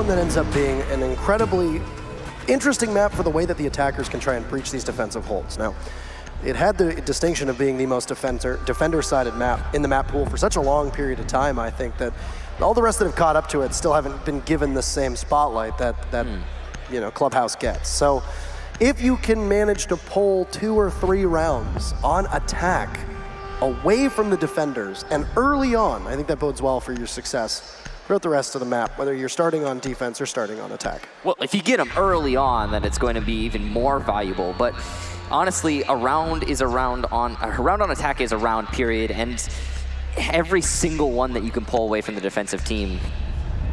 one that ends up being an incredibly interesting map for the way that the attackers can try and breach these defensive holds. Now, it had the distinction of being the most defender-sided map in the map pool for such a long period of time. I think that all the rest that have caught up to it still haven't been given the same spotlight that you know, Clubhouse gets. So if you can manage to pull 2 or 3 rounds on attack away from the defenders and early on, I think that bodes well for your success throughout the rest of the map, whether you're starting on defense or starting on attack. Well, if you get them early on, then it's going to be even more valuable. But honestly, a round on attack is a round, period, and every single one that you can pull away from the defensive team,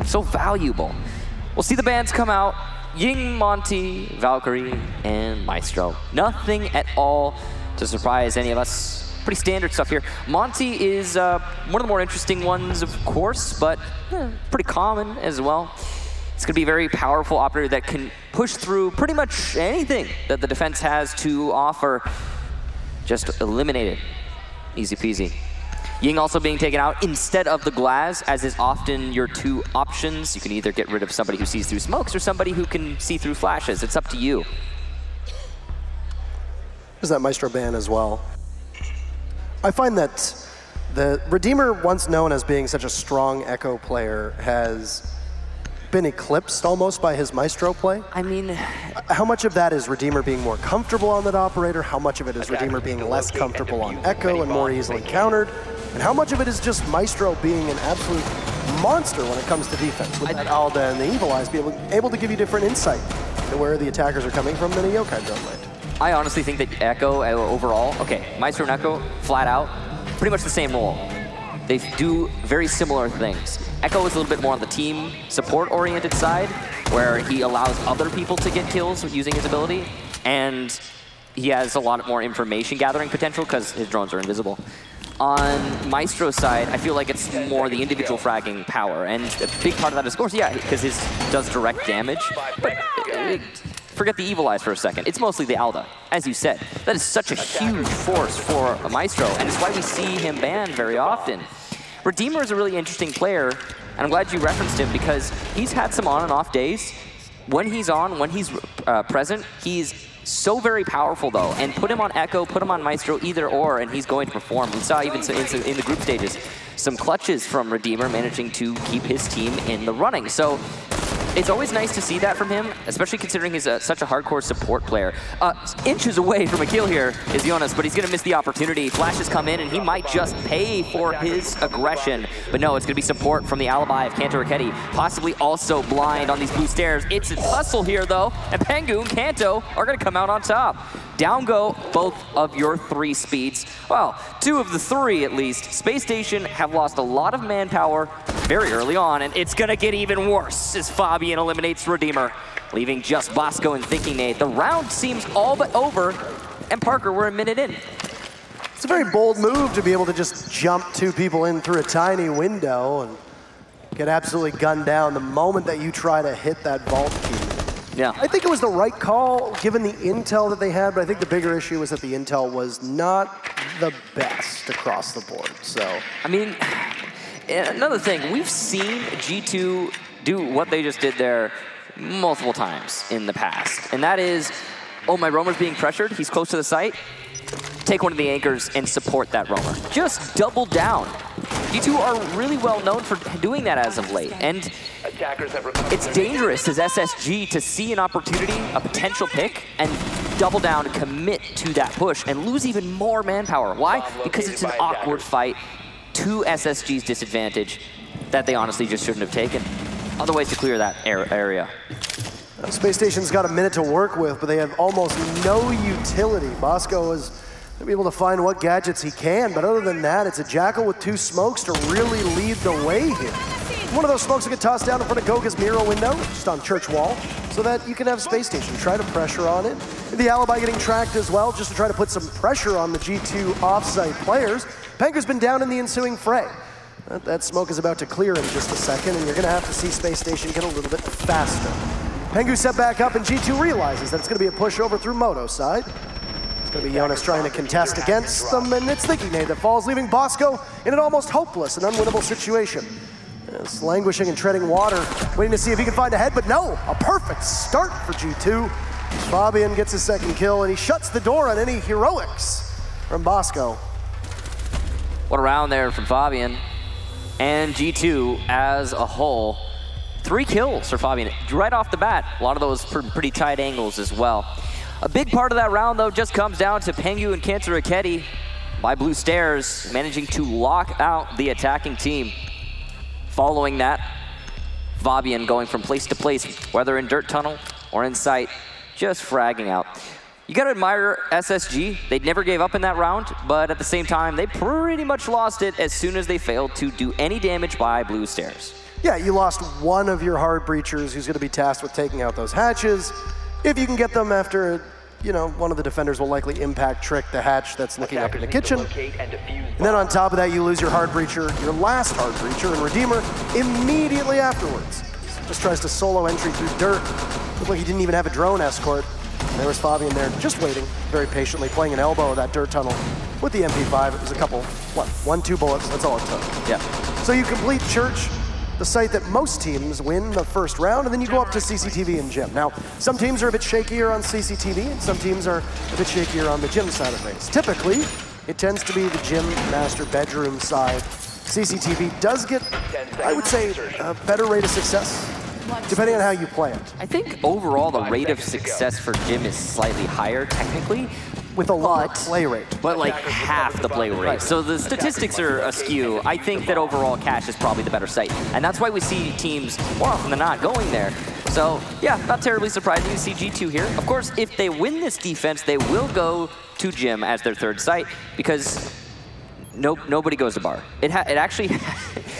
so valuable. We'll see the bands come out. Ying, Monty, Valkyrie, and Maestro. Nothing at all to surprise any of us. Pretty standard stuff here. Monty is one of the more interesting ones, of course, but pretty common as well. It's going to be a very powerful operator that can push through pretty much anything that the defense has to offer. Just eliminate it. Easy peasy. Ying also being taken out instead of the Glaz, as is often your 2 options. You can either get rid of somebody who sees through smokes or somebody who can see through flashes. It's up to you. There's that Maestro ban as well. I find that the Redeemer, once known as being such a strong Echo player, has been eclipsed almost by his Maestro play. I mean, how much of that is Redeemer being more comfortable on that operator? How much of it is Redeemer being less comfortable on Echo and more easily countered? And how much of it is just Maestro being an absolute monster when it comes to defense? With that Alda and the Evil Eyes be able to give you different insight to where the attackers are coming from than a Yokai drone might. I honestly think that Echo overall, okay, Maestro and Echo, flat out, pretty much the same role. They do very similar things. Echo is a little bit more on the team support-oriented side, where he allows other people to get kills using his ability, and he has a lot more information gathering potential because his drones are invisible. On Maestro's side, I feel like it's more the individual fragging power, and a big part of that is, of course, yeah, because his does direct damage, but forget the Evil Eyes for a second. It's mostly the Alda, as you said. That is such a huge force for a Maestro, and it's why we see him banned very often. Redeemer is a really interesting player, and I'm glad you referenced him because he's had some on and off days. When he's on, when he's present, he's so very powerful though, and put him on Echo, put him on Maestro, either or, and he's going to perform. We saw even in the group stages, some clutches from Redeemer managing to keep his team in the running. So it's always nice to see that from him, especially considering he's such a hardcore support player. Inches away from a kill here is Jonas, but he's going to miss the opportunity. Flashes come in, and he might just pay for his aggression. But no, it's going to be support from the alibi of Kanto Raketti, possibly also blind on these blue stairs. It's a tussle here, though, and Pengu and Kanto are going to come out on top. Down go both of your 3 speeds. Well, 2 of the 3 at least. Space Station have lost a lot of manpower very early on, and it's gonna get even worse as Fabian eliminates Redeemer, leaving just Bosco and Thinking Nate. The round seems all but over, and Parker, we're a minute in. It's a very bold move to be able to just jump 2 people in through a tiny window and get absolutely gunned down the moment that you try to hit that vault key. Yeah. I think it was the right call, given the intel that they had, but I think the bigger issue was that the intel was not the best across the board, so. I mean, another thing, we've seen G2 do what they just did there multiple times in the past, and that is, oh, my roamer's being pressured, he's close to the site, take one of the anchors and support that roamer. Just double down. G2 are really well known for doing that as of late, and it's dangerous as SSG to see an opportunity, a potential pick, and double down and commit to that push and lose even more manpower. Why? Because it's an awkward fight to SSG's disadvantage that they honestly just shouldn't have taken. Other ways to clear that area. Space Station's got a minute to work with, but they have almost no utility. Bosco is able to find what gadgets he can, but other than that, it's a Jackal with 2 smokes to really lead the way here. One of those smokes will get tossed down in front of Goga's mural window, just on church wall, so that you can have Space Station try to pressure on it. The alibi getting tracked as well, just to try to put some pressure on the G2 offsite players. Pengu's been down in the ensuing fray. That smoke is about to clear in just a second, and you're going to have to see Space Station get a little bit faster. Pengu set back up, and G2 realizes that it's going to be a push over through Moto's side. It's going to be Jonas trying to contest against them, and it's Thinking Nate that falls, leaving Bosco in an almost hopeless and unwinnable situation. is languishing and treading water, waiting to see if he can find a head, but no, a perfect start for G2. Fabian gets his second kill, and he shuts the door on any heroics from Bosco. What a round there from Fabian. And G2 as a whole. 3 kills for Fabian right off the bat. A lot of those pretty tight angles as well. A big part of that round, though, just comes down to Pengu and Cancer Raketi by Blue Stairs managing to lock out the attacking team. Following that, Fabian going from place to place, whether in dirt tunnel or in sight, just fragging out. You gotta admire SSG. They never gave up in that round, but at the same time, they pretty much lost it as soon as they failed to do any damage by Blue Stairs. Yeah, you lost one of your hard breachers who's gonna be tasked with taking out those hatches. If you can get them after, you know, one of the defenders will likely impact trick the hatch that's looking up in the kitchen. And then on top of that, you lose your hard breacher, your last hard breacher and Redeemer immediately afterwards. Just tries to solo entry through dirt. Looked like he didn't even have a drone escort. And there was Fabian there just waiting very patiently, playing an elbow of that dirt tunnel with the MP5. It was a couple, 1-2 bullets, that's all it took. Yeah. So you complete Church, the site that most teams win the first round, and then you go up to CCTV and Gym. Now, some teams are a bit shakier on CCTV, and some teams are a bit shakier on the Gym side of things. Typically, it tends to be the Gym master bedroom side. CCTV does get, I would say, a better rate of success, depending on how you play it. I think overall the rate of success for Gym is slightly higher technically, with a lower play rate. But like half the play rate. Right. So the statistics are askew. I think that overall Cash is probably the better site. And that's why we see teams more often than not going there. So yeah, not terribly surprising to see G2 here. Of course, if they win this defense, they will go to Gym as their third site because nobody goes to bar. It actually,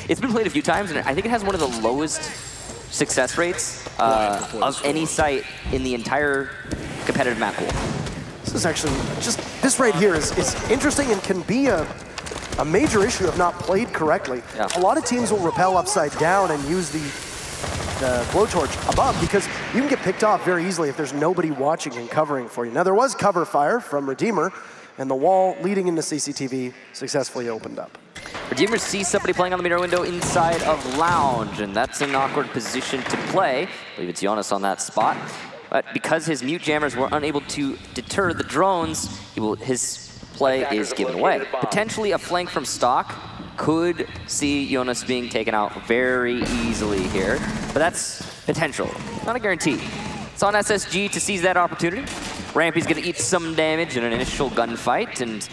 it's been played a few times and I think it has one of the lowest success rates of any site in the entire competitive map pool. This is actually, just, this right here is interesting and can be a major issue if not played correctly. Yeah. A lot of teams will rappel upside down and use the blowtorch above because you can get picked off very easily if there's nobody watching and covering for you. Now there was cover fire from Redeemer and the wall leading into CCTV successfully opened up. Redeemer sees somebody playing on the mirror window inside of Lounge, and that's an awkward position to play. I believe it's Jonas on that spot. But because his mute jammers were unable to deter the drones, his play is given away. Potentially a flank from stock could see Jonas being taken out very easily here, but that's potential, not a guarantee. It's on SSG to seize that opportunity. Rampy's gonna eat some damage in an initial gunfight, and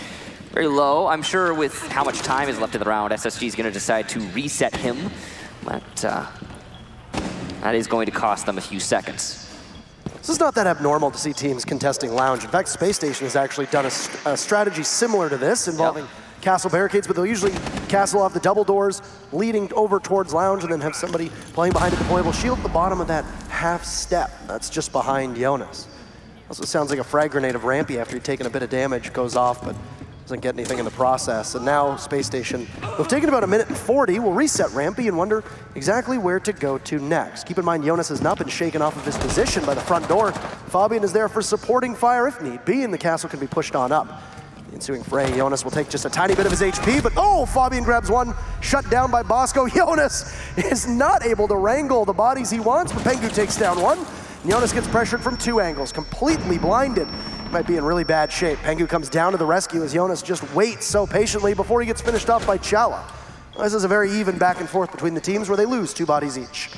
very low. I'm sure with how much time is left in the round, SSG is gonna decide to reset him, but that is going to cost them a few seconds. This is not that abnormal to see teams contesting Lounge. In fact, Space Station has actually done a strategy similar to this involving castle barricades, but they'll usually castle off the double doors leading over towards Lounge and then have somebody playing behind a deployable shield at the bottom of that half step. That's just behind Jonas. Also sounds like a frag grenade of Rampy after he'd taken a bit of damage, goes off, but doesn't get anything in the process. And now Space Station, we've taken about 1:40. We'll reset Rampy and wonder exactly where to go to next. Keep in mind, Jonas has not been shaken off of his position by the front door. Fabian is there for supporting fire if need be, and the castle can be pushed on up. The ensuing fray, Jonas will take just a tiny bit of his HP, but oh, Fabian grabs one, shut down by Bosco. Jonas is not able to wrangle the bodies he wants, but Pengu takes down one. Jonas gets pressured from 2 angles, completely blinded. Might be in really bad shape. Pengu comes down to the rescue as Jonas just waits so patiently before he gets finished off by Chala. This is a very even back and forth between the teams where they lose 2 bodies each.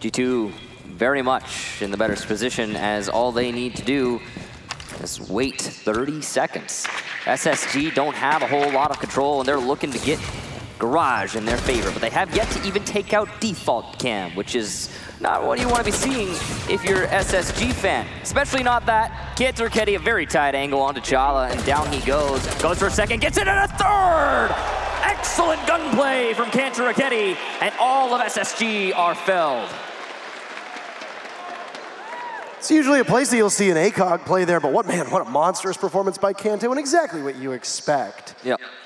G2 very much in the better position as all they need to do is wait 30 seconds. SSG don't have a whole lot of control and they're looking to get Garage in their favor, but they have yet to even take out Default Cam, which is not what you want to be seeing if you're an SSG fan. Especially not that. Cancer Raketi, a very tight angle onto Chala, and down he goes. Goes for a second, gets it at a third! Excellent gunplay from Cancer Raketi, and all of SSG are felled. It's usually a place that you'll see an ACOG play there, but what a monstrous performance by Kanto, and exactly what you expect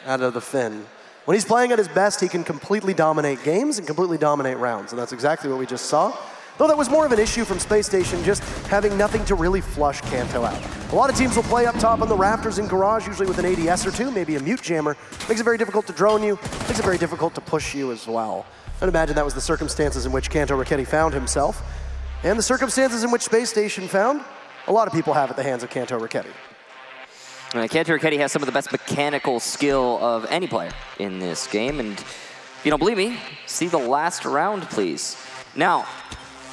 out of the Finn. When he's playing at his best, he can completely dominate games and completely dominate rounds, and that's exactly what we just saw. though that was more of an issue from Space Station, just having nothing to really flush Kanto out. A lot of teams will play up top on the rafters in Garage, usually with an ADS or two, maybe a mute jammer. Makes it very difficult to drone you, makes it very difficult to push you as well. I'd imagine that was the circumstances in which Kanto Ricchetti found himself, and the circumstances in which Space Station found a lot of people have at the hands of Kanto Ricchetti. Kanto Ricchetti has some of the best mechanical skill of any player in this game, and if you don't believe me, see the last round, please. Now,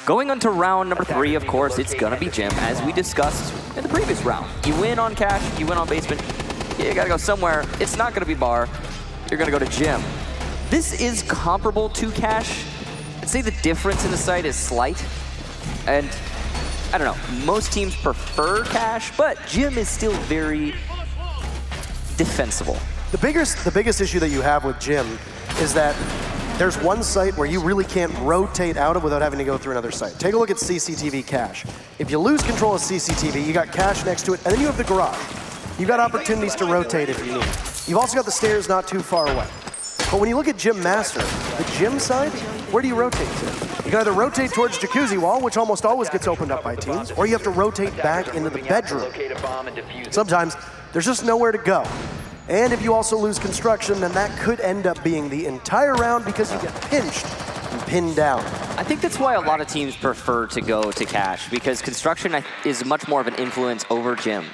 going on to round number 3, of course, it's gonna be Jim, as we discussed in the previous round. You win on Cash, you win on Basement, you gotta go somewhere. It's not gonna be Bar, you're gonna go to Jim. This is comparable to Cash. I'd say the difference in the site is slight, and I don't know, most teams prefer Cash, but Jim is still very defensible. The biggest issue that you have with Jim is that there's one site where you really can't rotate out of without having to go through another site. Take a look at CCTV Cash. If you lose control of CCTV, you got Cash next to it, and then you have the Garage. You've got opportunities to rotate if you need. You've also got the stairs not too far away. But when you look at Gym Master, the Gym side, where do you rotate to? You can either rotate towards Jacuzzi Wall, which almost always gets opened up by teams, or you have to rotate back into the bedroom. Sometimes there's just nowhere to go. And if you also lose construction, then that could end up being the entire round because you get pinched and pinned down. I think that's why a lot of teams prefer to go to Cash, because construction is much more of an influence over Gym.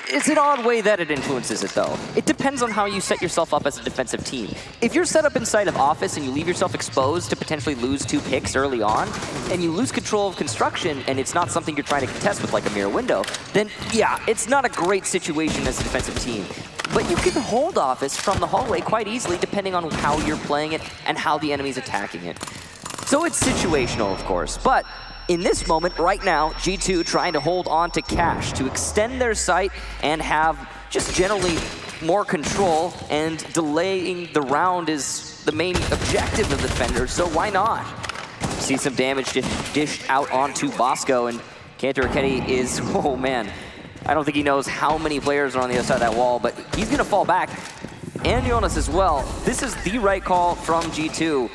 It's an odd way that it influences it, though. It depends on how you set yourself up as a defensive team. If you're set up inside of Office and you leave yourself exposed to potentially lose 2 picks early on, and you lose control of construction, and it's not something you're trying to contest with like a mirror window, then yeah, it's not a great situation as a defensive team. But you can hold Office from the hallway quite easily depending on how you're playing it and how the enemy's attacking it. So it's situational, of course, but in this moment, right now, G2 trying to hold on to Cash to extend their sight and have just generally more control, and delaying the round is the main objective of the defenders, so why not? See some damage dished out onto Bosco, and Kanto Ricchetti is, oh man, I don't think he knows how many players are on the other side of that wall, but he's gonna fall back, and Jonas as well. This is the right call from G2.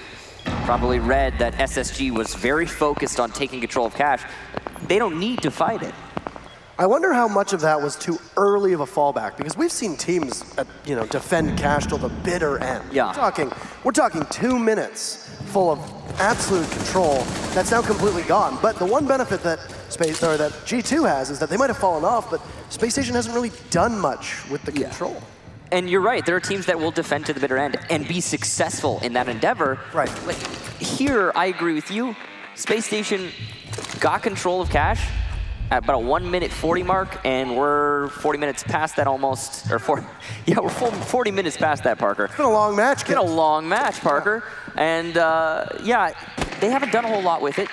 Probably read that SSG was very focused on taking control of Cash. They don't need to fight it. I wonder how much of that was too early of a fallback, because we've seen teams, defend Cash till the bitter end. Yeah. We're talking 2 minutes full of absolute control that's now completely gone. But the one benefit that that G2 has is that they might have fallen off, but Space Station hasn't really done much with the control. And you're right, there are teams that will defend to the bitter end and be successful in that endeavor. Right. Like, here, I agree with you. Space Station got control of Cash at about a 1:40 mark, and we're 40 minutes past that almost, or we're 40 minutes past that, Parker. It's been a long match, kid. It's been a long match, Parker. Yeah. And yeah, they haven't done a whole lot with it.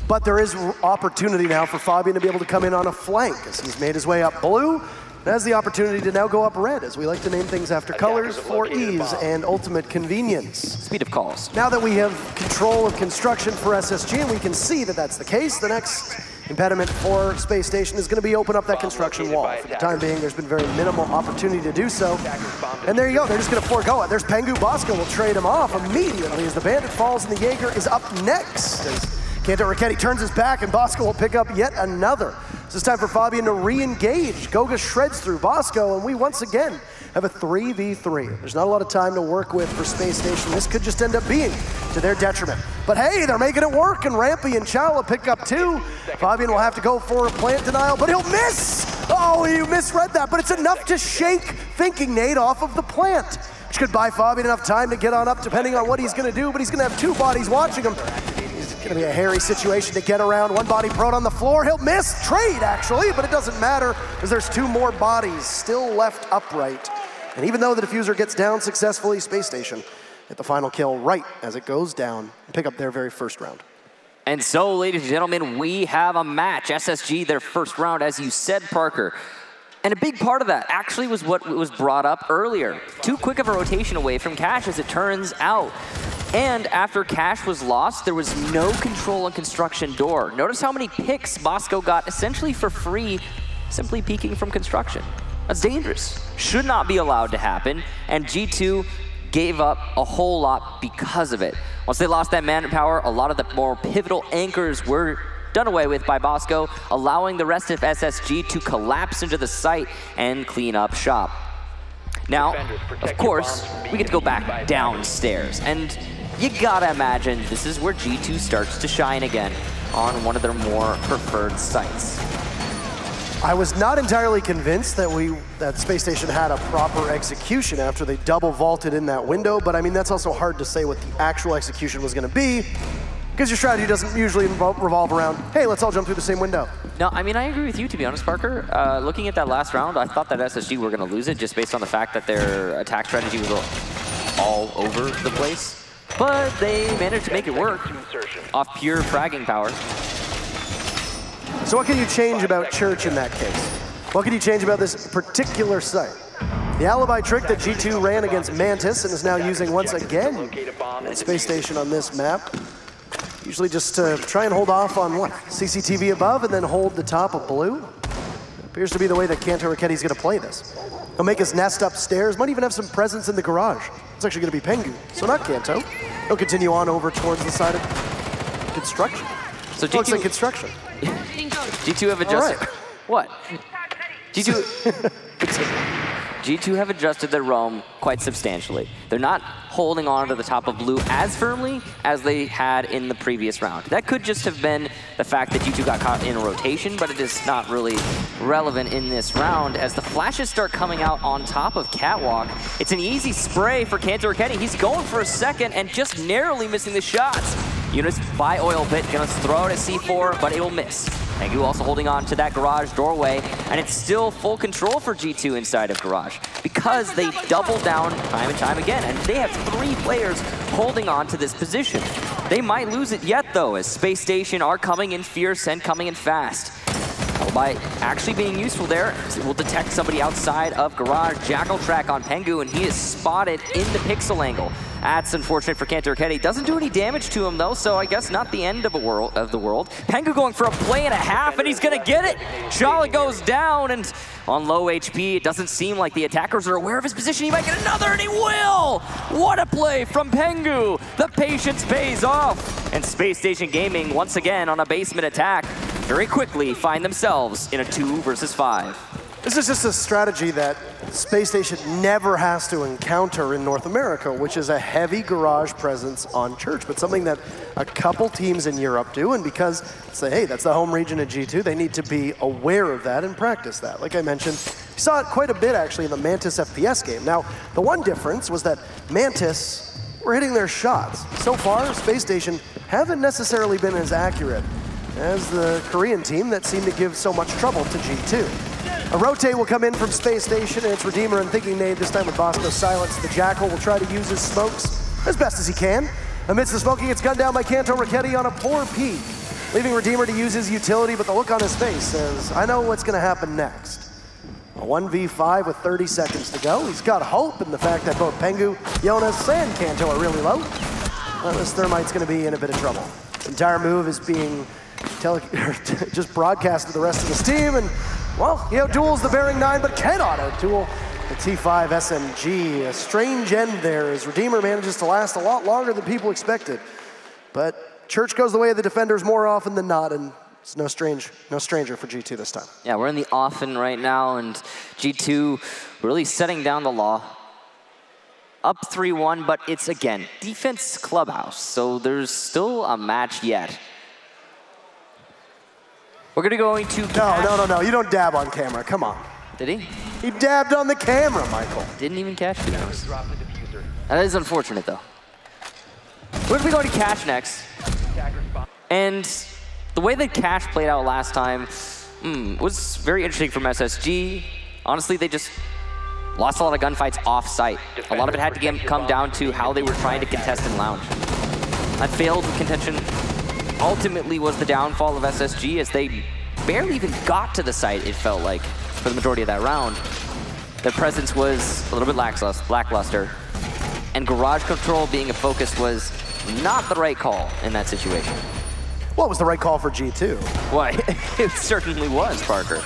But there is opportunity now for Fabian to be able to come in on a flank, as he's made his way up blue. Has the opportunity to now go up red, as we like to name things after colors for ease and ultimate convenience. Speed of calls. Now that we have control of construction for SSG, and we can see that that's the case, the next impediment for Space Station is going to be open up that construction wall. For the time being, there's been very minimal opportunity to do so. And there you go, they're just going to forego it. There's Pengu. Bosco will trade him off immediately as the Bandit falls, and the Jaeger is up next. As Kanto Ricchetti turns his back, and Bosco will pick up yet another. So it's time for Fabian to re-engage. Goga shreds through Bosco, and we once again have a 3v3. There's not a lot of time to work with for Space Station. This could just end up being to their detriment. But hey, they're making it work, and Rampy and Chow will pick up 2. Fabian will have to go for a plant denial, but he'll miss! Oh, you misread that, but it's enough to shake Thinking Nate off of the plant, which could buy Fabian enough time to get on up depending on what he's gonna do, but he's gonna have 2 bodies watching him. Gonna be a hairy situation to get around. 1 body prone on the floor. He'll miss. Trade, actually, but it doesn't matter because there's 2 more bodies still left upright. And even though the diffuser gets down successfully, Space Station get the final kill right as it goes down and pick up their very first round. And so, ladies and gentlemen, we have a match. SSG, their first round, as you said, Parker. And a big part of that actually was what was brought up earlier. Too quick of a rotation away from Cash, as it turns out. And after Cash was lost, there was no control on construction door. Notice how many picks Bosco got essentially for free, simply peeking from construction. That's dangerous. Should not be allowed to happen. And G2 gave up a whole lot because of it. Once they lost that manpower, a lot of the more pivotal anchors were done away with by Bosco, allowing the rest of SSG to collapse into the site and clean up shop. Now, of course, we get to go back downstairs, and you gotta imagine this is where G2 starts to shine again on one of their more preferred sites. I was not entirely convinced that Space Station had a proper execution after they double vaulted in that window, but I mean, that's also hard to say what the actual execution was gonna be, because your strategy doesn't usually revolve around, hey, let's all jump through the same window. No, I mean, I agree with you, to be honest, Parker. Looking at that last round, I thought that SSG were gonna lose it just based on the fact that their attack strategy was all over the place. But they managed to make it work off pure fragging power. So what can you change about Church in that case? What can you change about this particular site? The alibi trick that G2 ran against Mantis and is now using once again at Space Station on this map. Usually just to try and hold off on what? CCTV above and then hold the top of blue? It appears to be the way that Kanto Raketi's gonna play this. He'll make his nest upstairs, might even have some presence in the garage. It's actually gonna be Pengu, so not Kanto. He'll continue on over towards the side of construction. So G2, looks like construction. G2 have adjusted. Right. What? G2 have adjusted their roam quite substantially. They're not holding on to the top of blue as firmly as they had in the previous round. That could just have been the fact that G2 got caught in a rotation, but it is not really relevant in this round as the flashes start coming out on top of Catwalk. It's an easy spray for Kanto Raketi. He's going for a second and just narrowly missing the shots. Units by Oil Pit, gonna throw it at C4, but it will miss. Pengu also holding on to that garage doorway, and it's still full control for G2 inside of garage because they double down time and time again, and they have 3 players holding on to this position. They might lose it yet, though, as Space Station are coming in fierce and coming in fast. By actually being useful there, it will detect somebody outside of garage. Jackal track on Pengu, and he is spotted in the pixel angle. That's unfortunate for Kanto Raketi. Doesn't do any damage to him though, so I guess not the end of the world. Pengu going for a play and a half, and he's gonna get it. Shala goes down, and on low HP, it doesn't seem like the attackers are aware of his position. He might get another, and he will! What a play from Pengu! The patience pays off, and Space Station Gaming once again on a basement attack very quickly find themselves in a 2 versus 5. This is just a strategy that Space Station never has to encounter in North America, which is a heavy garage presence on Church, but something that a couple teams in Europe do, and because, say, hey, that's the home region of G2, they need to be aware of that and practice that. Like I mentioned, we saw it quite a bit actually in the Mantis FPS game. Now, the one difference was that Mantis were hitting their shots. So far, Space Station haven't necessarily been as accurate as the Korean team that seemed to give so much trouble to G2. A rotate will come in from Space Station, and it's Redeemer and Thinking Nade, this time with Bosco silence. The Jackal will try to use his smokes as best as he can. Amidst the smoking, it's gunned down by Kanto Raketi on a poor peek, leaving Redeemer to use his utility, but the look on his face says, I know what's gonna happen next. A 1v5 with 30 seconds to go. He's got hope in the fact that both Pengu, Jonas, and Kanto are really low. Well, this Thermite's gonna be in a bit of trouble. His entire move is being just broadcast to the rest of his team, and well, you know, duels the Bearing 9, but cannot outduel the T5 SMG. A strange end there as Redeemer manages to last a lot longer than people expected. But Church goes the way of the defenders more often than not, and it's no stranger for G2 this time. Yeah, we're in the often right now, and G2 really setting down the law. Up 3-1, but it's, again, defense clubhouse, so there's still a match yet. We're going to No, you don't dab on camera, come on. Did he? He dabbed on the camera, Michael. Didn't even catch it. That is unfortunate, though. We're going to be going to Cash next. And the way that Cash played out last time was very interesting from SSG. Honestly, they just lost a lot of gunfights off-site. A lot of it had to come down to how they were trying to contest in lounge. That failed contention ultimately was the downfall of SSG as they barely even got to the site, it felt like, for the majority of that round. Their presence was a little bit lackluster, and garage control being a focus was not the right call in that situation. Well, it was the right call for G2. Why? It certainly was, Parker.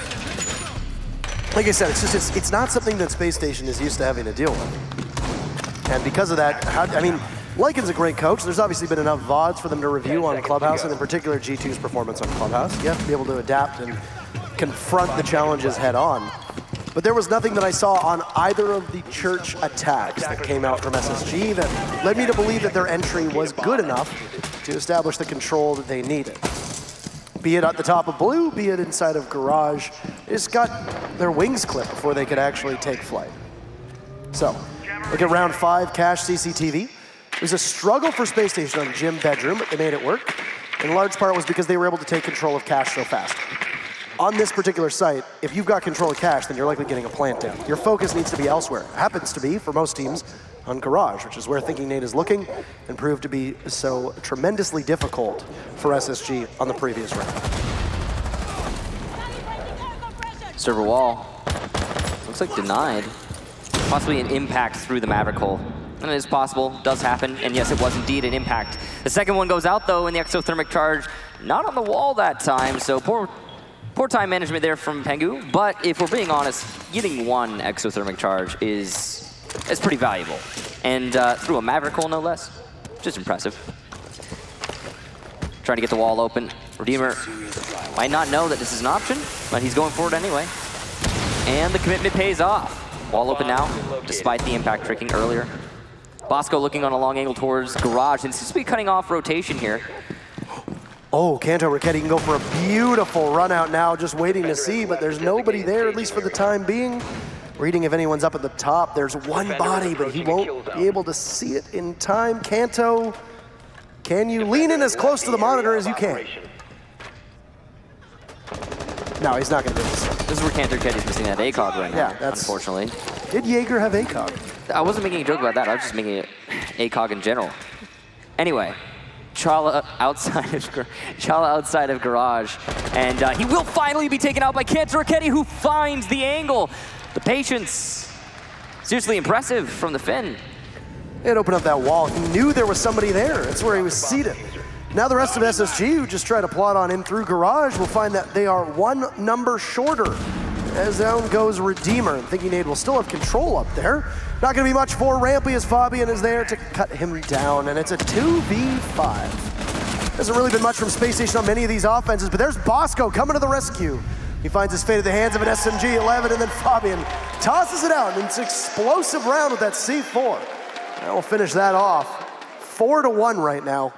Like I said, it's not something that Space Station is used to having to deal with. And because of that, I mean, Lycan's a great coach. There's obviously been enough VODs for them to review on Clubhouse, and in particular G2's performance on Clubhouse. You have to be able to adapt and confront the challenges head on. But there was nothing that I saw on either of the church attacks that came out from SSG that led me to believe that their entry was good enough to establish the control that they needed. Be it at the top of blue, be it inside of garage, they just got their wings clipped before they could actually take flight. So, look at round 5, Cash CCTV. It was a struggle for Space Station on Gym Bedroom, but they made it work. In large part was because they were able to take control of Cash so fast. On this particular site, if you've got control of Cash, then you're likely getting a plant down. Your focus needs to be elsewhere. It happens to be, for most teams, on Garage, which is where Thinking Nate is looking, and proved to be so tremendously difficult for SSG on the previous round. Server wall. Looks like denied. Possibly an impact through the Maverick hole. And it is possible, does happen, and yes, it was indeed an impact. The second one goes out, though, in the exothermic charge. Not on the wall that time, so poor time management there from Pengu, but if we're being honest, getting one exothermic charge is pretty valuable. And through a Maverick hole, no less. Just impressive. Trying to get the wall open. Redeemer might not know that this is an option, but he's going for it anyway. And the commitment pays off. Wall open now, despite the impact tricking earlier. Bosco looking on a long angle towards Garage, and seems to be cutting off rotation here. Oh, Kanto Ricchetti can go for a beautiful run out now, just waiting to see, but there's nobody there, at least for the time being. Reading if anyone's up at the top. There's one body, but he won't be able to see it in time. Kanto, can you lean in as close to the monitor as you can? No, he's not going to do this. This is where Kanto Ricchetti's missing that ACOG right now, yeah, that's, unfortunately. Did Jaeger have ACOG? I wasn't making a joke about that. I was just making it ACOG in general. Anyway, Chala outside of Garage, and he will finally be taken out by Kanto Ricchetti, who finds the angle. The patience, seriously impressive from the Finn. He had opened up that wall. He knew there was somebody there. That's where he was seated. Now the rest of SSG, who just try to plot on in through Garage, will find that they are one number shorter. As down goes Redeemer. Thinking Nate will still have control up there. Not going to be much for Rampy as Fabian is there to cut him down, and it's a 2v5. Hasn't really been much from Space Station on many of these offenses, but there's Bosco coming to the rescue. He finds his fate at the hands of an SMG-11, and then Fabian tosses it out, and it's an explosive round with that C4. And we'll finish that off. 4-1 right now.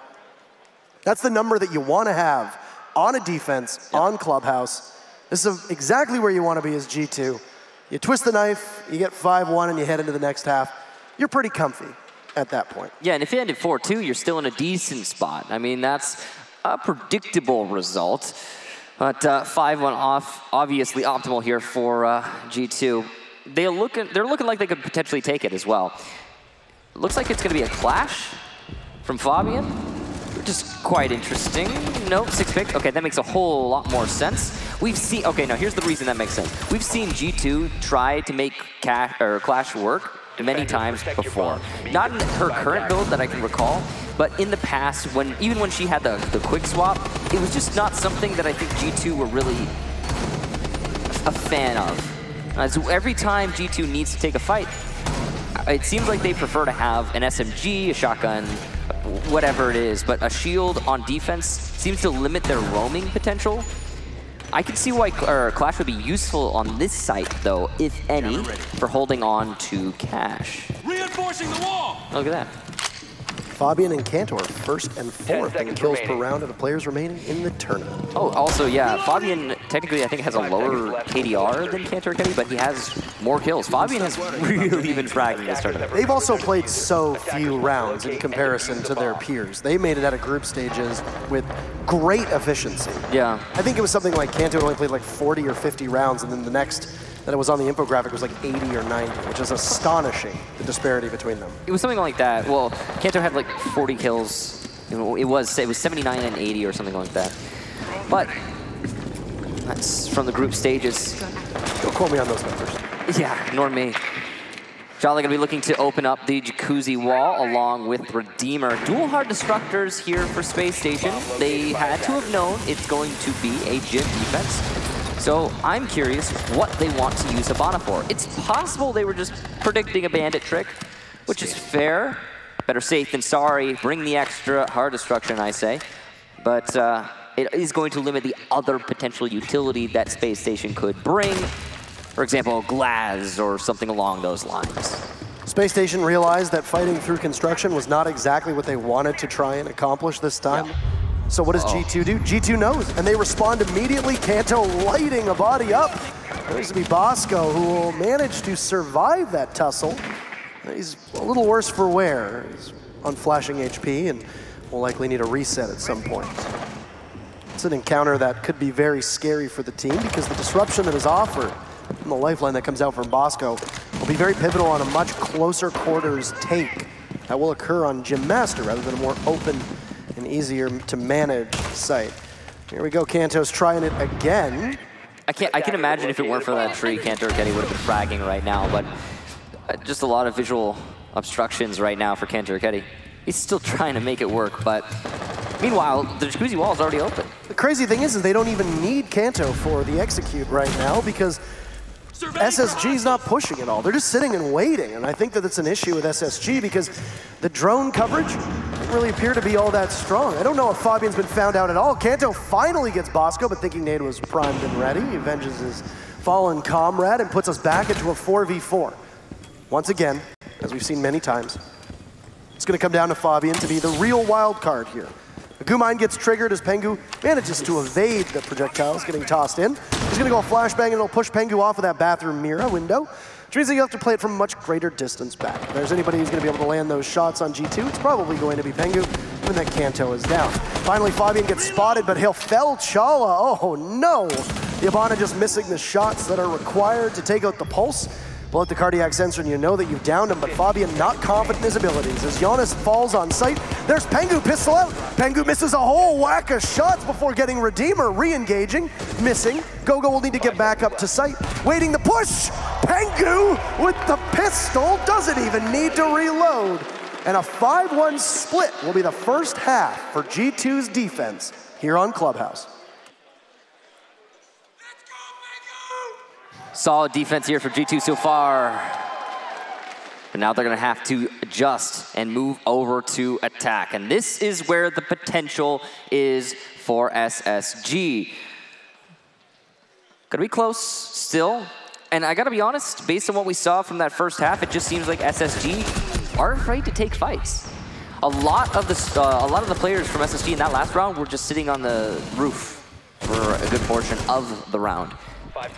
That's the number that you want to have on a defense, on Clubhouse. This is exactly where you want to be as G2. You twist the knife, you get 5-1, and you head into the next half. You're pretty comfy at that point. Yeah, and if you ended 4-2, you're still in a decent spot. I mean, that's a predictable result. But 5-1 off, obviously optimal here for G2. They're looking like they could potentially take it as well. Looks like it's going to be a clash from Fabian, which is quite interesting. Nope, 6 picks. Okay, that makes a whole lot more sense. We've seen, okay, now here's the reason that makes sense. We've seen G2 try to make Clash work many times before. Not in her current build that I can recall, but in the past, even when she had the quick swap, it was just not something that I think G2 were really a fan of. So every time G2 needs to take a fight, it seems like they prefer to have an SMG, a shotgun, whatever it is, but a shield on defense seems to limit their roaming potential. I can see why Clash would be useful on this site, though, if any, for holding on to Cash. Reinforcing the wall! Look at that. Fabian and Kantor first and fourth in kills per round of the players remaining in the tournament. Oh, also, yeah, Fabian technically I think has a lower KDR than Kantor Ricchetti, but he has more kills. Fabian has really been fragging this tournament. They've also played so few rounds in comparison to their peers. They made it out of group stages with great efficiency. Yeah. I think it was something like Kantor only played like 40 or 50 rounds, and then the next that it was on the infographic was like 80 or 90, which is astonishing, the disparity between them. It was something like that. Well, Kantor had like 40 kills. It was 79 and 80 or something like that. But that's from the group stages. Don't quote me on those numbers. Yeah, nor me. Jolly gonna be looking to open up the Jacuzzi wall along with Redeemer. Dual hard destructors here for Space Station. They had to have known it's going to be a gym defense. So I'm curious what they want to use Habana for. It's possible they were just predicting a bandit trick, which is fair. Better safe than sorry. Bring the extra hard destruction, I say. But it is going to limit the other potential utility that Space Station could bring. For example, glass or something along those lines. Space Station realized that fighting through construction was not exactly what they wanted to try and accomplish this time. So what does G2 do? G2 knows, and they respond immediately. Kanto lighting a body up. There's to be Bosco, who will manage to survive that tussle. He's a little worse for wear. He's on flashing HP and will likely need a reset at some point. It's an encounter that could be very scary for the team because the disruption that is offered and the lifeline that comes out from Bosco will be very pivotal on a much closer quarters take that will occur on Gym Master rather than a more open and easier to manage site. Here we go, Kanto's trying it again. I can imagine if it weren't for that tree, Kanto Kenny would have been fragging right now, but just a lot of visual obstructions right now for Kanto Kenny. He's still trying to make it work, but meanwhile, the jacuzzi wall is already open. The crazy thing is they don't even need Kanto for the execute right now because SSG's not pushing at all. They're just sitting and waiting, and I think that it's an issue with SSG because the drone coverage doesn't really appear to be all that strong. I don't know if Fabian's been found out at all. Kanto finally gets Bosco, but thinking Nade was primed and ready. He avenges his fallen comrade and puts us back into a 4v4. Once again, as we've seen many times, it's going to come down to Fabian to be the real wild card here. The Gumine gets triggered as Pengu manages to evade the projectiles getting tossed in. He's going to go a flashbang and it'll push Pengu off of that bathroom mirror window, which means that you have to play it from a much greater distance back. If there's anybody who's going to be able to land those shots on G2, it's probably going to be Pengu, given that Kanto is down. Finally, Fabian gets spotted, but he'll fell Chala. Oh no! The Abana just missing the shots that are required to take out the pulse. Blow out the cardiac sensor and you know that you've downed him, but Fabian not confident in his abilities. As Giannis falls on sight, there's Pengu, pistol out. Pengu misses a whole whack of shots before getting Redeemer, re-engaging, missing. Gogo will need to get back up to sight. Waiting to push! Pengu with the pistol, doesn't even need to reload. And a 5-1 split will be the first half for G2's defense here on Clubhouse. Solid defense here for G2 so far. But now they're going to have to adjust and move over to attack. And this is where the potential is for SSG. Gonna be close still. And I gotta be honest, based on what we saw from that first half, it just seems like SSG are afraid to take fights. A lot of the players from SSG in that last round were just sitting on the roof for a good portion of the round.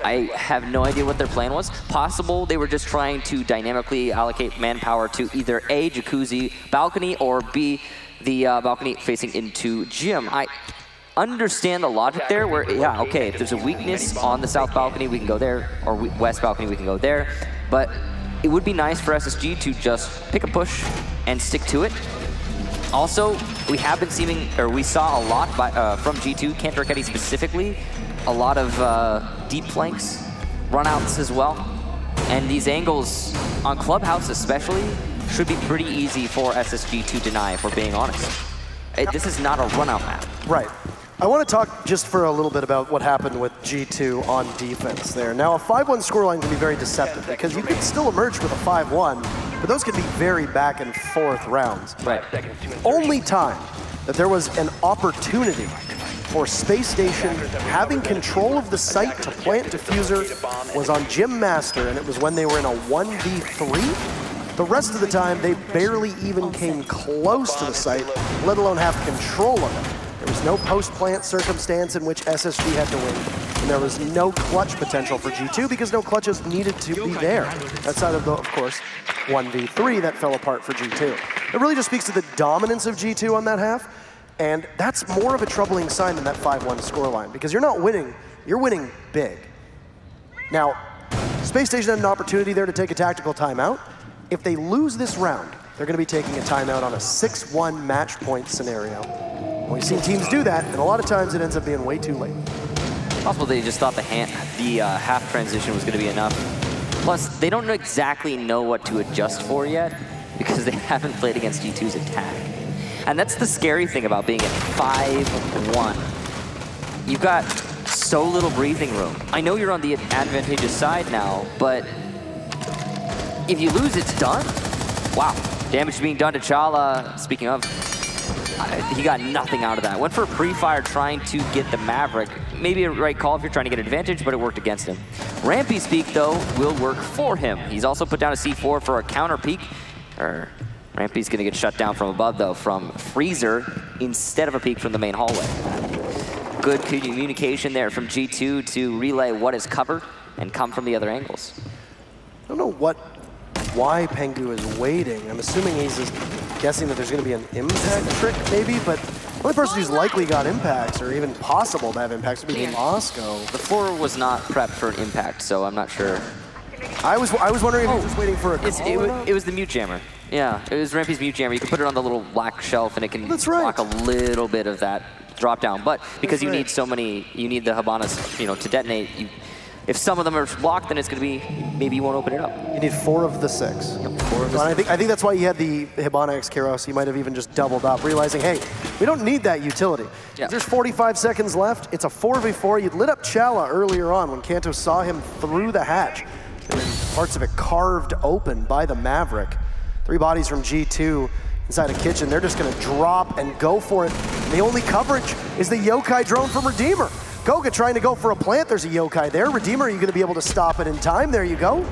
I have no idea what their plan was. Possible they were just trying to dynamically allocate manpower to either A, jacuzzi balcony, or B, the balcony facing into gym. I understand the logic there where, yeah, okay, if there's a weakness on the south balcony, we can go there, or west balcony, we can go there. But it would be nice for SSG to just pick a push and stick to it. Also, we have been seeing, or we saw a lot from G2, Kanto Raketti specifically, a lot of deep flanks, runouts as well. And these angles on Clubhouse especially should be pretty easy for SSG to deny, if we're being honest. This is not a runout map. Right. I want to talk just for a little bit about what happened with G2 on defense there. Now, a 5-1 scoreline can be very deceptive because you can still emerge with a 5-1, but those can be very back and forth rounds. Right. Only time that there was an opportunity for Space Station having control of the site to plant diffuser was on Gym Master, and it was when they were in a 1v3. The rest of the time, they barely even came close to the site, let alone have control of it. There was no post-plant circumstance in which SSG had to win, and there was no clutch potential for G2 because no clutches needed to be there, outside of the, of course, 1v3 that fell apart for G2. It really just speaks to the dominance of G2 on that half, and that's more of a troubling sign than that 5-1 scoreline, because you're not winning, you're winning big. Now, Space Station had an opportunity there to take a tactical timeout. If they lose this round, they're going to be taking a timeout on a 6-1 match point scenario. We've seen teams do that, and a lot of times it ends up being way too late. Possible they just thought the half transition was going to be enough. Plus, they don't exactly know what to adjust for yet because they haven't played against G2's attack. And that's the scary thing about being at 5-1. You've got so little breathing room. I know you're on the advantageous side now, but if you lose, it's done. Wow, damage being done to Chala. Speaking of, he got nothing out of that. Went for a pre-fire trying to get the Maverick. Maybe a right call if you're trying to get advantage, but it worked against him. Rampy's peek, though, will work for him. He's also put down a C4 for a counter peek. Rampy's gonna get shut down from above, though, from Freezer instead of a peek from the main hallway. Good communication there from G2 to relay what is covered and come from the other angles. I don't know why Pengu is waiting. I'm assuming he's just guessing that there's going to be an impact trick, maybe, but the only person who's likely got impacts, or even possible to have impacts, would be Moscow. The floor was not prepped for an impact, so I'm not sure. I was wondering if he was just waiting for a call. It was the mute jammer. Yeah, it was Rampy's mute jammer. You can put it on the little black shelf, and it can block a little bit of that drop down. But because you need so many, you need the Habanas, you know, to detonate. If some of them are blocked, then it's going to be, maybe you won't open it up. You need 4 of the 6. Yep, 4 of the 6. I think that's why you had the Hibana X Kairos. You might have even just doubled up, realizing, hey, we don't need that utility. Yeah. There's 45 seconds left. It's a 4v4. You lit up Chala earlier on when Kanto saw him through the hatch, and then parts of it carved open by the Maverick. 3 bodies from G2 inside a kitchen. They're just going to drop and go for it. And the only coverage is the Yokai drone from Redeemer. Goga trying to go for a plant. There's a Yokai there. Redeemer, are you going to be able to stop it in time? There you go.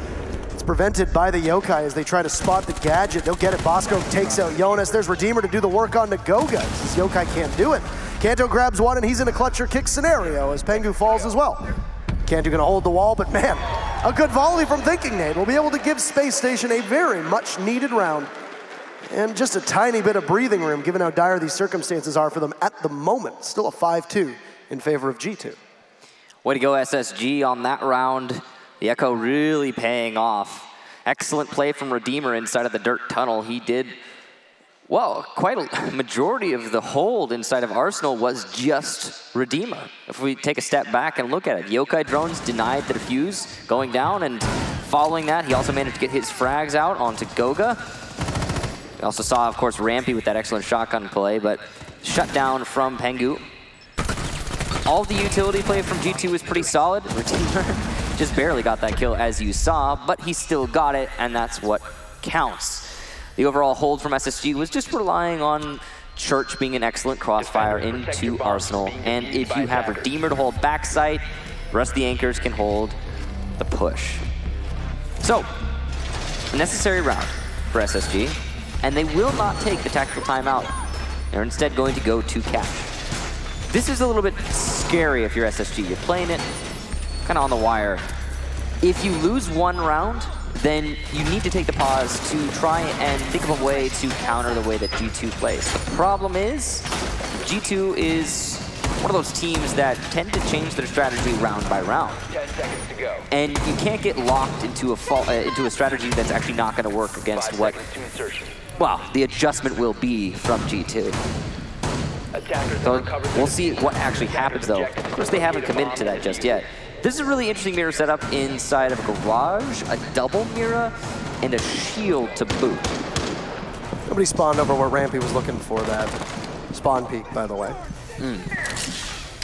It's prevented by the Yokai as they try to spot the gadget. They'll get it. Bosco takes out Jonas. There's Redeemer to do the work on the Goga. This Yokai can't do it. Kanto grabs one, and he's in a clutch or kick scenario as Pengu falls as well. Kanto going to hold the wall, but man, a good volley from Thinking Nate will be able to give Space Station a very much needed round. And just a tiny bit of breathing room, given how dire these circumstances are for them at the moment. Still a 5-2 in favor of G2. Way to go, SSG, on that round. The Echo really paying off. Excellent play from Redeemer inside of the dirt tunnel. He did, well, quite a majority of the hold inside of Arsenal was just Redeemer. If we take a step back and look at it, Yokai drones denied the defuse going down, and following that, he also managed to get his frags out onto Goga. We also saw, of course, Rampy with that excellent shotgun play, but shut down from Pengu. All of the utility play from G2 was pretty solid. Redeemer just barely got that kill, as you saw, but he still got it, and that's what counts. The overall hold from SSG was just relying on Church being an excellent crossfire into Arsenal, and if you have Redeemer to hold backside, the rest of the anchors can hold the push. So, a necessary round for SSG, and they will not take the tactical timeout. They're instead going to go to cash. This is a little bit scary if you're SSG. You're playing it kind of on the wire. If you lose one round, then you need to take the pause to try and think of a way to counter the way that G2 plays. The problem is, G2 is one of those teams that tend to change their strategy round by round. 10 seconds to go. And you can't get locked into a strategy that's actually not going to work against what, well, the adjustment will be from G2. So we'll see what actually happens, though. Of course, they haven't committed to that just yet. This is a really interesting mirror setup inside of a garage, a double mirror, and a shield to boot. Nobody spawned over where Rampy was looking for that spawn peek, by the way.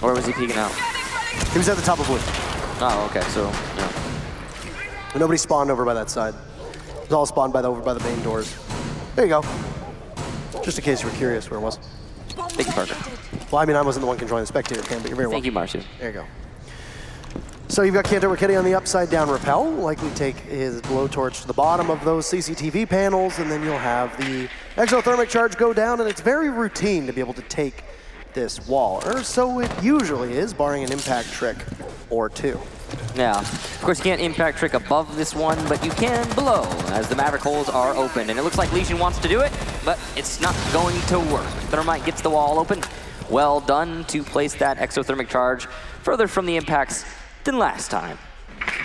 Where was he peeking out? He was at the top of wood. Oh, okay, so, yeah. But nobody spawned over by that side. It was all spawned over by the main doors. There you go. Just in case you were curious where it was. Thank you, Parker. Well, I mean, I wasn't the one controlling the spectator cam, but you're very welcome. Thank you, Marcy. There you go. So you've got Kanto Raketti on the upside down rappel, likely take his blowtorch to the bottom of those CCTV panels, and then you'll have the exothermic charge go down, and it's very routine to be able to take this wall, or so it usually is, barring an impact trick or two. Yeah, of course you can't impact trick above this one, but you can below, as the Maverick holes are open. And it looks like Legion wants to do it, but it's not going to work. Thermite gets the wall open. Well done to place that exothermic charge further from the impacts than last time.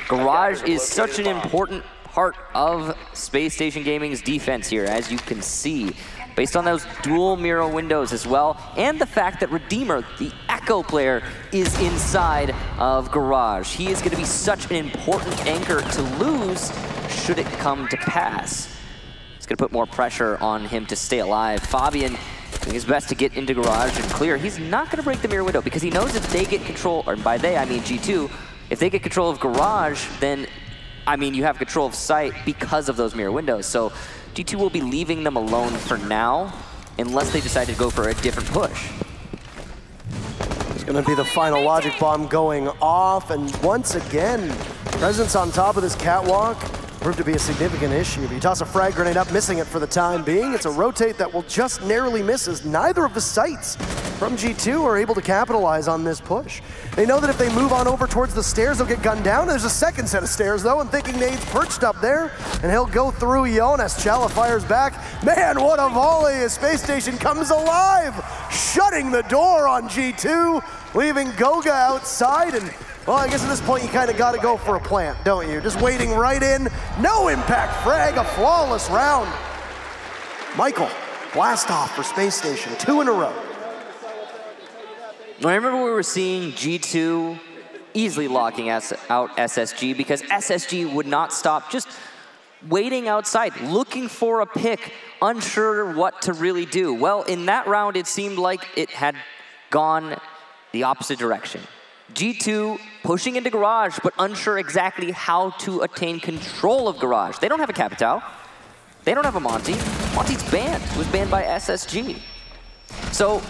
Garage is such an important part of Space Station Gaming's defense here, as you can see, based on those dual mirror windows as well, and the fact that Redeemer, the Echo player, is inside of Garage. He is going to be such an important anchor to lose should it come to pass. It's going to put more pressure on him to stay alive. Fabian doing his best to get into Garage and clear. He's not going to break the mirror window because he knows if they get control, or by they I mean G2, if they get control of Garage, then I mean you have control of site because of those mirror windows. So G2 will be leaving them alone for now, unless they decide to go for a different push. It's going to be the final logic bomb going off, and once again, presence on top of this catwalk proved to be a significant issue. But you toss a frag grenade up, missing it for the time being. It's a rotate that will just narrowly miss, as neither of the sites from G2 are able to capitalize on this push. They know that if they move on over towards the stairs, they'll get gunned down. There's a second set of stairs, though, and Thinking Nade's perched up there, and he'll go through Jonas. Chala fires back. Man, what a volley as Space Station comes alive, shutting the door on G2, leaving Goga outside. And, well, I guess at this point you kind of got to go for a plant, don't you? Just waiting right in. No impact frag, a flawless round. Michael, blast off for Space Station, 2 in a row. I remember we were seeing G2 easily locking out SSG because SSG would not stop, just waiting outside, looking for a pick, unsure what to really do. Well, in that round, it seemed like it had gone the opposite direction. G2 pushing into Garage, but unsure exactly how to attain control of Garage. They don't have a Capital. They don't have a Monty. Monty's banned. It was banned by SSG. So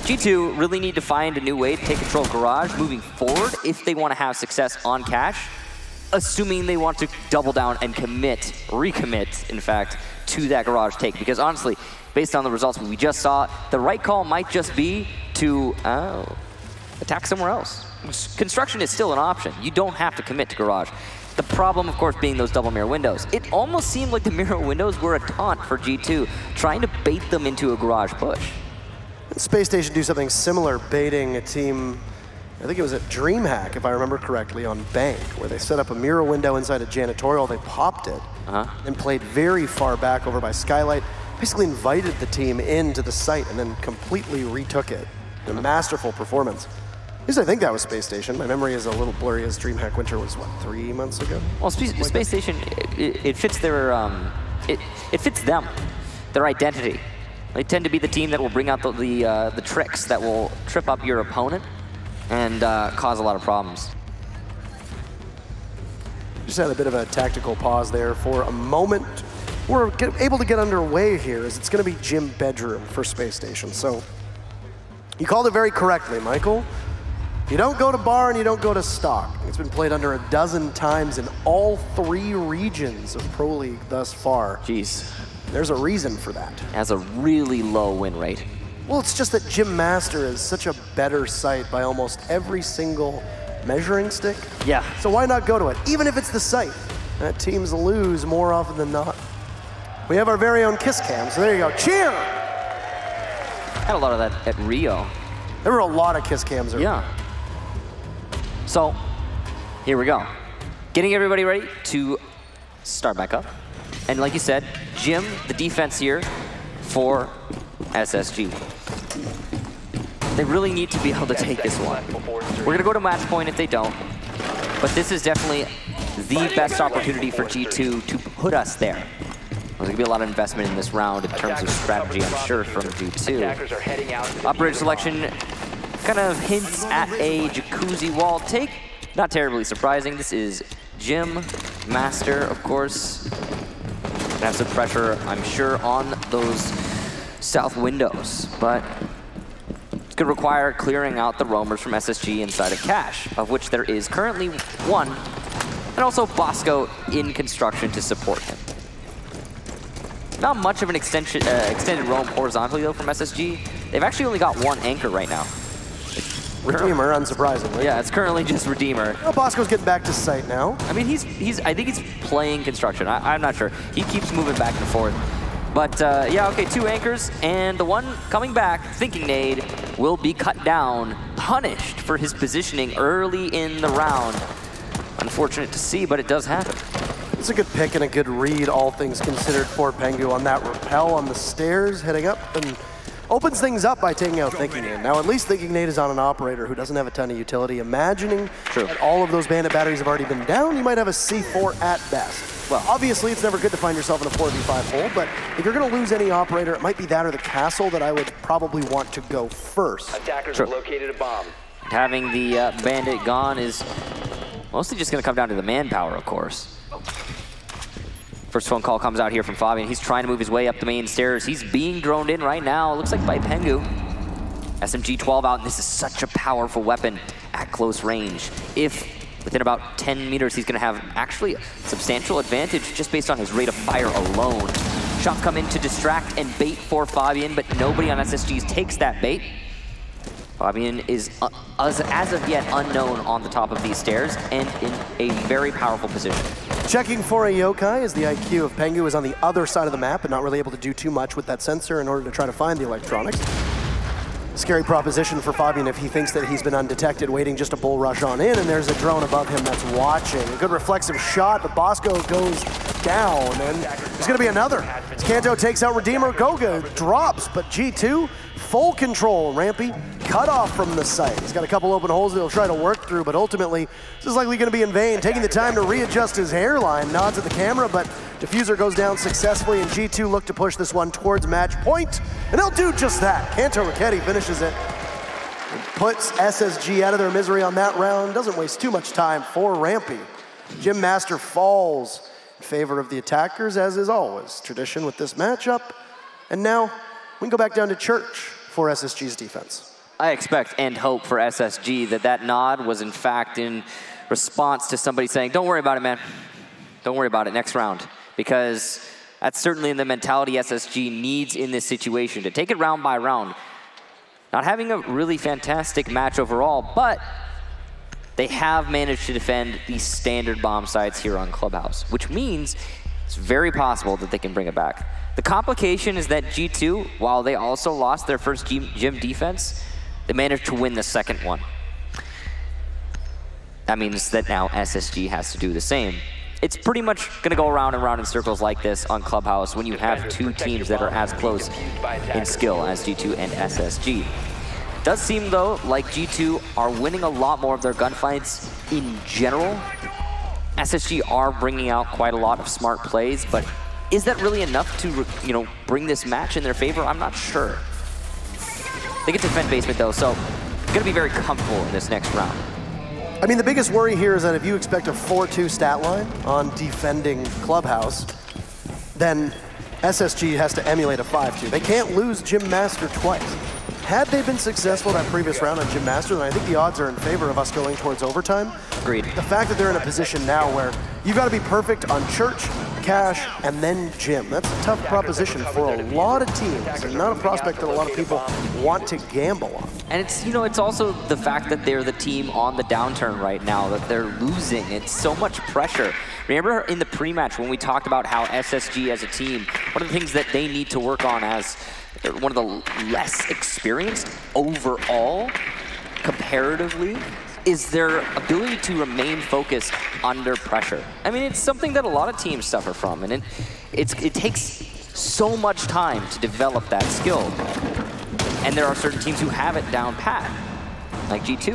G2 really need to find a new way to take control of Garage moving forward if they want to have success on Cash, assuming they want to double down and recommit, in fact, to that Garage take. Because honestly, based on the results we just saw, the right call might just be to attack somewhere else. Construction is still an option. You don't have to commit to Garage. The problem, of course, being those double mirror windows. It almost seemed like the mirror windows were a taunt for G2, trying to bait them into a Garage push. Space Station do something similar, baiting a team, I think it was at DreamHack, if I remember correctly, on Bank, where they set up a mirror window inside a janitorial, they popped it, and played very far back over by Skylight, basically invited the team into the site and then completely retook it. A masterful performance. At least I think that was Space Station. My memory is a little blurry as DreamHack Winter was, what, 3 months ago? Well, Space Station, it fits their, it fits them, their identity. They tend to be the team that will bring out the tricks that will trip up your opponent and cause a lot of problems. Just had a bit of a tactical pause there for a moment. We're able to get underway here as it's going to be Gym Bedroom for Space Station. So you called it very correctly, Michael. You don't go to bar and you don't go to stock. It's been played under a dozen times in all 3 regions of Pro League thus far. Jeez. There's a reason for that. It has a really low win rate. Well, it's just that Gym Master is such a better site by almost every single measuring stick. Yeah. So why not go to it, even if it's the site? That teams lose more often than not. We have our very own kiss cam, so there you go. Cheer! Had a lot of that at Rio. There were a lot of kiss cams earlier. Yeah. So, here we go. Getting everybody ready to start back up. And like you said, Jim, the defense here for SSG. They really need to be able to take this one. We're going to go to match point if they don't. But this is definitely the best opportunity for G2 to put us there. There's going to be a lot of investment in this round in terms of strategy, I'm sure, from G2. Operator selection kind of hints at a jacuzzi wall take. Not terribly surprising. This is Gym Master, of course. Gonna have some pressure, I'm sure, on those south windows, but it's gonna require clearing out the roamers from SSG inside of Cash, of which there is currently 1, and also Bosco in construction to support him. Not much of an extended roam horizontally, though, from SSG. They've actually only got 1 anchor right now. Redeemer, unsurprisingly. Yeah, it's currently just Redeemer. Well, Bosco's getting back to site now. I mean, I think he's playing construction. I'm not sure. He keeps moving back and forth. But yeah, okay, 2 anchors, and the one coming back, Thinking Nade, will be cut down, punished for his positioning early in the round. Unfortunate to see, but it does happen. It's a good pick and a good read, all things considered, for Pengu on that rappel on the stairs, heading up, and opens things up by taking out Thinking Nade. Now, at least Thinking Nade is on an operator who doesn't have a ton of utility. Imagining that all of those bandit batteries have already been down, you might have a C4 at best. Well, obviously, it's never good to find yourself in a 4v5 hole, but if you're going to lose any operator, it might be that or the castle that I would probably want to go first. Attackers have located a bomb. Having the bandit gone is mostly just going to come down to the manpower, of course. First phone call comes out here from Fabian. He's trying to move his way up the main stairs. He's being droned in right now. It looks like by Pengu. SMG 12 out, and this is such a powerful weapon at close range. If within about 10 meters, he's gonna have actually a substantial advantage just based on his rate of fire alone. Shots come in to distract and bait for Fabian, but nobody on SSGs takes that bait. Fabian is, as of yet, unknown on the top of these stairs and in a very powerful position. Checking for a yokai as the IQ of Pengu is on the other side of the map and not really able to do too much with that sensor in order to try to find the electronics. Scary proposition for Fabian if he thinks that he's been undetected, waiting just a bull rush on in, and there's a drone above him that's watching. A good reflexive shot, but Bosco goes down, and there's gonna be another. As Kanto takes out Redeemer, Goga drops, but G2, full control. Rampy cut off from the site. He's got a couple open holes that he'll try to work through, but ultimately, this is likely gonna be in vain. Taking the time to readjust his hairline, nods at the camera, but Diffuser goes down successfully, and G2 look to push this one towards match point, and they'll do just that. Kanto Raketti finishes it. Puts SSG out of their misery on that round. Doesn't waste too much time for Rampy. Gym Master falls in favor of the attackers, as is always tradition with this matchup. And now we can go back down to church for SSG's defense. I expect and hope for SSG that nod was in fact in response to somebody saying, don't worry about it, man. Don't worry about it, next round. Because that's certainly the mentality SSG needs in this situation, to take it round by round. Not having a really fantastic match overall, but they have managed to defend these standard bomb sites here on Clubhouse, which means it's very possible that they can bring it back. The complication is that G2, while they also lost their first gym defense, they managed to win the second one. That means that now SSG has to do the same. It's pretty much going to go around and around in circles like this on Clubhouse when you have two teams that are as close in skill as G2 and SSG. It does seem, though, like G2 are winning a lot more of their gunfights in general. SSG are bringing out quite a lot of smart plays, but is that really enough to, bring this match in their favor? I'm not sure. They get to defend basement, though, so going to be very comfortable in this next round. I mean, the biggest worry here is that if you expect a 4-2 stat line on defending Clubhouse, then SSG has to emulate a 5-2. They can't lose Gym Master twice. Had they been successful that previous round on Gym Master, then I think the odds are in favor of us going towards overtime. Agreed. The fact that they're in a position now where you've got to be perfect on Church, Cash, and then Gym. That's a tough proposition for a lot of teams, and not a prospect that a lot of people want to gamble on. And it's, it's also the fact that they're the team on the downturn right now, that they're losing. It's so much pressure. Remember in the pre-match when we talked about how SSG as a team, one of the things that they need to work on as one of the less experienced overall, comparatively, is their ability to remain focused under pressure. I mean, it's something that a lot of teams suffer from, and it takes so much time to develop that skill. And there are certain teams who have it down pat, like G2.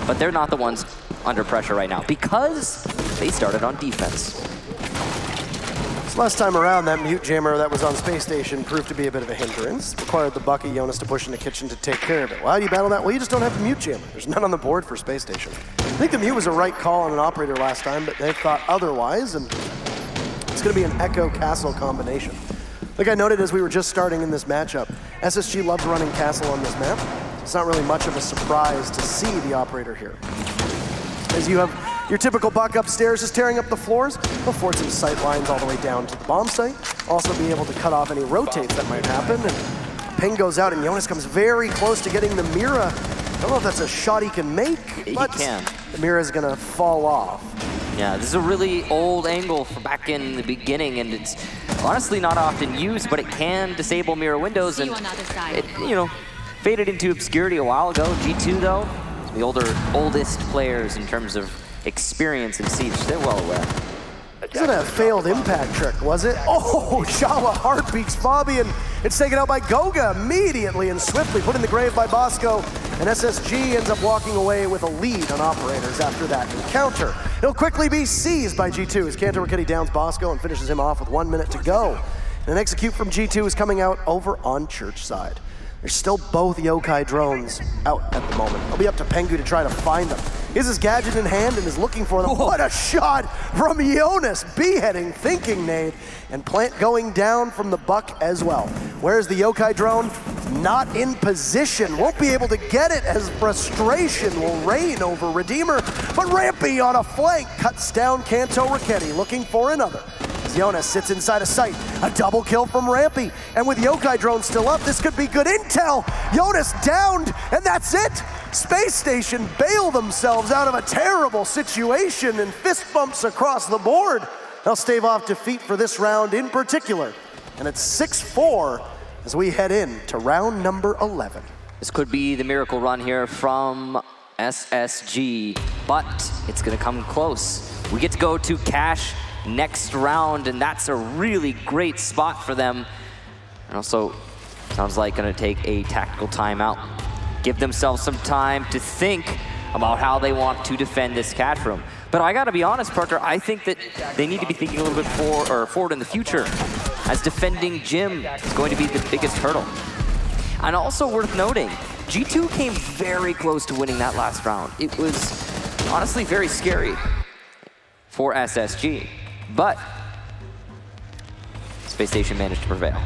But they're not the ones under pressure right now because they started on defense. So last time around, that mute jammer that was on Space Station proved to be a bit of a hindrance. Required the bucket Jonas to push in the kitchen to take care of it. Well, how do you battle that? Well, you just don't have the mute jammer. There's none on the board for Space Station. I think the mute was a right call on an operator last time, but they thought otherwise, and it's going to be an Echo Castle combination. Like I noted as we were just starting in this matchup, SSG loves running Castle on this map. It's not really much of a surprise to see the operator here. As you have your typical buck upstairs just tearing up the floors, they'll force some sight lines all the way down to the bomb site. Also be able to cut off any rotates that might happen. And ping goes out and Jonas comes very close to getting the Mira. I don't know if that's a shot he can make, but the Mira is gonna fall off. Yeah, this is a really old angle from back in the beginning, and it's honestly not often used, but it can disable mirror windows, and it, faded into obscurity a while ago. G2, though, the oldest players in terms of experience in Siege, they're well aware. Isn't that a failed impact trick, was it? Oh, Shawa heartbeats Fabian. It's taken out by Goga immediately and swiftly put in the grave by Bosco. And SSG ends up walking away with a lead on operators after that encounter. It'll quickly be seized by G2 as Kanto Raketti downs Bosco and finishes him off with 1 minute to go. And an execute from G2 is coming out over on Church side. There's still both yokai drones out at the moment. It'll be up to Pengu to try to find them. He has his gadget in hand and is looking for them. Whoa. What a shot from Jonas. Beheading, thinking nade, and Plant going down from the buck as well. Where's the Yokai drone? Not in position. Won't be able to get it as frustration will reign over Redeemer. But Rampy on a flank cuts down Kanto Raketti, looking for another. Jonas sits inside a sight. A double kill from Rampy. And with Yokai drone still up, this could be good intel. Jonas downed, and that's it. Space Station bail themselves out of a terrible situation and fist bumps across the board. They'll stave off defeat for this round in particular. And it's 6-4 as we head in to round number 11. This could be the miracle run here from SSG, but it's gonna come close. We get to go to Cash next round, and that's a really great spot for them. And also, sounds like gonna take a tactical timeout. Give themselves some time to think about how they want to defend this cash room. But I gotta be honest, Parker, I think that they need to be thinking a little bit forward in the future, as defending Jim is going to be the biggest hurdle. And also worth noting, G2 came very close to winning that last round. It was honestly very scary for SSG. But Space Station managed to prevail.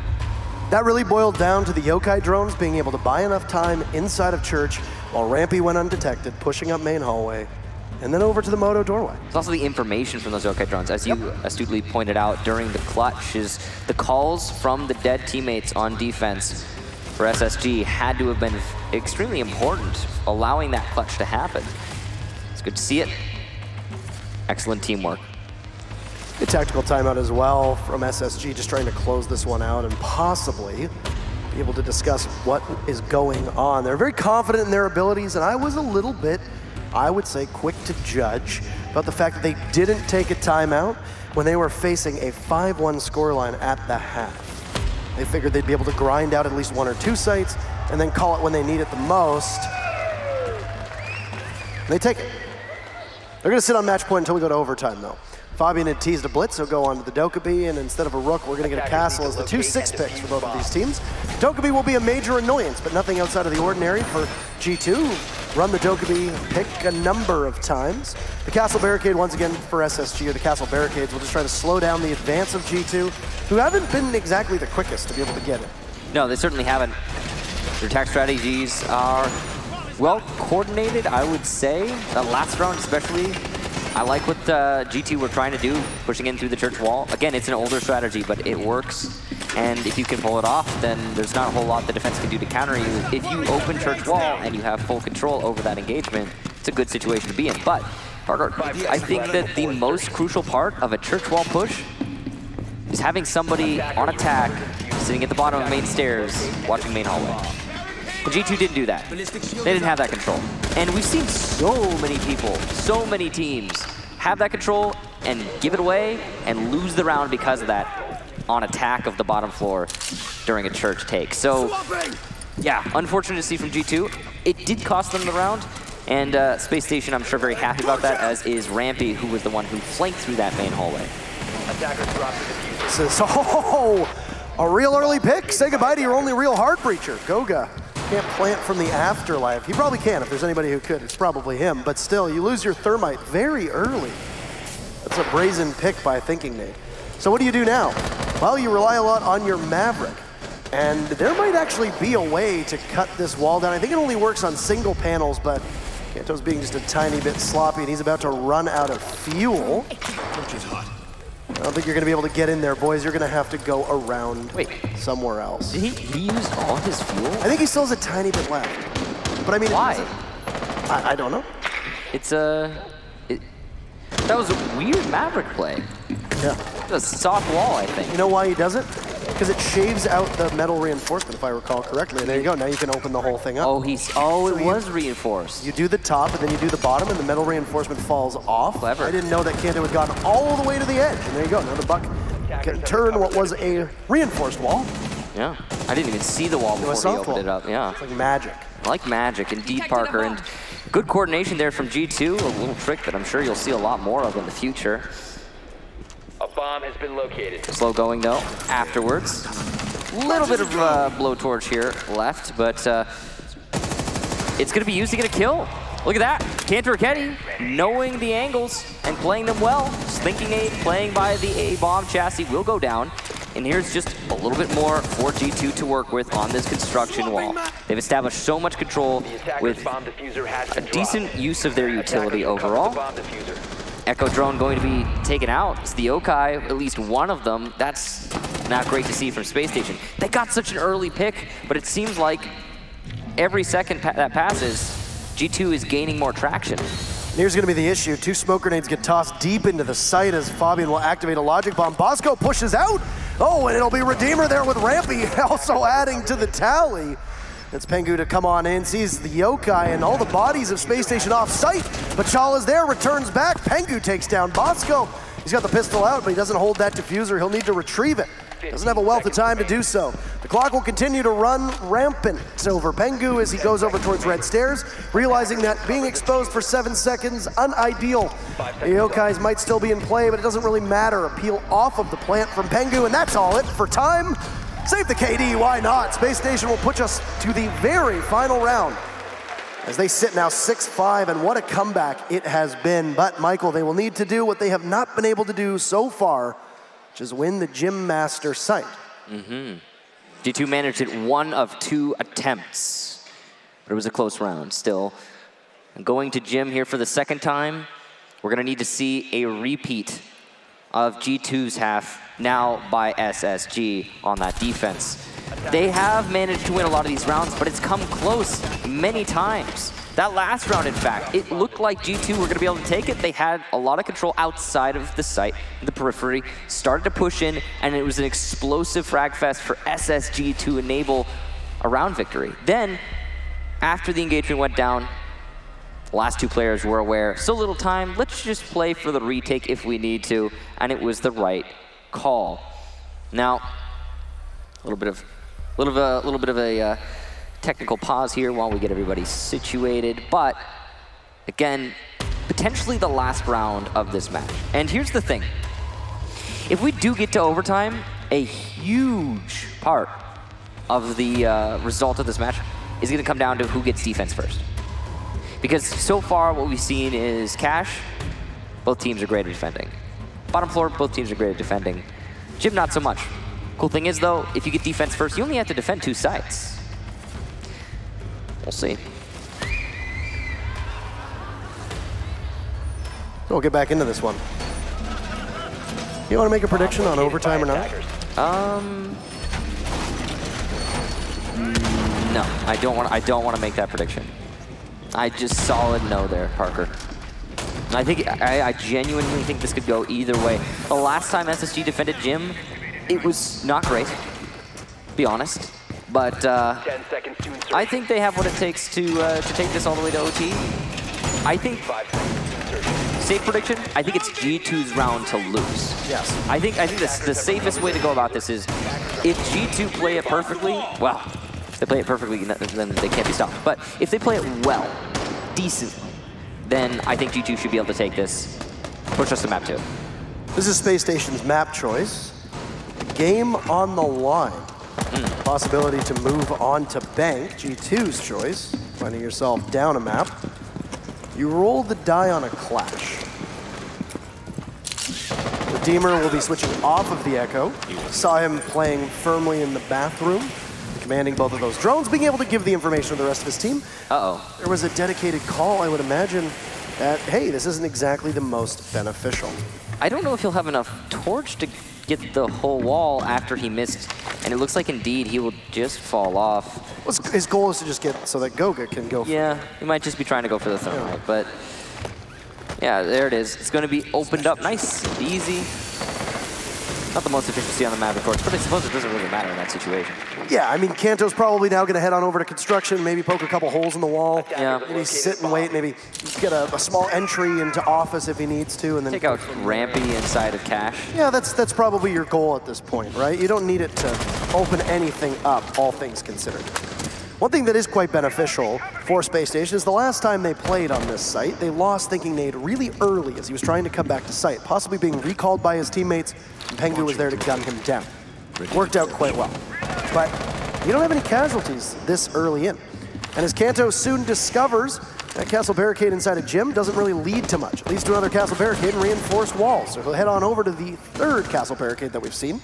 That really boiled down to the Yokai drones being able to buy enough time inside of church while Rampy went undetected, pushing up main hallway, and then over to the Moto doorway. It's also the information from those Yokai drones, as you astutely pointed out during the clutch, is the calls from the dead teammates on defense for SSG had to have been extremely important, allowing that clutch to happen. It's good to see it. Excellent teamwork. Good tactical timeout as well from SSG, just trying to close this one out and possibly be able to discuss what is going on. They're very confident in their abilities, and I was a little bit, I would say, quick to judge about the fact that they didn't take a timeout when they were facing a 5-1 scoreline at the half. They figured they'd be able to grind out at least 1 or 2 sites and then call it when they need it the most. And they take it. They're gonna sit on match point until we go to overtime though. Fabian had teased a blitz, so go on to the Dokkaebi, and instead of a Rook, we're going to get a Castle as the 2-6 picks for both of these teams. Dokkaebi will be a major annoyance, but nothing outside of the ordinary for G2. Run the Dokkaebi pick a number of times. The Castle Barricade, once again, for SSG, or the Castle Barricades, will just try to slow down the advance of G2, who haven't been exactly the quickest to be able to get it. No, they certainly haven't. Their attack strategies are well coordinated, I would say. That last round especially, I like what G2 were trying to do, pushing in through the church wall. Again, it's an older strategy, but it works. And if you can pull it off, then there's not a whole lot the defense can do to counter you. If you open church wall and you have full control over that engagement, it's a good situation to be in. But, Parker, I think that the most crucial part of a church wall push is having somebody on attack, sitting at the bottom of main stairs, watching main hallway. But G2 didn't do that. They didn't have that control. And we've seen so many people, so many teams have that control and give it away and lose the round because of that on attack of the bottom floor during a church take. So, yeah, unfortunate to see from G2. It did cost them the round, and Space Station, I'm sure, very happy about that, as is Rampy, who was the one who flanked through that main hallway. So, a real early pick. Say goodbye to your only real hard breacher, Goga. Can't plant from the afterlife. He probably can. If there's anybody who could, it's probably him. But still, you lose your thermite very early. That's a brazen pick by Thinking Nade. So what do you do now? Well, you rely a lot on your Maverick. And there might actually be a way to cut this wall down. I think it only works on single panels, but Kanto's being just a tiny bit sloppy, and he's about to run out of fuel. I don't think you're going to be able to get in there, boys. You're going to have to go around somewhere else. Did he used all his fuel? I think he still has a tiny bit left. But I mean, why? I don't know. It's that was a weird Maverick play. Yeah. It's a soft wall, I think. You know why he does it? Because it shaves out the metal reinforcement, if I recall correctly. And there you go. Now you can open the whole thing up. Oh, it was reinforced. You do the top, and then you do the bottom, and the metal reinforcement falls off. Clever. I didn't know that Kanto had gone all the way to the edge. And there you go. Now the buck can turn what was a reinforced wall. Yeah. I didn't even see the wall before he opened it up. Yeah. It's like magic. Like magic, indeed, Parker. And good coordination there from G2. A little trick that I'm sure you'll see a lot more of in the future. A bomb has been located. Slow going though, afterwards. A little bit of blowtorch here left, but it's gonna be used to get a kill. Look at that. Cantor Raketti knowing the angles and playing them well. Thinking A, playing by the A-bomb chassis will go down. And here's just a little bit more for G2 to work with on this construction wall. They've established so much control with a decent use of their utility overall. Echo drone going to be taken out. It's the Yokai, at least one of them. That's not great to see from Space Station. They got such an early pick, but it seems like every second that passes, G2 is gaining more traction. Here's going to be the issue. 2 smoke grenades get tossed deep into the site as Fabian will activate a logic bomb. Bosco pushes out. Oh, and it'll be Redeemer there with Rampy also adding to the tally. It's Pengu to come on in, sees the Yokai and all the bodies of Space Station off site. Pachala's there, returns back. Pengu takes down Bosco. He's got the pistol out, but he doesn't hold that diffuser. He'll need to retrieve it. Doesn't have a wealth of time to do so. The clock will continue to run rampant over Pengu as he goes over towards red stairs, realizing that being exposed for 7 seconds, unideal. The Yokais might still be in play, but it doesn't really matter. A peel off of the plant from Pengu, and that's all it for time. Save the KD, why not? Space Station will push us to the very final round as they sit now 6-5, and what a comeback it has been. But Michael, they will need to do what they have not been able to do so far, which is win the Gym Master site. G2 managed it 1 of 2 attempts, but it was a close round still. And going to Gym here for the second time, we're gonna need to see a repeat of G2's half, now by SSG on that defense. They have managed to win a lot of these rounds, but it's come close many times. That last round, in fact, it looked like G2 were going to be able to take it. They had a lot of control outside of the site, the periphery, started to push in, and it was an explosive frag fest for SSG to enable a round victory. Then, after the engagement went down, the last 2 players were aware, so little time, let's just play for the retake if we need to, and it was the right call. Now, a little bit of a technical pause here while we get everybody situated, but again, potentially the last round of this match. And here's the thing. If we do get to overtime, a huge part of the result of this match is going to come down to who gets defense first. Because so far what we've seen is Cash, both teams are great at defending. Bottom floor, both teams are great at defending. Gym, not so much. Cool thing is though, if you get defense first, you only have to defend 2 sites. We'll see. We'll get back into this one. You want to make a prediction on overtime or not? No, I don't want to make that prediction. I just solid no there, Parker. I genuinely think this could go either way. The last time SSG defended Gym, it was not great, to be honest. But I think they have what it takes to take this all the way to OT. I think, safe prediction, I think it's G2's round to lose. Yes. I think the safest way to go about this is, if G2 play it perfectly, well, if they play it perfectly, then they can't be stopped. But if they play it well, decently, then I think G2 should be able to take this, push us to map 2. This is Space Station's map choice. Game on the line. Possibility to move on to Bank, G2's choice. Finding yourself down a map. You roll the die on a clash. Redeemer will be switching off of the Echo. Saw him playing firmly in the bathroom, commanding both of those drones, being able to give the information to the rest of his team. There was a dedicated call, I would imagine, that, hey, this isn't exactly the most beneficial. I don't know if he'll have enough torch to get the whole wall after he missed, and it looks like indeed he will just fall off. Well, his goal is to just get so that Goga can go. Yeah, he might just be trying to go for the thermite, but yeah, there it is. It's going to be opened up nice and easy. Not the most efficiency on the map, of course, but I suppose it doesn't really matter in that situation. Yeah, I mean, Kanto's probably now going to head on over to construction, maybe poke a couple holes in the wall. Yeah. Maybe sit and wait, maybe get a small entry into office if he needs to. And then take out Rampy inside of Cash. Yeah, that's probably your goal at this point, right? You don't need it to open anything up, all things considered. One thing that is quite beneficial for Space Station is the last time they played on this site, they lost thinking nade really early as he was trying to come back to site, possibly being recalled by his teammates, and Pengu was there to gun him down. Worked out quite well. But you don't have any casualties this early in. And as Kanto soon discovers, that castle barricade inside a gym doesn't really lead to much. It leads to another castle barricade and reinforced walls. So he'll head on over to the third castle barricade that we've seen,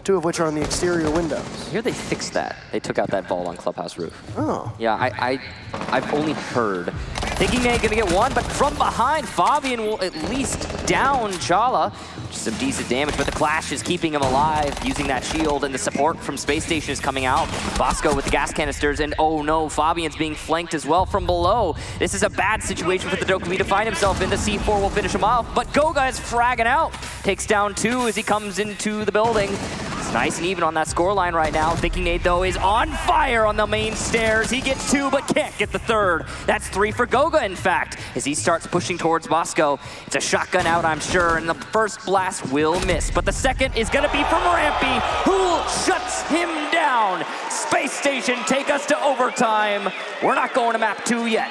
2 of which are on the exterior windows. Here they fixed that. They took out that vault on Clubhouse roof. Oh. Yeah, I've only heard. Thinking they're gonna get one, but from behind, Fabian will at least down Chala. Just some decent damage, but the Clash is keeping him alive, using that shield, and the support from Space Station is coming out. Bosco with the gas canisters, and oh no, Fabian's being flanked as well from below. This is a bad situation for the Dokumi to find himself in. The C4 will finish him off, but Goga is fragging out. Takes down 2 as he comes into the building. It's nice and even on that scoreline right now. Thinking Nate, though, is on fire on the main stairs. He gets 2, but can't get the 3rd. That's 3 for Goga, in fact, as he starts pushing towards Bosco. It's a shotgun out, I'm sure, and the first blast will miss. But the second is going to be from Rampy, who shuts him down. Space Station take us to overtime. We're not going to map 2 yet.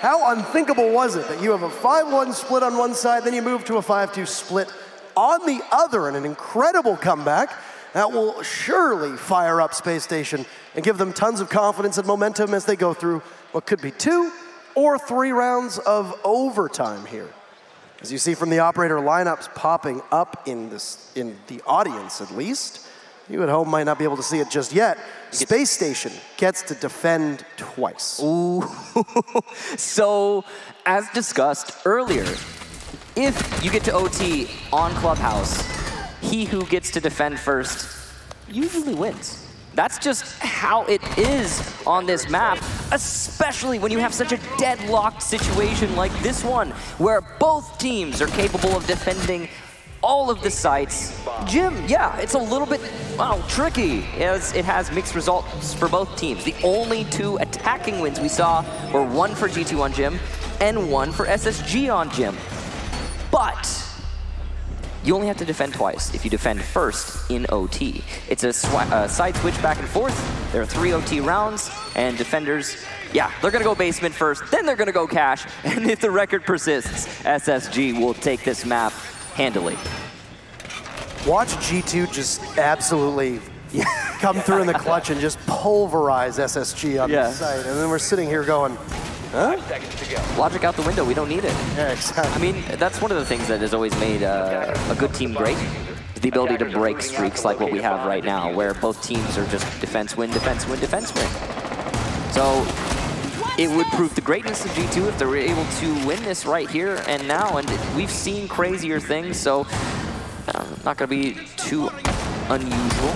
How unthinkable was it that you have a 5-1 split on one side, then you move to a 5-2 split on the other, and an incredible comeback that will surely fire up Space Station and give them tons of confidence and momentum as they go through what could be 2 or 3 rounds of overtime here. As you see from the operator lineups popping up in the audience at least, you at home might not be able to see it just yet. Space Station gets to defend twice. Ooh. So, as discussed earlier, if you get to OT on Clubhouse, he who gets to defend first usually wins. That's just how it is on this map, especially when you have such a deadlocked situation like this one, where both teams are capable of defending all of the sites. Gym, yeah, it's a little bit, well, tricky, as it has mixed results for both teams. The only 2 attacking wins we saw were 1 for G2 on Gym and 1 for SSG on Gym. But you only have to defend twice if you defend first in OT. It's a side switch back and forth. There are 3 OT rounds, and defenders, yeah, they're gonna go basement first, then they're gonna go cash, and if the record persists, SSG will take this map handily. Watch G2 just absolutely come through in the clutch and just pulverize SSG on the site, and then we're sitting here going, huh? 5 seconds to go. Logic out the window, we don't need it. Yeah, exactly. I mean, that's one of the things that has always made a good team great, the ability to break streaks like what we have right now, where both teams are just defense win, defense win, defense win. So it would prove the greatness of G2 if they were able to win this right here and now, and we've seen crazier things, so not going to be too unusual.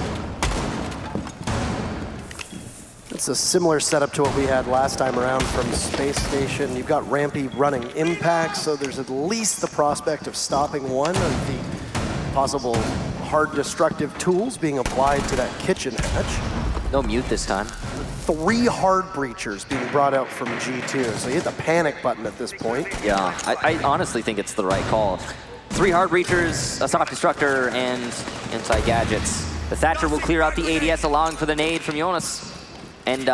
It's a similar setup to what we had last time around from Space Station. You've got Rampy running Impact, so there's at least the prospect of stopping one of the possible hard destructive tools being applied to that kitchen hatch. No mute this time. 3 hard breachers being brought out from G2, so you hit the panic button at this point. Yeah, I honestly think it's the right call. 3 hard breachers, a soft destructor, and anti-gadgets. The Thatcher will clear out the ADS, allowing for the nade from Jonas. And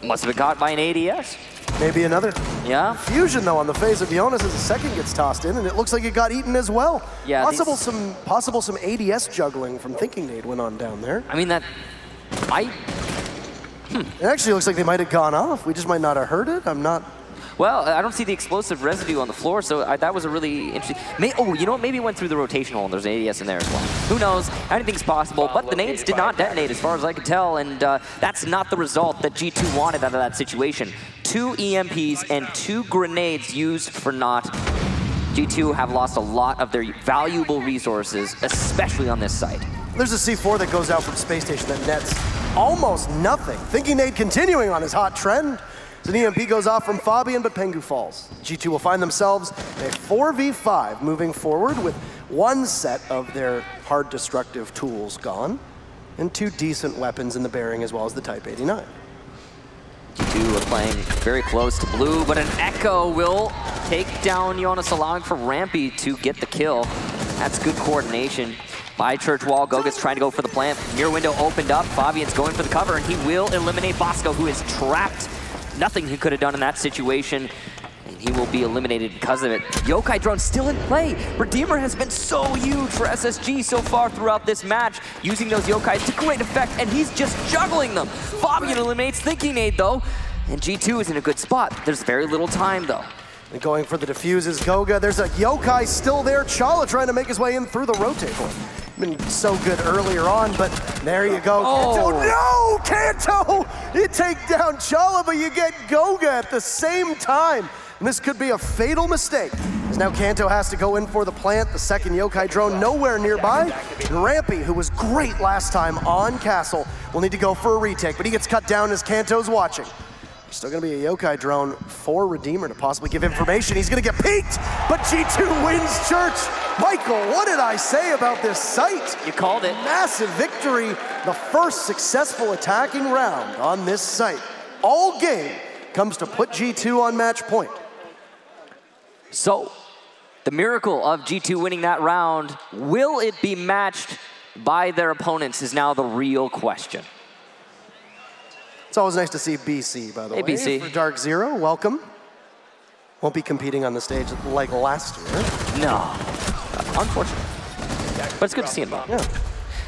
must have been caught by an ADS. Maybe another. Yeah. Fusion, though, on the face of Jonas as the second gets tossed in, and it looks like it got eaten as well. Yeah. Possible some ADS juggling from Thinking Nade went on down there. I mean, It actually looks like they might have gone off. We just might not have heard it. I'm not... Well, I don't see the explosive residue on the floor, so that was a really interesting... Oh, you know what? Maybe it went through the rotation hole, and there's an ADS in there as well. Who knows? Anything's possible, but the nades did not detonate as far as I could tell, and that's not the result that G2 wanted out of that situation. 2 EMPs and 2 grenades used for naught. G2 have lost a lot of their valuable resources, especially on this site. There's a C4 that goes out from Space Station that nets almost nothing. Thinking Nade continuing on his hot trend. So an EMP goes off from Fabian, but Pengu falls. G2 will find themselves in a 4v5 moving forward with 1 set of their hard destructive tools gone and 2 decent weapons in the bearing as well as the Type 89. G2 are playing very close to blue, but an Echo will take down Jonas, allowing for Rampy to get the kill. That's good coordination. By church wall, Goga's trying to go for the plant. Near window opened up. Fabian's going for the cover, and he will eliminate Bosco, who is trapped. Nothing he could have done in that situation, and he will be eliminated because of it. Yokai drone still in play. Redeemer has been so huge for SSG so far throughout this match, using those Yokais to great effect, and he's just juggling them. Fabian eliminates Thinking Nade, though. And G2 is in a good spot. There's very little time, though. And going for the defuse is Goga. There's a Yokai still there. Chala trying to make his way in through the rotate point. Been so good earlier on, but there you go. Oh. Kanto, no! Kanto! You take down Chala, but you get Goga at the same time. And this could be a fatal mistake. As now Kanto has to go in for the plant. The second Yokai drone nowhere nearby. And Rampy, who was great last time on Castle, will need to go for a retake, but he gets cut down as Kanto's watching. Still gonna be a Yokai drone for Redeemer to possibly give information. He's gonna get peeked, but G2 wins Church. Michael, what did I say about this site? You called it. Massive victory, the first successful attacking round on this site. All game comes to put G2 on match point. So, the miracle of G2 winning that round, will it be matched by their opponents is now the real question. It's always nice to see BC, by the way. BC. For Dark Zero, welcome. Won't be competing on the stage like last year. No, unfortunately. But it's good to see him, though. Yeah.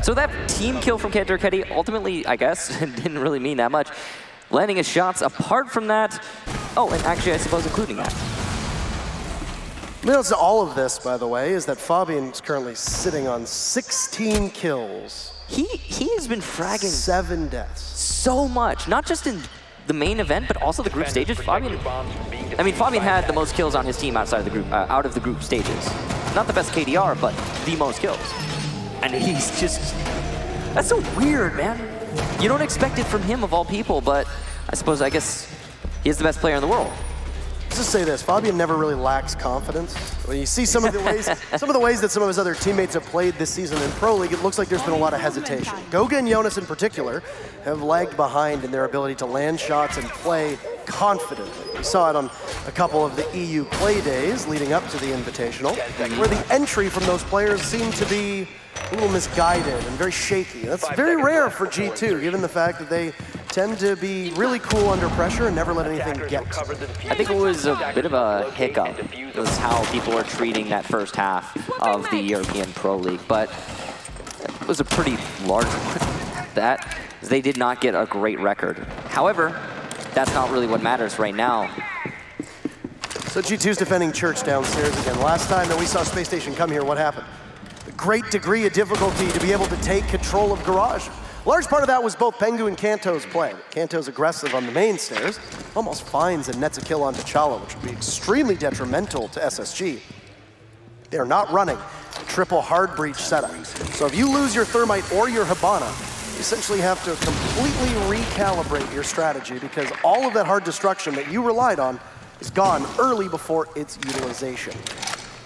So that team kill from Kanto ultimately, I guess, didn't really mean that much. Landing his shots apart from that. Oh, and actually, I suppose including that. Notice all of this, by the way, is that Fabian's currently sitting on 16 kills. He has been fragging 7 deaths. So much, not just in the main event, but also the group stages. Fabian had the most kills on his team outside of the group, out of the group stages. Not the best KDR, but the most kills. And he's just, that's so weird, man. You don't expect it from him of all people, but I guess he's the best player in the world. Let's just say this, Fabian never really lacks confidence. When you see some of the ways that some of his other teammates have played this season in Pro League, it looks like there's been a lot of hesitation. Goga and Jonas in particular have lagged behind in their ability to land shots and play confidently. We saw it on a couple of the EU play days leading up to the Invitational, where the entry from those players seemed to be a little misguided and very shaky. That's very rare for G2, given the fact that they tend to be really cool under pressure and never let anything get. I think it was a bit of a hiccup. It was how people are treating that first half of the European Pro League, but it was a pretty large one. That they did not get a great record. However, that's not really what matters right now. So G2's defending Church downstairs again. Last time that we saw Space Station come here, what happened? A great degree of difficulty to be able to take control of Garage. A large part of that was both Pengu and Kanto's play. Kanto's aggressive on the main stairs, almost finds and nets a kill on T'Challa, which would be extremely detrimental to SSG. They're not running a triple hard breach setup. So if you lose your Thermite or your Hibana, you essentially have to completely recalibrate your strategy because all of that hard destruction that you relied on is gone early before its utilization.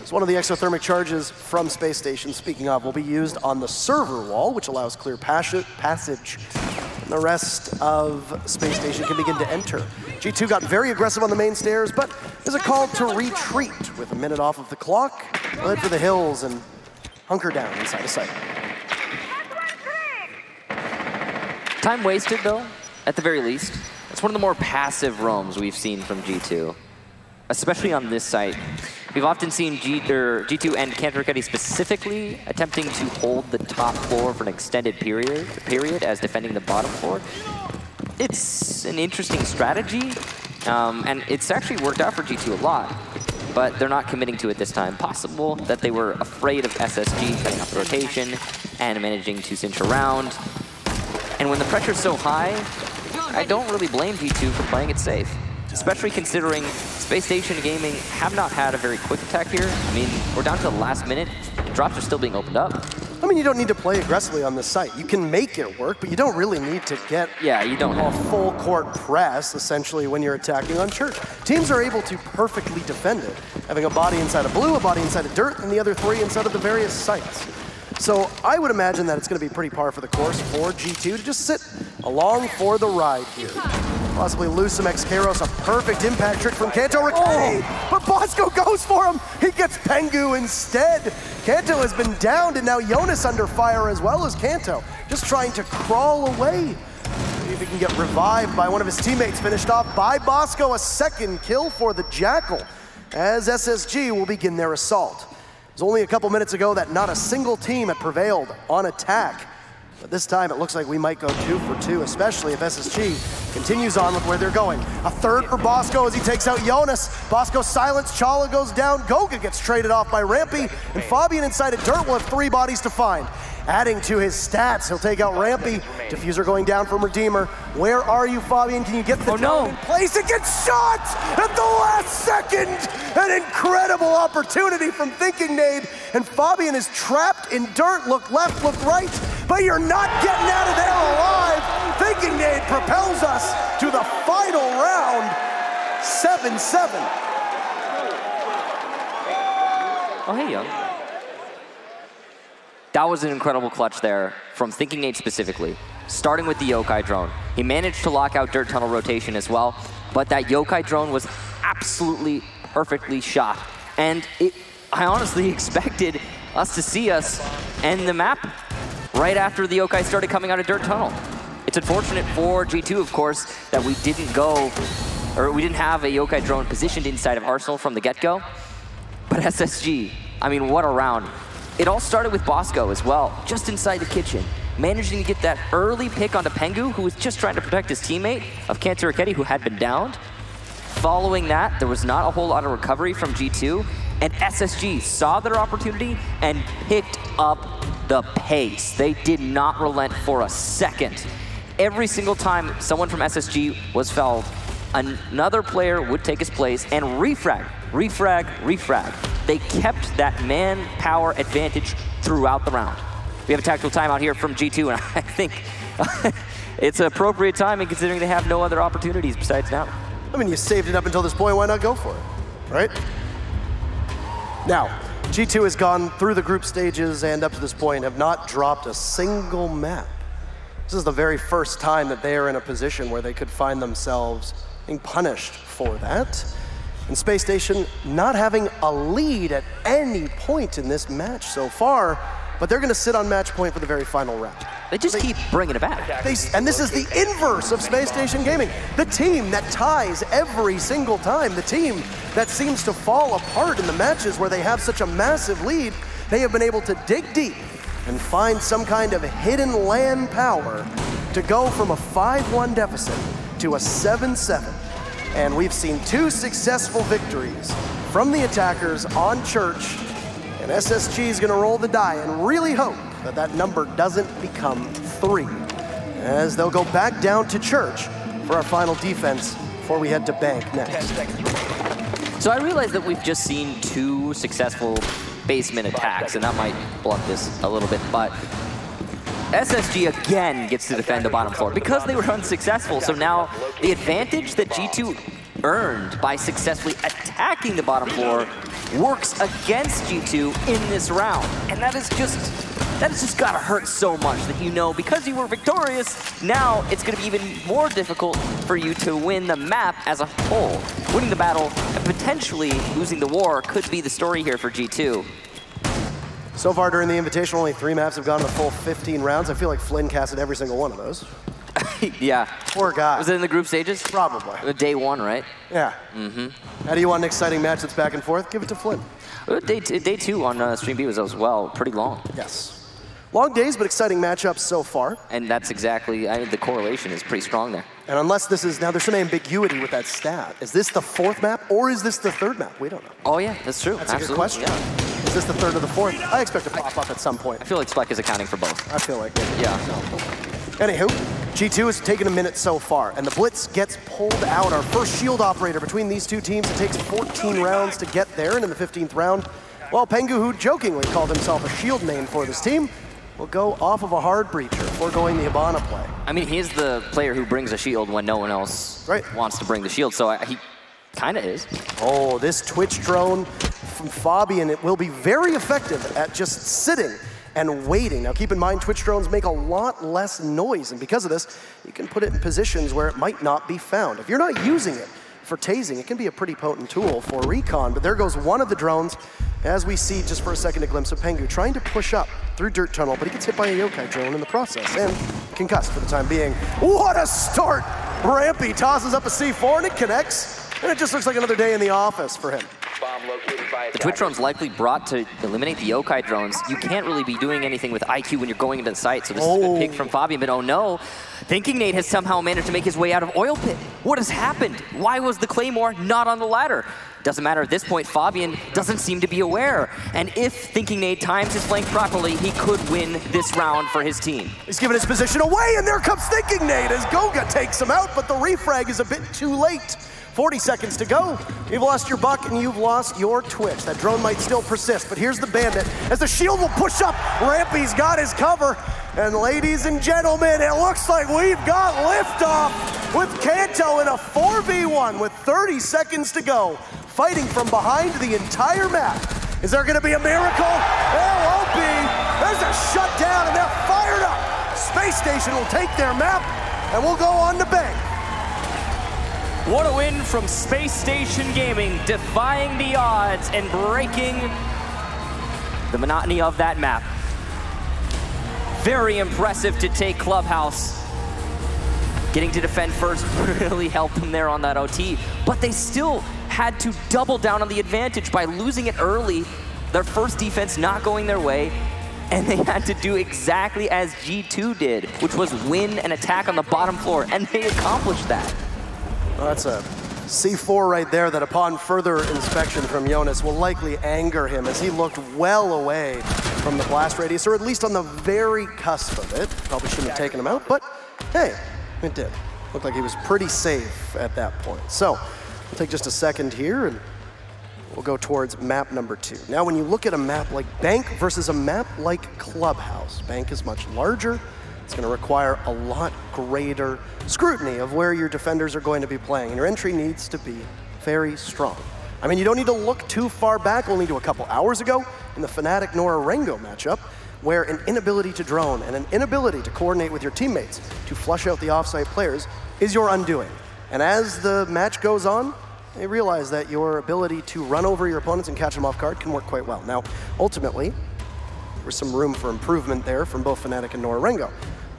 So one of the exothermic charges from Space Station, speaking of, will be used on the server wall, which allows clear passage. And the rest of Space Station can begin to enter. G2 got very aggressive on the main stairs, but there's a call to retreat with a minute off of the clock. We'll head for the hills and hunker down inside the site. Time wasted, though, at the very least. It's one of the more passive roams we've seen from G2, especially on this site. We've often seen G2 and Kanto specifically attempting to hold the top floor for an extended period as defending the bottom floor. It's an interesting strategy, and it's actually worked out for G2 a lot, but they're not committing to it this time. Possible that they were afraid of SSG cutting off the rotation and managing to cinch around. And when the pressure's so high, I don't really blame G2 for playing it safe, especially considering Space Station Gaming have not had a very quick attack here. I mean, we're down to the last minute. Drops are still being opened up. I mean, you don't need to play aggressively on this site. You can make it work, but you don't really need to get a full court press, essentially, when you're attacking on Church. Teams are able to perfectly defend it, having a body inside of blue, a body inside of dirt, and the other 3 inside of the various sites. So I would imagine that it's going to be pretty par for the course for G2 to just sit along for the ride here. Possibly lose some X-Karos, a perfect impact trick from Kanto. But Bosco goes for him. He gets Pengu instead. Kanto has been downed, and now Jonas under fire as well as Kanto, just trying to crawl away. See if he can get revived by one of his teammates, finished off by Bosco. A second kill for the Jackal, as SSG will begin their assault. It was only a couple minutes ago that not a single team had prevailed on attack But this time it looks like we might go 2 for 2, especially if SSG continues on with where they're going. A third for Bosco as he takes out Jonas. Bosco silenced, Chala goes down, Goga gets traded off by Rampy, and Fabian inside of Dirt will have 3 bodies to find. Adding to his stats, he'll take out Rampy. Diffuser going down from Redeemer. Where are you, Fabian? Can you get the drone in place? It gets shot at the last second! An incredible opportunity from Thinking Nade, and Fabian is trapped in Dirt. Look left, look right, but you're not getting out of there alive! Thinking Nade propels us to the final round, 7-7. Oh, hey, Young. That was an incredible clutch there from Thinking Nade specifically, starting with the Yokai drone. He managed to lock out Dirt Tunnel rotation as well, but that Yokai drone was absolutely perfectly shot. And I honestly expected us to see us end the map right after the Yokai started coming out of Dirt Tunnel. It's unfortunate for G2, of course, that we didn't have a Yokai drone positioned inside of Arsenal from the get-go. But SSG, I mean, what a round. It all started with Bosco as well, just inside the kitchen, managing to get that early pick onto Pengu, who was just trying to protect his teammate of Cancer Raketti, who had been downed. Following that, there was not a whole lot of recovery from G2, and SSG saw their opportunity and picked up the pace. They did not relent for a second. Every single time someone from SSG was felled, another player would take his place and refrag. They kept that manpower advantage throughout the round. We have a tactical timeout here from G2, and I think it's appropriate timing considering they have no other opportunities besides now. I mean, you saved it up until this point, why not go for it, right? Now, G2 has gone through the group stages and up to this point have not dropped a single map. This is the very first time that they are in a position where they could find themselves being punished for that. And Space Station not having a lead at any point in this match so far, but they're going to sit on match point for the very final round. They just keep bringing it back. And this is the inverse of Space Station Gaming. The team that ties every single time, the team that seems to fall apart in the matches where they have such a massive lead, they have been able to dig deep and find some kind of hidden land power to go from a 5-1 deficit to a 7-7. And we've seen 2 successful victories from the attackers on Church, and SSG is going to roll the die and really hope that that number doesn't become 3, as they'll go back down to Church for our final defense before we head to Bank next. So I realize that we've just seen 2 successful basement attacks, and that might blunt this a little bit, but SSG again gets to defend the bottom floor because they were unsuccessful. So now the advantage that G2 earned by successfully attacking the bottom floor works against G2 in this round. And that has just gotta hurt so much that, you know, because you were victorious, now it's gonna be even more difficult for you to win the map as a whole. Winning the battle and potentially losing the war could be the story here for G2. So far during the Invitational, only 3 maps have gone the full 15 rounds. I feel like Flynn casted every single one of those. Yeah. Poor guy. Was it in the group stages? Probably. Day 1, right? Yeah. Mm-hmm. How do you want an exciting match that's back and forth? Give it to Flynn. Day 2 on Stream B was as well pretty long. Yes. Long days, but exciting matchups so far. And that's exactly, I mean, the correlation is pretty strong there. And unless this is, now there's some ambiguity with that stat. Is this the 4th map or is this the 3rd map? We don't know. Oh yeah, that's true. That's absolutely. A good question. Yeah. Is this the 3rd or the 4th? I expect to pop up at some point. I feel like Spike is accounting for both. I feel like it. Yeah. No. Anywho, G2 has taken a minute so far, and the Blitz gets pulled out. Our first shield operator between these 2 teams. It takes 14 rounds to get there, and in the 15th round, well, Pengu, who jokingly called himself a shield main for this team, will go off of a hard breacher, foregoing the Hibana play. I mean, he's the player who brings a shield when no one else wants to bring the shield, so he kind of is. Oh, this Twitch drone from Fabian, it will be very effective at just sitting and waiting. Now keep in mind, Twitch drones make a lot less noise, and because of this, you can put it in positions where it might not be found. If you're not using it for tasing, it can be a pretty potent tool for recon, but there goes one of the drones, as we see just for a second a glimpse of Pengu trying to push up through Dirt Tunnel, but he gets hit by a Yokai drone in the process, and concussed for the time being. What a start! Rampy tosses up a C4 and it connects, and it just looks like another day in the office for him. Bomb located by The Twitch drone's likely brought to eliminate the yokai drones. You can't really be doing anything with IQ when you're going into the site, so this is a good pick from Fabian, but oh no. Thinking Nate has somehow managed to make his way out of Oil Pit. What has happened? Why was the Claymore not on the ladder? Doesn't matter at this point, Fabian doesn't seem to be aware. And if Thinking Nate times his flank properly, he could win this round for his team. He's giving his position away, and there comes Thinking Nate as Goga takes him out, but the refrag is a bit too late. 40 seconds to go. You've lost your buck and you've lost your Twitch. That drone might still persist, but here's the Bandit. As the shield will push up, Rampy's got his cover. And ladies and gentlemen, it looks like we've got liftoff with Kanto in a 4v1 with 30 seconds to go. Fighting from behind the entire map. Is there gonna be a miracle? There won't be. There's a shutdown and they're fired up. Space Station will take their map and we'll go on to Bank. What a win from Space Station Gaming, defying the odds and breaking the monotony of that map. Very impressive to take Clubhouse. Getting to defend first really helped them there on that OT, but they still had to double down on the advantage by losing it early, their first defense not going their way, and they had to do exactly as G2 did, which was win an attack on the bottom floor, and they accomplished that. Well, that's a C4 right there that upon further inspection from Jonas will likely anger him as he looked well away from the blast radius, or at least on the very cusp of it. Probably shouldn't have taken him out, but hey, it did. Looked like he was pretty safe at that point. So we'll take just a second here and we'll go towards map number 2. Now when you look at a map like Bank versus a map like Clubhouse, Bank is much larger. It's going to require a lot greater scrutiny of where your defenders are going to be playing, and your entry needs to be very strong. I mean, you don't need to look too far back, only to a couple hours ago in the Fnatic Nora Rengo matchup, where an inability to drone and an inability to coordinate with your teammates to flush out the offsite players is your undoing. And as the match goes on, they realize that your ability to run over your opponents and catch them off guard can work quite well. Now, ultimately, there's some room for improvement there from both Fnatic and Nora Rengo.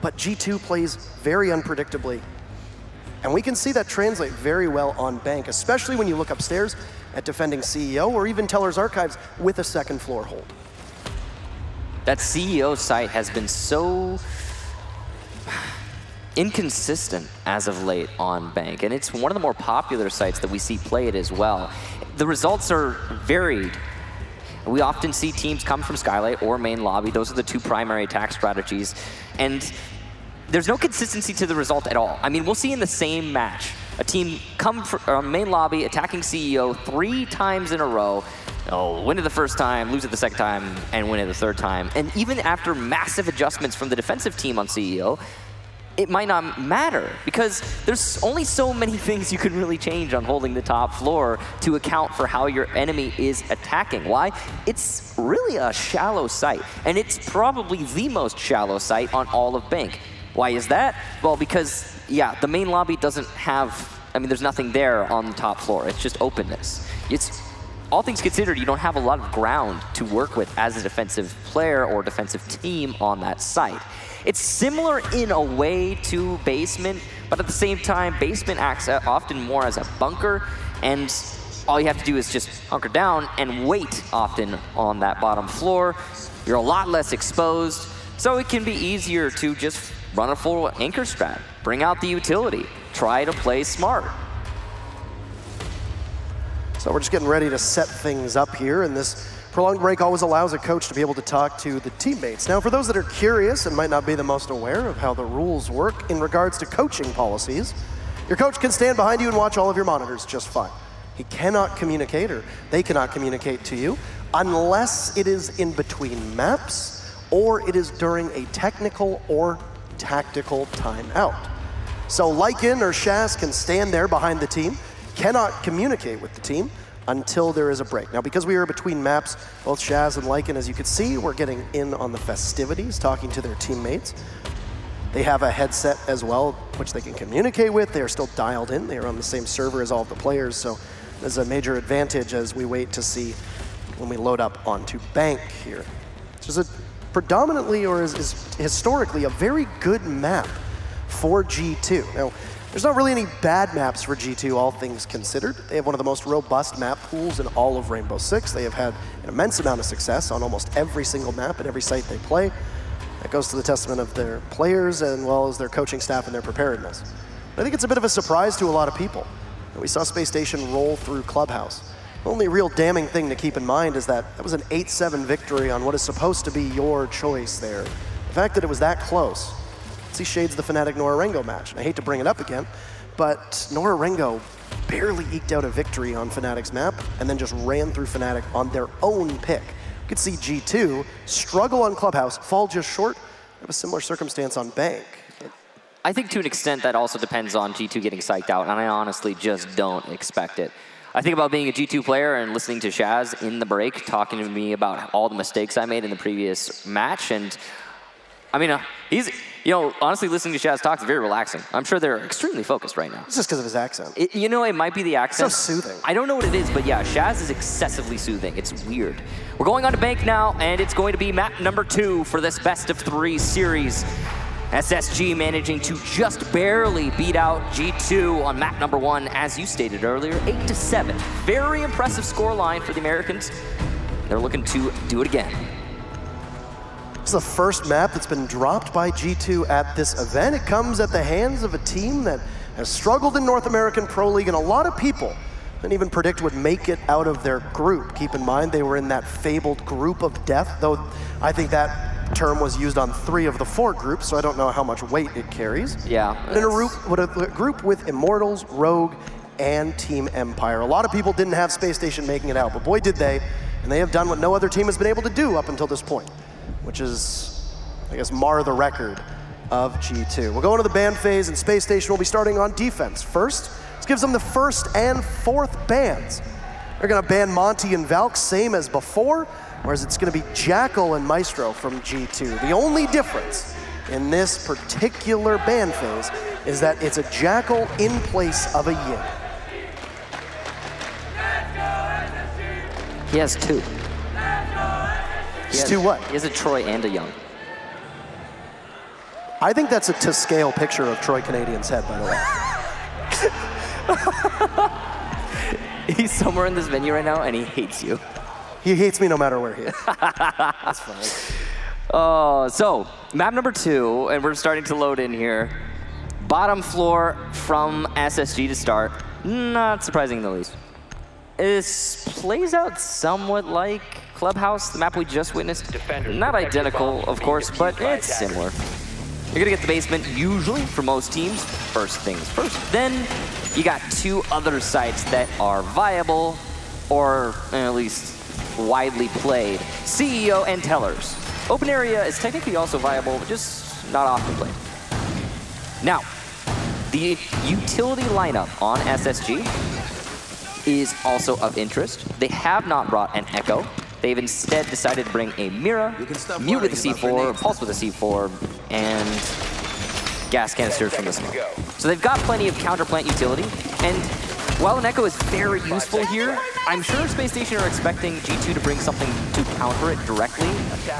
But G2 plays very unpredictably. And we can see that translate very well on Bank, especially when you look upstairs at defending CEO or even Teller's Archives with a second floor hold. That CEO site has been so inconsistent as of late on Bank, and it's one of the more popular sites that we see play it as well. The results are varied. We often see teams come from Skylight or main lobby. Those are the two primary attack strategies. And there's no consistency to the result at all. I mean, we'll see in the same match a team come from main lobby attacking CEO 3 times in a row. Oh, win it the first time, lose it the second time, and win it the third time. And even after massive adjustments from the defensive team on CEO, it might not matter because there's only so many things you can really change on holding the top floor to account for how your enemy is attacking. Why? It's really a shallow site, and it's probably the most shallow site on all of Bank. Why is that? Well, because, yeah, the main lobby doesn't have, I mean, there's nothing there on the top floor. It's just openness. It's, all things considered, you don't have a lot of ground to work with as a defensive player or defensive team on that site. It's similar in a way to Basement, but at the same time, Basement acts often more as a bunker, and all you have to do is just hunker down and wait often on that bottom floor. You're a lot less exposed, so it can be easier to just run a full anchor strat, bring out the utility, try to play smart. So we're just getting ready to set things up here, and this prolonged break always allows a coach to be able to talk to the teammates. Now, for those that are curious and might not be the most aware of how the rules work in regards to coaching policies, your coach can stand behind you and watch all of your monitors just fine. He cannot communicate, or they cannot communicate to you, unless it is in between maps or it is during a technical or tactical timeout. So Lycan or Shaz can stand there behind the team, cannot communicate with the team until there is a break. Now, because we are between maps, both Shaz and Lycan, as you can see, we're getting in on the festivities, talking to their teammates. They have a headset as well, which they can communicate with. They are still dialed in. They are on the same server as all of the players, so there's a major advantage as we wait to see when we load up onto Bank here. Which is a predominantly, or is historically, a very good map for G2. Now, There's not really any bad maps for G2, all things considered. They have one of the most robust map pools in all of Rainbow Six. They have had an immense amount of success on almost every single map at every site they play. That goes to the testament of their players and well as their coaching staff and their preparedness. But I think it's a bit of a surprise to a lot of people. We saw Space Station roll through Clubhouse. The only real damning thing to keep in mind is that that was an 8-7 victory on what is supposed to be your choice there. The fact that it was that close, see shades of the Fnatic Norarengo match. And I hate to bring it up again, but Norarengo barely eked out a victory on Fnatic's map and then just ran through Fnatic on their own pick. You could see G2 struggle on Clubhouse, fall just short of a similar circumstance on Bank. I think to an extent that also depends on G2 getting psyched out, and I honestly just don't expect it. I think about being a G2 player and listening to Shaz in the break talking to me about all the mistakes I made in the previous match, and I mean, he's, you know, honestly listening to Shaz talk is very relaxing. I'm sure they're extremely focused right now. It's just because of his accent. You know, it might be the accent. So soothing. I don't know what it is, but yeah, Shaz is excessively soothing. It's weird. We're going on to Bank now, and it's going to be map number 2 for this best of 3 series. SSG managing to just barely beat out G2 on map number 1, as you stated earlier, 8-7. Very impressive scoreline for the Americans. They're looking to do it again. It's the first map that's been dropped by G2 at this event. It comes at the hands of a team that has struggled in North American Pro League, and a lot of people didn't even predict would make it out of their group. Keep in mind, they were in that fabled group of death, though I think that term was used on 3 of the 4 groups, so I don't know how much weight it carries. Yeah. In a group with Immortals, Rogue, and Team Empire. A lot of people didn't have Space Station making it out, but boy did they, and they have done what no other team has been able to do up until this point, which is, I guess, mar the record of G2. We'll go into the ban phase, and Space Station will be starting on defense. First, this gives them the 1st and 4th bans. They're gonna ban Monty and Valk, same as before, whereas it's gonna be Jackal and Maestro from G2. The only difference in this particular ban phase is that it's a Jackal in place of a Yin. He has 2. It's 2 what? He has a Troy and a Young. I think that's a to-scale picture of Troy Canadian's head, by the way. He's somewhere in this venue right now, and he hates you. He hates me no matter where he is. That's fine. So, map number 2, and we're starting to load in here. Bottom floor from SSG to start. Not surprising in the least. This plays out somewhat like Clubhouse, the map we just witnessed. Not identical, of course, but it's similar. You're gonna get the basement, usually, for most teams. First things first. Then, you got 2 other sites that are viable, or at least widely played. CEO and Tellers. Open area is technically also viable, but just not often played. Now, the utility lineup on SSG is also of interest. They have not brought an Echo. They've instead decided to bring a Mira, Mute with a C4, Pulse with a C4, and gas canisters from this one. So they've got plenty of counterplant utility, and while an Echo is very useful here, I'm sure Space Station are expecting G2 to bring something to counter it directly.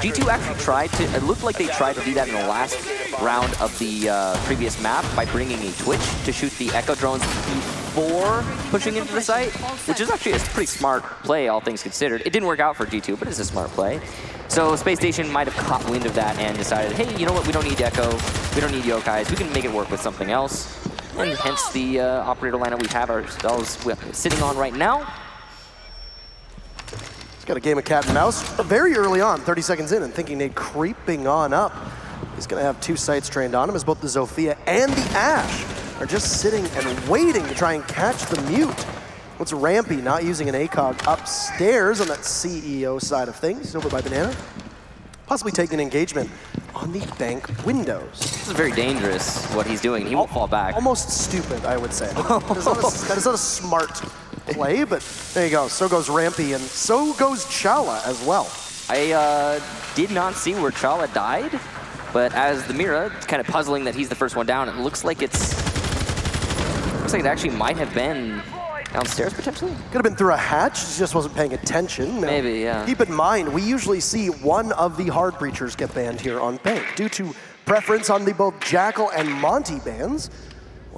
G2 actually tried to, it looked like they tried to do that in the last round of the previous map by bringing a Twitch to shoot the Echo drones before pushing into the site, which is actually a pretty smart play, all things considered. It didn't work out for G2, but it's a smart play. So Space Station might have caught wind of that and decided, hey, you know what, we don't need Echo, we don't need Yokais, we can make it work with something else. And hence the operator lineup we have ourselves sitting on right now. He's got a game of cat and mouse very early on, 30 seconds in, and thinking they'd creeping on up. He's gonna have 2 sights trained on him as both the Zofia and the Ashe are just sitting and waiting to try and catch the Mute. What's Rampy not using an ACOG upstairs on that CEO side of things? He's over by Banana. Possibly taking an engagement on the Bank windows. This is very dangerous, what he's doing. He won't fall back. Almost stupid, I would say. That is not a smart play, but there you go. So goes Rampy, and so goes Chala as well. I did not see where Chala died, but as the Mira, it's kind of puzzling that he's the first one down. It looks like it actually might have been downstairs, potentially? Could have been through a hatch, he just wasn't paying attention. Now, maybe, yeah. Keep in mind, we usually see one of the hard breachers get banned here on Bank. Due to preference on the both Jackal and Monty bans,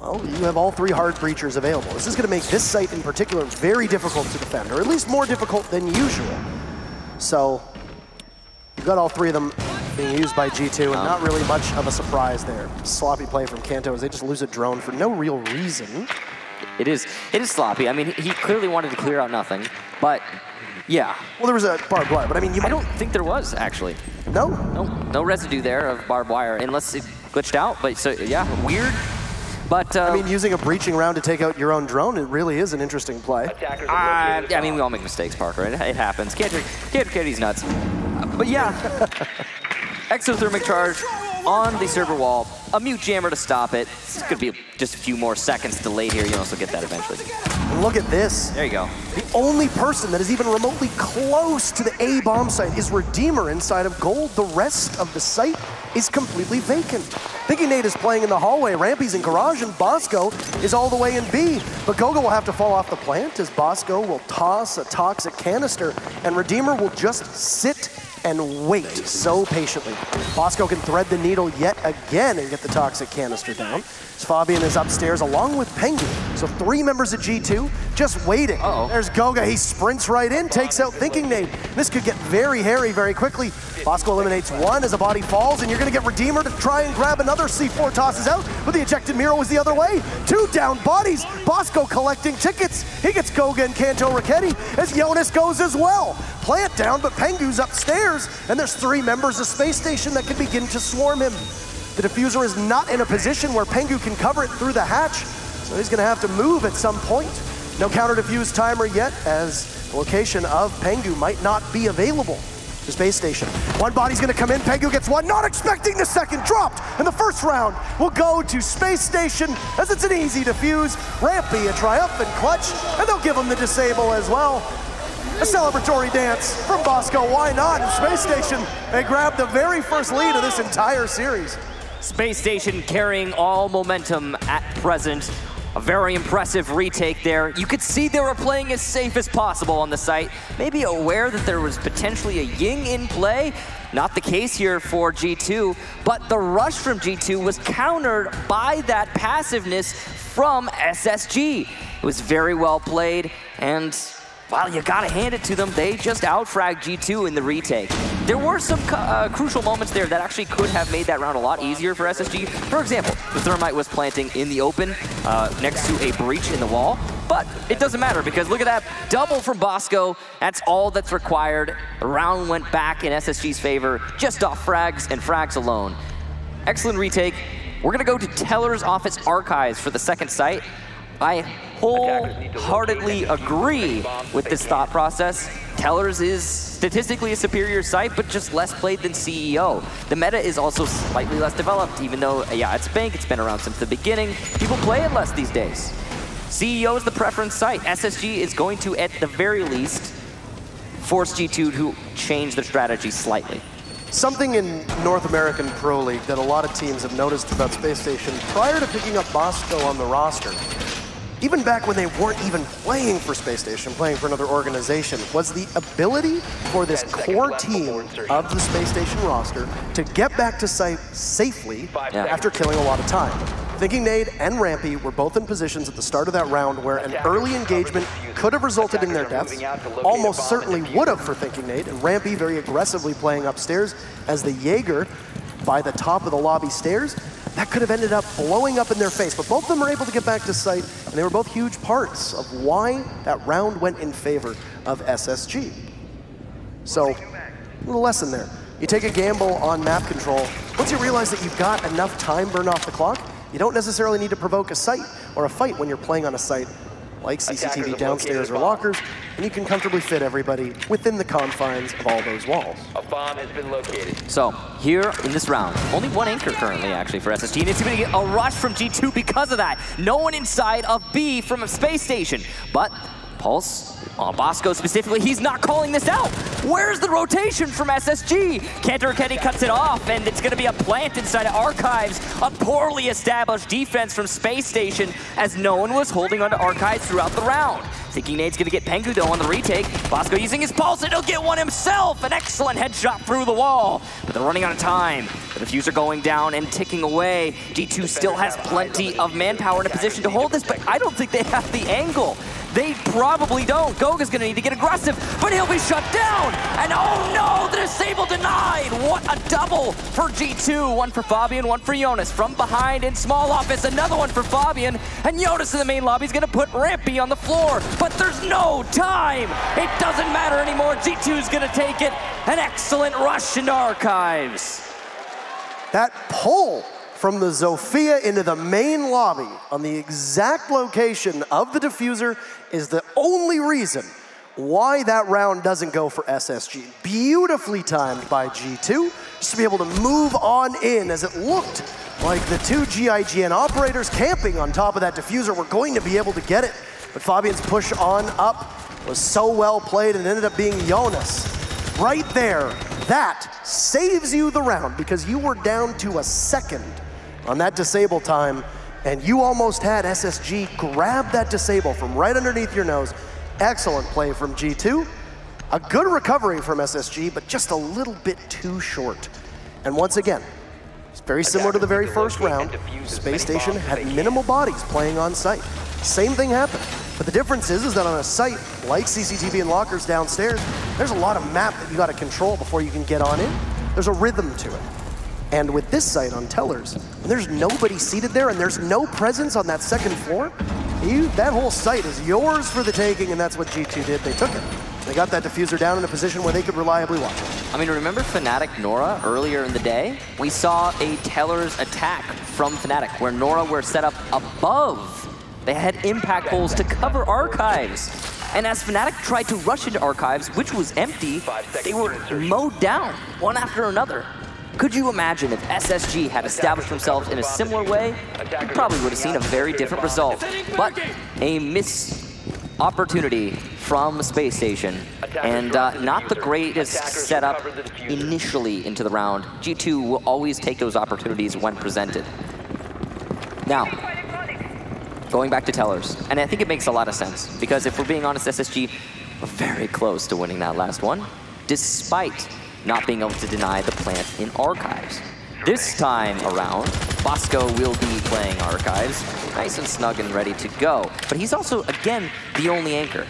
well, you have all 3 hard breachers available. This is going to make this site in particular very difficult to defend, or at least more difficult than usual. So you've got all 3 of them being used by G2, and not really much of a surprise there. Sloppy play from Kanto as they just lose a drone for no real reason. It is sloppy. I mean, he clearly wanted to clear out nothing, but yeah. Well, there was a barbed wire, but I mean, I don't think there was, actually. No? No residue there of barbed wire, unless it glitched out, but so, yeah, weird. But, I mean, using a breaching round to take out your own drone, it really is an interesting play. I mean, we all make mistakes, Parker. It happens. Kitty's nuts. But yeah, exothermic charge on the server wall. A mute jammer to stop it. It's going to be just a few more seconds delayed here. You'll also get that eventually. And look at this. There you go. The only person that is even remotely close to the A bomb site is Redeemer inside of gold. The rest of the site is completely vacant. Thinking Nate is playing in the hallway, Rampy's in garage, and Bosco is all the way in B. But Goga will have to fall off the plant as Bosco will toss a toxic canister, and Redeemer will just sit and wait so patiently. Bosco can thread the needle yet again and get the toxic canister down. Fabian is upstairs along with Penguin. So 3 members of G2 just waiting. There's Goga, he sprints right in, takes out Thinking Nate. This could get very hairy very quickly. Bosco eliminates 1 as a body falls, and you're gonna get Redeemer to try and grab another. C4 tosses out, but the ejected Miro was the other way. 2 down bodies. Bosco collecting tickets. He gets Goga and Kanto Raketti as Jonas goes as well. Plant down, but Pengu's upstairs, and there's 3 members of Space Station that can begin to swarm him. The diffuser is not in a position where Pengu can cover it through the hatch, so he's gonna have to move at some point. No counter defuse timer yet, as the location of Pengu might not be available to Space Station. 1 body's gonna come in, Pengu gets 1, not expecting the second, dropped, and the first round will go to Space Station as it's an easy defuse. Rampy a triumphant clutch, and they'll give him the disable as well. A celebratory dance from Bosco, why not? In Space Station, they grabbed the very first lead of this entire series. Space Station carrying all momentum at present. A very impressive retake there. You could see they were playing as safe as possible on the site. Maybe aware that there was potentially a Ying in play. Not the case here for G2, but the rush from G2 was countered by that passiveness from SSG. It was very well played, and well, you gotta hand it to them. They just outfragged G2 in the retake. There were some crucial moments there that actually could have made that round a lot easier for SSG. For example, the Thermite was planting in the open next to a breach in the wall, but it doesn't matter because look at that double from Bosco. That's all that's required. The round went back in SSG's favor, just off frags and frags alone. Excellent retake. We're gonna go to Teller's office archives for the second site. I wholeheartedly agree with this thought process. Teller's is statistically a superior site, but just less played than CEO. The meta is also slightly less developed, even though, yeah, it's Bank, it's been around since the beginning. People play it less these days. CEO is the preference site. SSG is going to, at the very least, force G2 to change their strategy slightly. Something in North American Pro League that a lot of teams have noticed about Space Station prior to picking up Bosco on the roster, even back when they weren't even playing for Space Station, playing for another organization, was the ability for this core team of the Space Station roster to get back to site safely after killing a lot of time. Thinking Nade and Rampy were both in positions at the start of that round where an early engagement could have resulted in their deaths, almost certainly would have for Thinking Nade, and Rampy very aggressively playing upstairs as the Jaeger by the top of the lobby stairs. That could have ended up blowing up in their face, but both of them were able to get back to site, and they were both huge parts of why that round went in favor of SSG. So, a little lesson there. You take a gamble on map control. Once you realize that you've got enough time burned off the clock, you don't necessarily need to provoke a site or a fight when you're playing on a site like CCTV downstairs or lockers, and you can comfortably fit everybody within the confines of all those walls. A bomb has been located. So, here in this round, only 1 anchor currently actually for SSG, and it's going to get a rush from G2 because of that. No one inside of B from a Space Station, but Pulse, Bosco specifically, he's not calling this out. Where's the rotation from SSG? Kenny cuts it off, and it's gonna be a plant inside of Archives. A poorly established defense from Space Station, as no one was holding onto Archives throughout the round. Thinking Nade's gonna get Pengu though on the retake. Bosco using his pulse, and he'll get one himself. An excellent headshot through the wall, but they're running out of time. The diffuser going down and ticking away. G2 still has plenty of manpower in a position to hold this, but I don't think they have the angle. They probably don't. Goga's gonna need to get aggressive, but he'll be shut down. And oh no, the disable denied. What a double for G2. One for Fabian, one for Jonas. From behind in small office, another one for Fabian. And Jonas in the main lobby is gonna put Rampy on the floor, but there's no time. It doesn't matter anymore. G2's gonna take it. An excellent rush into Archives. That pull from the Zofia into the main lobby on the exact location of the diffuser is the only reason why that round doesn't go for SSG. Beautifully timed by G2, just to be able to move on in, as it looked like the two GIGN operators camping on top of that diffuser were going to be able to get it. But Fabian's push on up was so well played and ended up being Jonas. Right there, that saves you the round because you were down to a second on that disable time, and you almost had SSG grab that disable from right underneath your nose. Excellent play from G2. A good recovery from SSG, but just a little bit too short. And once again, it's very similar to the very first round. Space Station had minimal bodies playing on site. Same thing happened. But the difference is that on a site like CCTV and lockers downstairs, there's a lot of map that you got to control before you can get on in. There's a rhythm to it. And with this site on Tellers, when there's nobody seated there and there's no presence on that second floor, that whole site is yours for the taking, and that's what G2 did. They took it. They got that diffuser down in a position where they could reliably watch it. I mean, remember Fnatic Nora earlier in the day? We saw a Tellers attack from Fnatic where Nora were set up above. They had impact holes to cover Archives. And as Fnatic tried to rush into Archives, which was empty, they were mowed down one after another. Could you imagine if SSG had established themselves in a similar way? We probably would have seen a very different result. But a missed opportunity from Space Station, and not the greatest setup initially into the round. G2 will always take those opportunities when presented. Now, going back to Tellers, and I think it makes a lot of sense, because if we're being honest, SSG were very close to winning that last one, despite not being able to deny the plant in Archives. This time around, Bosco will be playing Archives, nice and snug and ready to go. But he's also, again, the only anchor.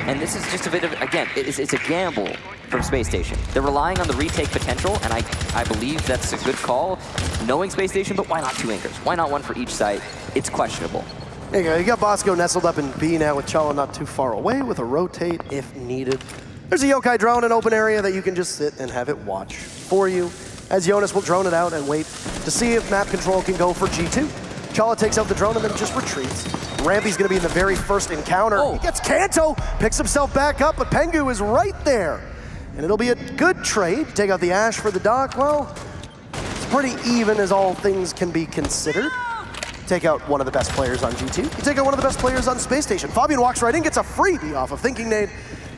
And this is just a bit of, again, it's a gamble from Space Station. They're relying on the retake potential, and I believe that's a good call, knowing Space Station, but why not two anchors? Why not one for each site? It's questionable. There you go, you got Bosco nestled up in B now with Chala not too far away with a rotate if needed. There's a Yokai drone in open area that you can just sit and have it watch for you, as Jonas will drone it out and wait to see if map control can go for G2. Chala takes out the drone and then just retreats. Rampy's gonna be in the very first encounter. Oh. He gets Kanto, picks himself back up, but Pengu is right there. And it'll be a good trade. Take out the Ash for the Doc. Well, it's pretty even as all things can be considered. Take out one of the best players on G2. You take out one of the best players on Space Station. Fabian walks right in, gets a freebie off of Thinking Nade,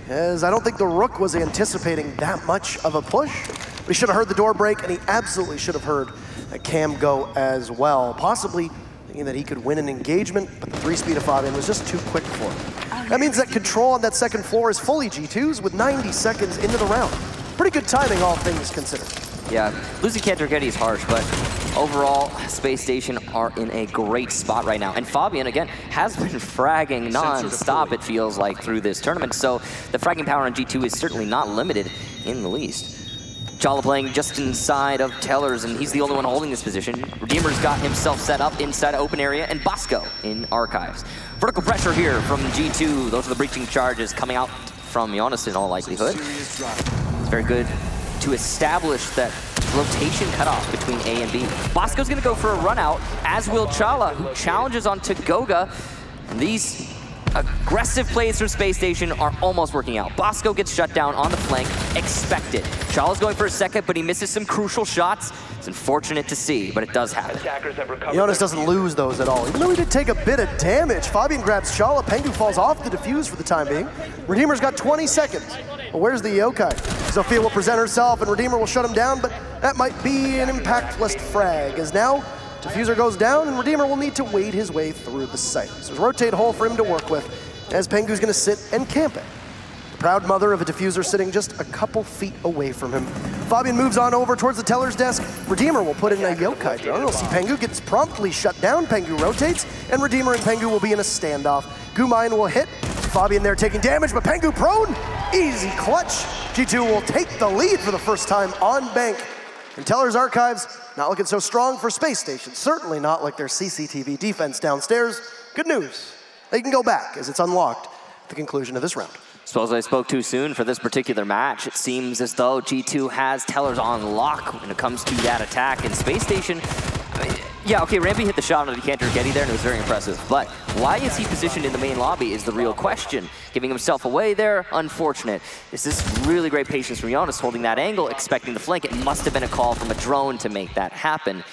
as I don't think the Rook was anticipating that much of a push. But he should have heard the door break, and he absolutely should have heard that Cam go as well. Possibly thinking that he could win an engagement, but the 3-speed of Fabian was just too quick for him. That means that control on that second floor is fully G2's with 90 seconds into the round. Pretty good timing, all things considered. Yeah, losing Kenny is harsh, but overall, Space Station are in a great spot right now. And Fabian, again, has been fragging non-stop, it feels like, through this tournament. So the fragging power on G2 is certainly not limited in the least. Chala playing just inside of Tellers, and he's the only one holding this position. Redeemer's got himself set up inside of open area, and Bosco in Archives. Vertical pressure here from G2. Those are the breaching charges coming out from Jonas in all likelihood. It's very good to establish that rotation cutoff between A and B. Bosco's gonna go for a run out, as will Chala, who challenges onto Goga. And these aggressive plays from Space Station are almost working out. Bosco gets shut down on the flank, expected. Chala's going for a second, but he misses some crucial shots. It's unfortunate to see, but it does happen. Jonas doesn't lose those at all. Even though he did take a bit of damage, Fabian grabs Chala, Pengu falls off the defuse for the time being. Redeemer's got 20 seconds. But where's the yokai? Zofia will present herself and Redeemer will shut him down, but that might be an impactless frag, as now Diffuser goes down and Redeemer will need to wade his way through the site. So there's a rotate hole for him to work with, as Pengu's gonna sit and camp it. The proud mother of a Diffuser sitting just a couple feet away from him. Fabian moves on over towards the teller's desk. Redeemer will put in a yokai drone. We'll see Pengu gets promptly shut down. Pengu rotates, and Redeemer and Pengu will be in a standoff. Gumain will hit. Fabian there taking damage, but Pengu prone. Easy clutch. G2 will take the lead for the first time on bank. And Teller's Archives, not looking so strong for Space Station. Certainly not like their CCTV defense downstairs. Good news. They can go back as it's unlocked at the conclusion of this round. Suppose I spoke too soon for this particular match. It seems as though G2 has Tellers on lock when it comes to that attack. In Space Station, yeah, okay, Rampy hit the shot on the decanter Getty there, and it was very impressive. But why is he positioned in the main lobby is the real question. Giving himself away there, unfortunate. This is really great patience from Jonas holding that angle, expecting the flank. It must have been a call from a drone to make that happen.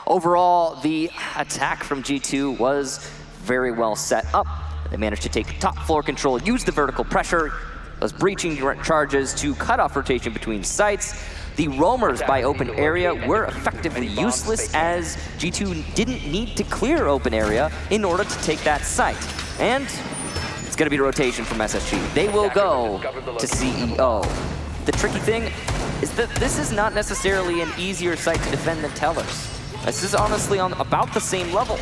Overall, the attack from G2 was very well set up. They managed to take top floor control, use the vertical pressure, those breaching charges to cut off rotation between sites. The roamers by open area were effectively useless, as G2 didn't need to clear open area in order to take that site. And it's going to be a rotation from SSG. They will go to CEO. The tricky thing is that this is not necessarily an easier site to defend than Tellers. This is honestly on about the same level.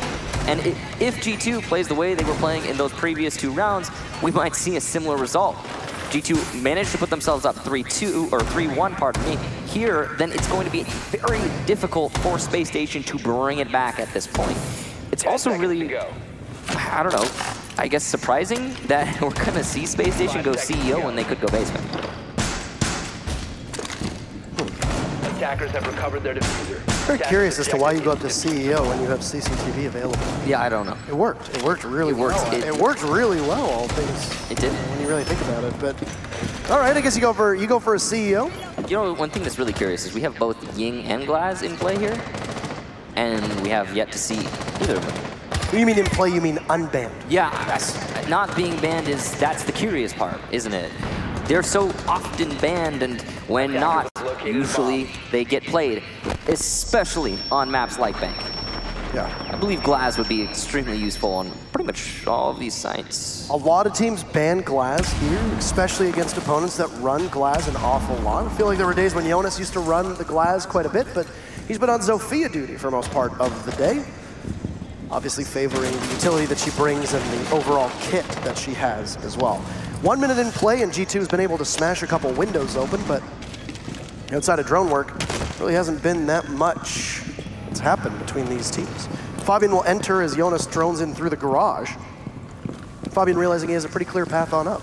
And if G2 plays the way they were playing in those previous two rounds, we might see a similar result. G2 managed to put themselves up 3-2, or 3-1, pardon me. Here, then it's going to be very difficult for Space Station to bring it back at this point. It's also really, I don't know, I guess surprising that we're going to see Space Station go CEO when they could go basement. Attackers have recovered their diffuser. Very curious as to why you go up to CEO when you have CCTV available. Yeah, I don't know. It worked. It worked really well. It worked really well, all things. It did. When you really think about it. But all right, I guess you go for a CEO. You know, one thing that's really curious is we have both Ying and Glaz in play here, and we have yet to see either of them. When you mean in play, you mean unbanned. Yeah, not being banned that's the curious part, isn't it? They're so often banned, and when not, usually they get played, especially on maps like Bank. Yeah. I believe Glaz would be extremely useful on pretty much all of these sites. A lot of teams ban Glaz here, especially against opponents that run Glaz an awful lot. I feel like there were days when Jonas used to run the Glaz quite a bit, but he's been on Zofia duty for most part of the day. Obviously favoring the utility that she brings and the overall kit that she has as well. 1 minute in play, and G2 has been able to smash a couple windows open, but outside of drone work, really hasn't been that much that's happened between these teams. Fabian will enter as Jonas drones in through the garage. Fabian realizing he has a pretty clear path on up.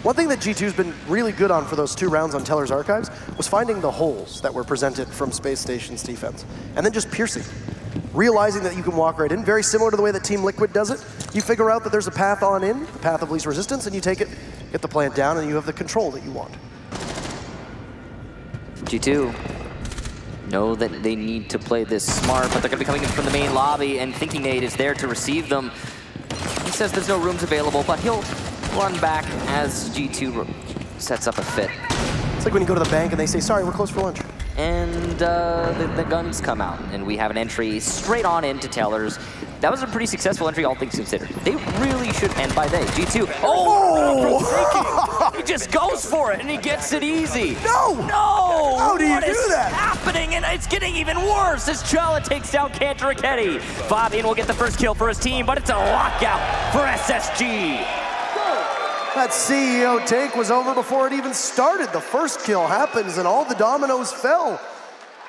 One thing that G2's been really good on for those 2 rounds on Teller's Archives was finding the holes that were presented from Space Station's defense, and then just piercing. Realizing that you can walk right in, very similar to the way that Team Liquid does it. You figure out that there's a path on in, the path of least resistance, and you take it, get the plant down, and you have the control that you want. G2 know that they need to play this smart, but they're going to be coming in from the main lobby, and Thinking Nate is there to receive them. He says there's no rooms available, but he'll run back as G2 sets up a fit. It's like when you go to the bank and they say, sorry, we're closed for lunch. And the guns come out, and we have an entry straight on into Tellers. That was a pretty successful entry, all things considered. They really should end by they. G2, he just goes for it, and he gets it easy. No! How do you do that? Happening, and it's getting even worse as Chala takes down Kantaraketi. Fabian will get the first kill for his team, but it's a lockout for SSG. That CEO take was over before it even started. The first kill happens and all the dominoes fell.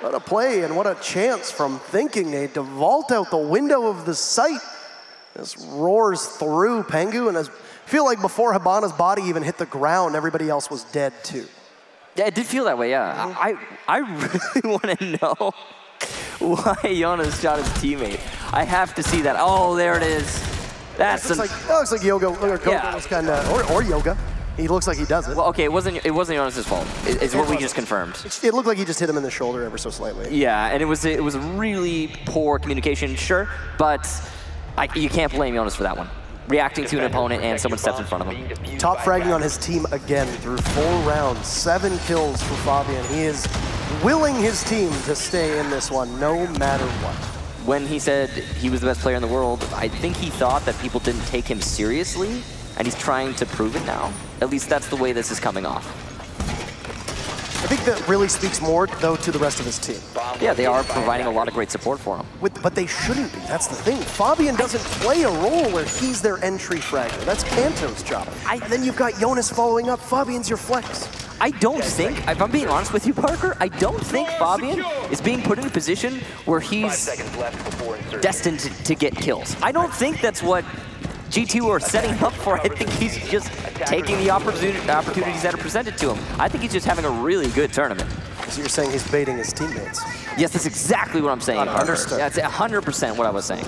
What a play and what a chance from Thinking Nate to vault out the window of the site. This roars through Pengu, and I feel like before Hibana's body even hit the ground, everybody else was dead too. Yeah, it did feel that way, yeah. I really want to know why Jonas shot his teammate. I have to see that. Oh, there it is. That looks like Yoga, was kind of, or Yoga. He looks like he does it. Well, okay, it wasn't Jonas' fault. It's what we just confirmed. It looked like he just hit him in the shoulder ever so slightly. Yeah, and it was a really poor communication, sure, but you can't blame Jonas for that one. reacting to an opponent and someone steps in front of him. Top fragging on his team again through 4 rounds, 7 kills for Fabian. He is willing his team to stay in this one no matter what. When he said he was the best player in the world, I think he thought that people didn't take him seriously, and he's trying to prove it now. At least that's the way this is coming off. I think that really speaks more, though, to the rest of his team. Yeah, they are providing a lot of great support for him. But they shouldn't be. That's the thing. Fabian doesn't play a role where he's their entry fragger. That's Kanto's job. And then you've got Jonas following up. Fabian's your flex. I don't think, if I'm being honest with you, Parker, I don't think Fabian is being put in a position where he's destined to get kills. I don't think that's what G2 are setting up for. I think he's just taking the opportunities that are presented to him. I think he's just having a really good tournament. So you're saying he's baiting his teammates? Yes, that's exactly what I'm saying. Understood. That's 100% what I was saying.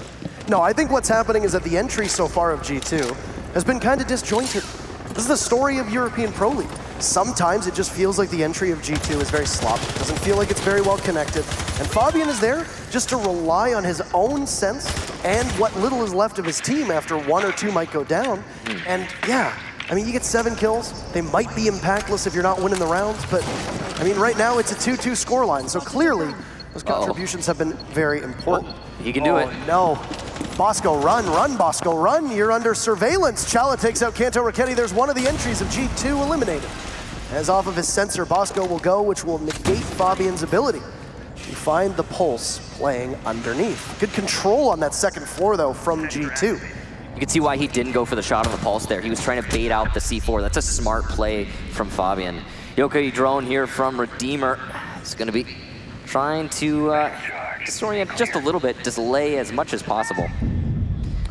No, I think what's happening is that the entry so far of G2 has been kind of disjointed. This is the story of European Pro League. Sometimes it just feels like the entry of G2 is very sloppy. It doesn't feel like it's very well connected. And Fabian is there just to rely on his own sense and what little is left of his team after 1 or 2 might go down. And yeah, I mean, you get 7 kills. They might be impactless if you're not winning the rounds, but I mean, right now it's a 2-2 scoreline. So clearly, those contributions have been very important. He can do it. No. Bosco, run, Bosco, run. You're under surveillance. Chala takes out Kanto Raketti. There's one of the entries of G2 eliminated. As off of his sensor, Bosco will go, which will negate Fabian's ability to find the pulse playing underneath. Good control on that second floor, though, from G2. You can see why he didn't go for the shot on the pulse there. He was trying to bait out the C4. That's a smart play from Fabian. Yokai drone here from Redeemer. It's going to be trying to disorient just a little bit, delay as much as possible.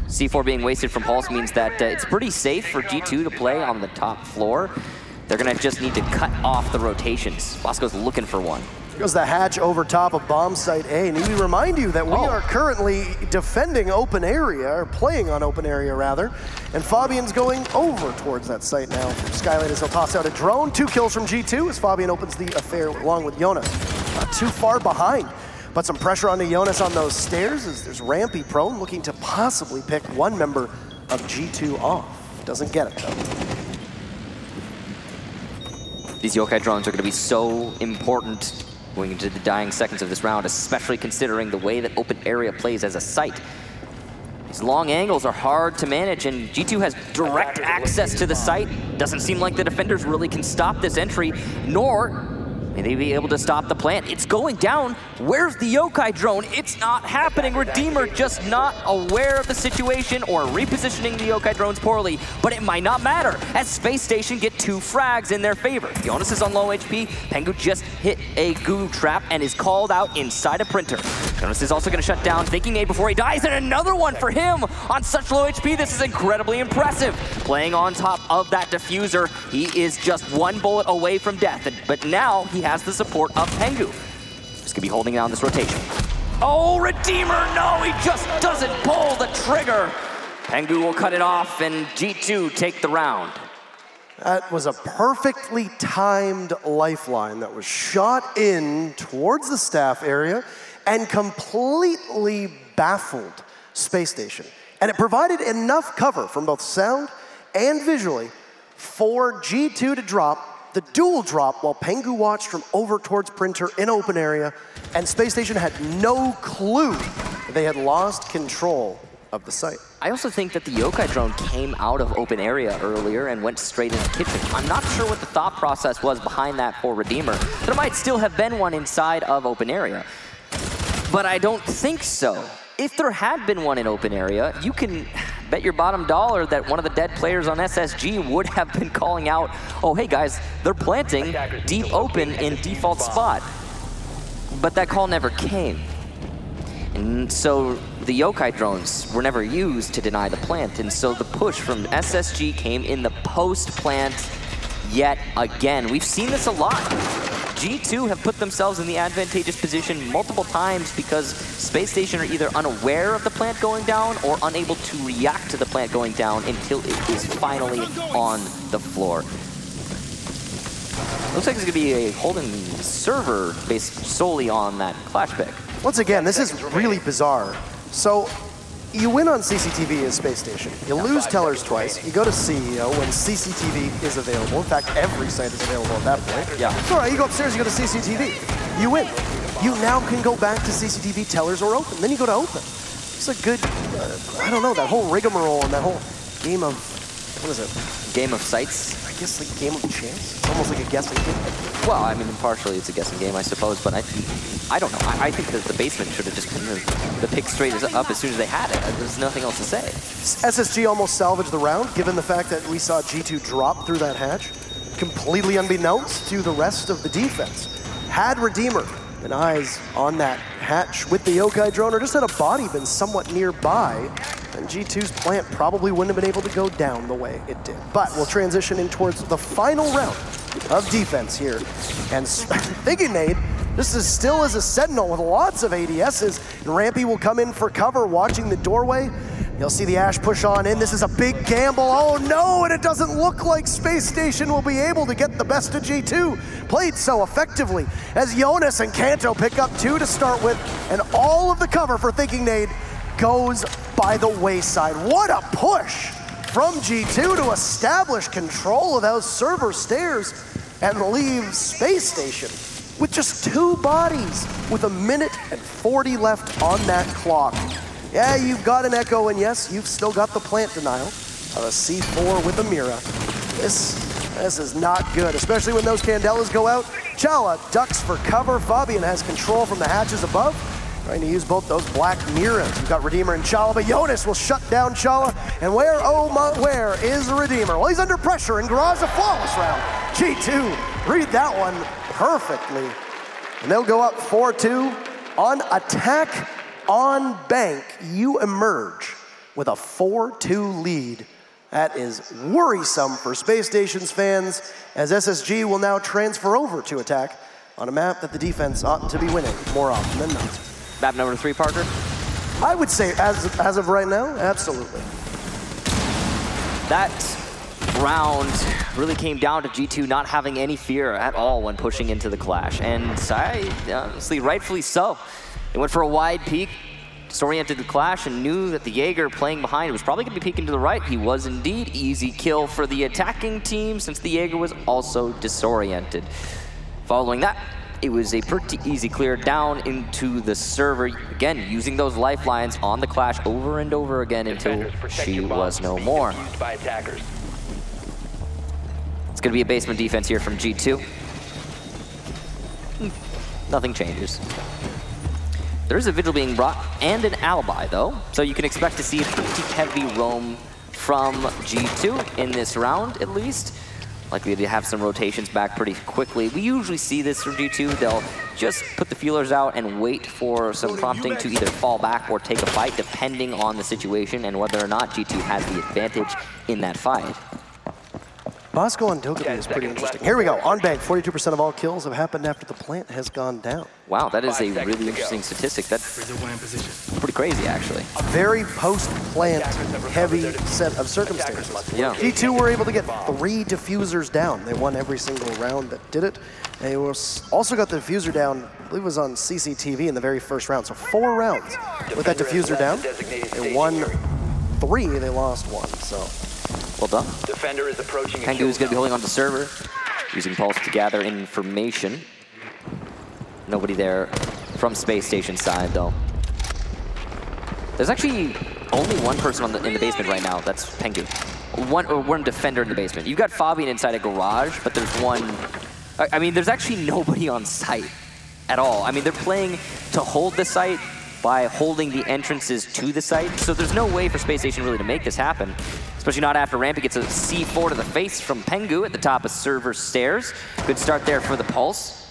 C4 being wasted from pulse means that it's pretty safe for G2 to play on the top floor. They're going to just need to cut off the rotations. Bosco's looking for one. Here goes the hatch over top of bomb site A. And we remind you that we are currently defending open area, or playing on open area rather. And Fabian's going over towards that site now from Skylight as he'll toss out a drone. 2 kills from G2 as Fabian opens the affair along with Jonas. Not too far behind, but some pressure onto Jonas on those stairs as there's Rampy prone looking to possibly pick one member of G2 off. Doesn't get it though. These yokai drones are going to be so important going into the dying seconds of this round, especially considering the way that open area plays as a site. These long angles are hard to manage, and G2 has direct access to the site. Doesn't seem like the defenders really can stop this entry, nor may they be able to stop the plant. It's going down. Where's the yokai drone? It's not happening. Redeemer just not aware of the situation or repositioning the yokai drones poorly, but it might not matter as Space Station get 2 frags in their favor. Jonas is on low HP. Pengu just hit a goo trap and is called out inside a printer. Jonas is also going to shut down, thinking nade before he dies, and another one for him on such low HP. This is incredibly impressive. Playing on top of that diffuser, he is just 1 bullet away from death, but now he has the support of Pengu. Just gonna be holding down this rotation. Oh, Redeemer, no, he just doesn't pull the trigger. Pengu will cut it off and G2 take the round. That was a perfectly timed lifeline that was shot in towards the staff area and completely baffled Space Station. And it provided enough cover from both sound and visually for G2 to drop the dual drop while Pengu watched from over towards Printer in open area, and Space Station had no clue that they had lost control of the site. I also think that the yokai drone came out of open area earlier and went straight into the kitchen. I'm not sure what the thought process was behind that for Redeemer. There might still have been one inside of open area, but I don't think so. If there had been one in open area, you can bet your bottom dollar that one of the dead players on SSG would have been calling out, oh, hey guys, they're planting deep open in default spot. But that call never came. And so the yokai drones were never used to deny the plant. And so the push from SSG came in the post-plant yet again. We've seen this a lot. G2 have put themselves in the advantageous position multiple times because Space Station are either unaware of the plant going down or unable to react to the plant going down until it is finally on the floor. Looks like it's going to be a Holden server based solely on that clash pick. Once again, this is really bizarre. So You win on CCTV as Space Station. You lose tellers twice. You go to CEO when CCTV is available. In fact, every site is available at that point. Yeah. It's all right, you go upstairs, you go to CCTV. You win. You now can go back to CCTV, tellers or open. Then you go to open. It's a good, I don't know, that whole rigmarole and that whole game of, what is it? Game of sights? I guess like game of chance. It's almost like a guessing game. Well, I mean, partially it's a guessing game, I suppose, but I don't know. I think that the basement should have just put the pick straight up as soon as they had it. There's nothing else to say. SSG almost salvaged the round, given the fact that we saw G2 drop through that hatch, completely unbeknownst to the rest of the defense. Had Redeemer and eyes on that hatch with the Yokai drone, or just had a body been somewhat nearby, and G2's plant probably wouldn't have been able to go down the way it did. But we'll transition in towards the final round of defense here. And Thinking Nade, this is still as a Sentinel with lots of ADSs, and Rampy will come in for cover watching the doorway. You'll see the Ash push on in. This is a big gamble. Oh no, and it doesn't look like Space Station will be able to get the best of G2. Played so effectively as Jonas and Kanto pick up 2 to start with, and all of the cover for Thinking Nade goes by the wayside. What a push from G2 to establish control of those server stairs and leave Space Station with just 2 bodies with 1 minute and 40 left on that clock. Yeah, you've got an Echo, and yes, you've still got the plant denial of a C4 with a Mira. This is not good, especially when those Candelas go out. Chala ducks for cover. Fabian has control from the hatches above, trying to use both those black Miras. You've got Redeemer and Chala, but Jonas will shut down Chala. And where is Redeemer? Well, he's under pressure, and Garage a flawless round. G2 read that one perfectly. And they'll go up 4-2 on attack. On bank, you emerge with a 4-2 lead. That is worrisome for Space Station's fans, as SSG will now transfer over to attack on a map that the defense ought to be winning more often than not. Map number 3, Parker? I would say, as of right now, absolutely. That round really came down to G2 not having any fear at all when pushing into the clash, and honestly, rightfully so. They went for a wide peek, disoriented the clash, and knew that the Jaeger playing behind was probably going to be peeking to the right. He was indeed. Easy kill for the attacking team, since the Jaeger was also disoriented. Following that, it was a pretty easy clear down into the server, again, using those lifelines on the clash over and over again until she was no more. It's going to be a basement defense here from G2. Nothing changes. There is a vigil being brought and an alibi, though, so you can expect to see a pretty heavy roam from G2 in this round, at least. Likely to have some rotations back pretty quickly. We usually see this from G2. They'll just put the feelers out and wait for some prompting to either fall back or take a fight, depending on the situation and whether or not G2 has the advantage in that fight. Bosco on Dokkaebi is pretty interesting. Here we go, on bank, 42% of all kills have happened after the plant has gone down. Wow, that is a really interesting statistic. That's pretty crazy, actually. A very post-plant heavy set of circumstances. Yeah. G2 were able to get 3 diffusers down. They won every single round that did it. They also got the diffuser down, I believe it was on CCTV in the very first round. So 4 rounds with that diffuser down. They won 3, they lost 1, so. Well done. Defender is approaching. Pengu is going to be holding on to server, using Pulse to gather information. Nobody there from Space Station side, though. There's actually only one person in the basement right now. That's Pengu. One defender in the basement. You've got Fabian inside a garage, but there's one. I mean, there's actually nobody on site at all. I mean, they're playing to hold the site by holding the entrances to the site. So there's no way for Space Station really to make this happen, especially not after Rampy gets a C4 to the face from Pengu at the top of server stairs. Good start there for the Pulse.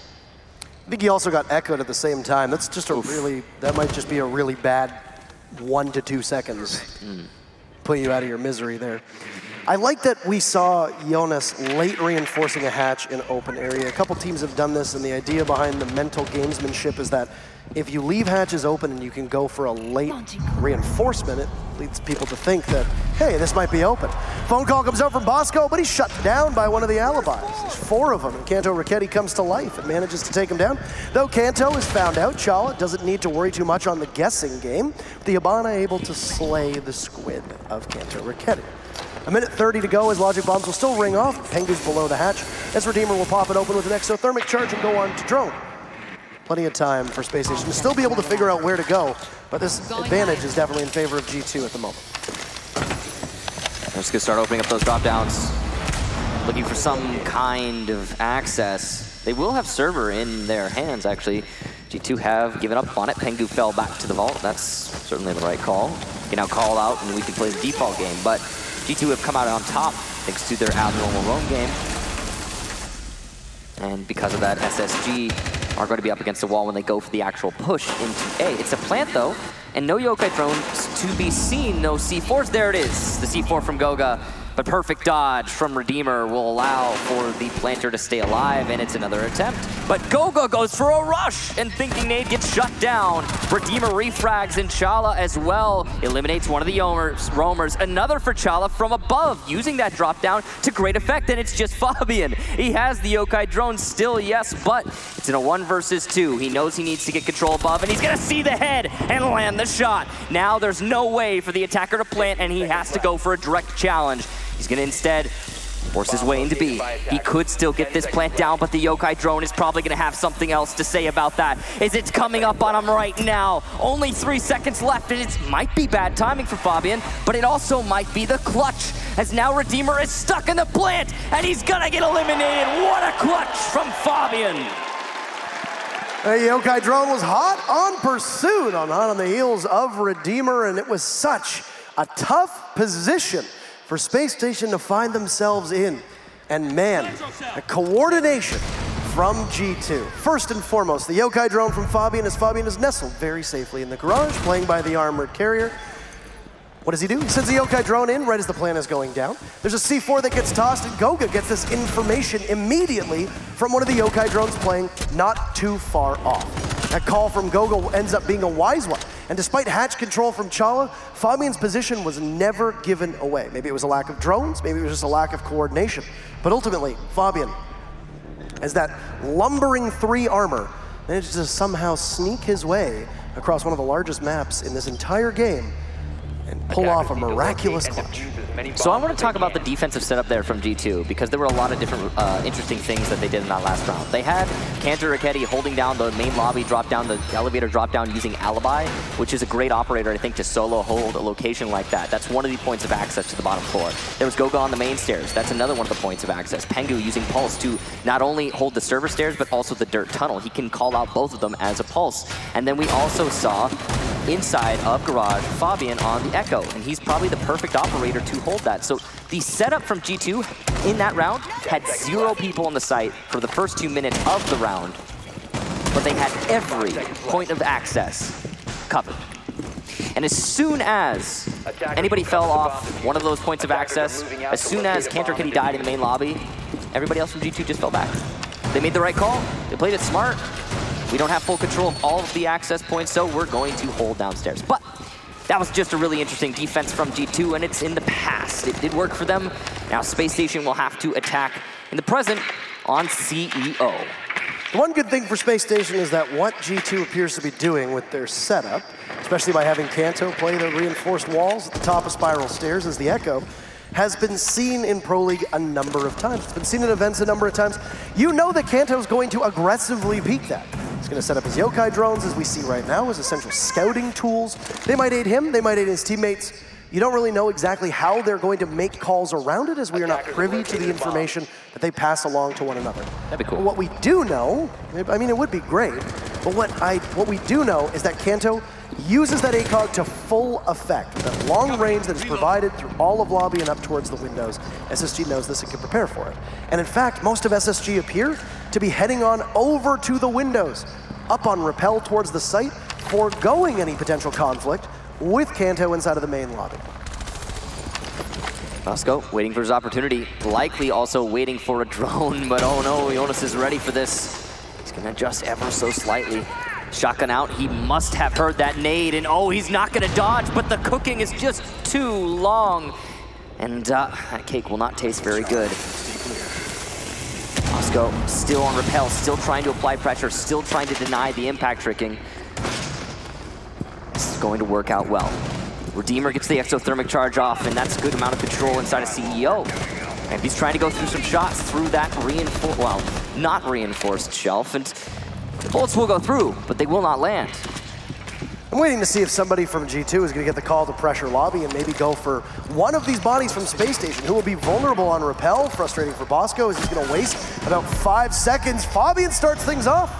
I think he also got echoed at the same time. That's just that might just be a really bad 1 to 2 seconds. Put you out of your misery there. I like that we saw Jonas late reinforcing a hatch in open area. A couple teams have done this, and the idea behind the mental gamesmanship is that if you leave hatches open and you can go for a late reinforcement, it leads people to think that, hey, this might be open. Phone call comes out from Bosco, but he's shut down by one of the alibis. There's 4 of them, and Kanto Ricchetti comes to life and manages to take him down. Though Kanto is found out, Chala doesn't need to worry too much on the guessing game. The Hibana able to slay the squid of Kanto Ricchetti. A minute 30 to go as logic bombs will still ring off. Pengu's below the hatch. As Redeemer will pop it open with an exothermic charge and go on to drone. Plenty of time for Space Station to still be able to figure out where to go, but this advantage is definitely in favor of G2 at the moment. They're just gonna start opening up those drop downs, looking for some kind of access. They will have server in their hands, actually. G2 have given up on it. Pengu fell back to the vault. That's certainly the right call. You can now call out and we can play the default game, but G2 have come out on top thanks to their abnormal roam game. And because of that, SSG are going to be up against the wall when they go for the actual push into A. It's a plant though, and no yokai drones to be seen, no C4s. There it is, the C4 from Goga, but perfect dodge from Redeemer will allow for the planter to stay alive, and it's another attempt. But Goga goes for a rush, and thinking nade gets shut down. Redeemer refrags, and Chala as well eliminates one of the roamers. Another for Chala from above, using that drop down to great effect, and it's just Fabian. He has the yokai drone still, yes, but it's in a 1 versus 2. He knows he needs to get control above, and he's gonna see the head and land the shot. Now there's no way for the attacker to plant, and he has to go for a direct challenge. He's gonna instead force his way into B. He could still get this plant down, but the yokai drone is probably gonna have something else to say about that, as it's coming up on him right now. Only 3 seconds left, and it might be bad timing for Fabian, but it also might be the clutch, as now Redeemer is stuck in the plant, and he's gonna get eliminated. What a clutch from Fabian. The yokai drone was hot on pursuit, hot on the heels of Redeemer, and it was such a tough position for Space Station to find themselves in. And man, a coordination from G2. First and foremost, the yokai drone from Fabian, as Fabian is nestled very safely in the garage, playing by the armored carrier. What does he do? He sends the yokai drone in right as the plan is going down. There's a C4 that gets tossed, and Goga gets this information immediately from one of the yokai drones playing not too far off. That call from Goga ends up being a wise one. And despite hatch control from Chala, Fabian's position was never given away. Maybe it was a lack of drones, maybe it was just a lack of coordination. But ultimately, Fabian, as that lumbering 3 armor, managed to somehow sneak his way across one of the largest maps in this entire game and pull off a miraculous clutch. So I want to talk about the defensive setup there from G2, because there were a lot of different interesting things that they did in that last round. They had Kanto Ricchetti holding down the main lobby drop down, the elevator drop down using Alibi, which is a great operator, I think, to solo hold a location like that. That's one of the points of access to the bottom floor. There was Goga on the main stairs. That's another one of the points of access. Pengu using Pulse to not only hold the server stairs, but also the dirt tunnel. He can call out both of them as a Pulse. And then we also saw inside of Garage, Fabian on the Echo, and he's probably the perfect operator to hold that. So the setup from G2 in that round had 0 people on the site for the first 2 minutes of the round, but they had every point of access covered. And as soon as anybody fell off one of those points of access, as soon as Kanto Ricchetti died in the main lobby, everybody else from G2 just fell back. They made the right call. They played it smart. We don't have full control of all of the access points, so we're going to hold downstairs. But that was just a really interesting defense from G2, and it's in the past. It did work for them. Now Space Station will have to attack in the present on CEO. The one good thing for Space Station is that what G2 appears to be doing with their setup, especially by having Kanto play the reinforced walls at the top of spiral stairs as the Echo, has been seen in Pro League a number of times. It's been seen in events a number of times. You know that Kanto's going to aggressively peek that. He's going to set up his yokai drones, as we see right now, as essential scouting tools. They might aid him, they might aid his teammates. You don't really know exactly how they're going to make calls around it, as we are not privy to the information that they pass along to one another. That'd be cool. But what we do know, I mean, it would be great, but what we do know is that Kanto uses that ACOG to full effect. That long range that is provided through all of lobby and up towards the windows. SSG knows this and can prepare for it. And in fact, most of SSG appear to be heading on over to the windows, up on rappel towards the site, foregoing any potential conflict with Kanto inside of the main lobby. Bosco waiting for his opportunity, likely also waiting for a drone, but oh no, Jonas is ready for this. He's gonna adjust ever so slightly. Shotgun out, he must have heard that nade, and oh, he's not gonna dodge, but the cooking is just too long. And that cake will not taste very good. Bosco still on repel, still trying to apply pressure, still trying to deny the impact tricking. This is going to work out well. Redeemer gets the exothermic charge off, and that's a good amount of control inside of CEO. And he's trying to go through some shots through that reinforced, well, not reinforced shelf, and the bullets will go through, but they will not land. I'm waiting to see if somebody from G2 is going to get the call to pressure lobby and maybe go for one of these bodies from Space Station, who will be vulnerable on repel. Frustrating for Bosco as he's going to waste about 5 seconds. Fabian starts things off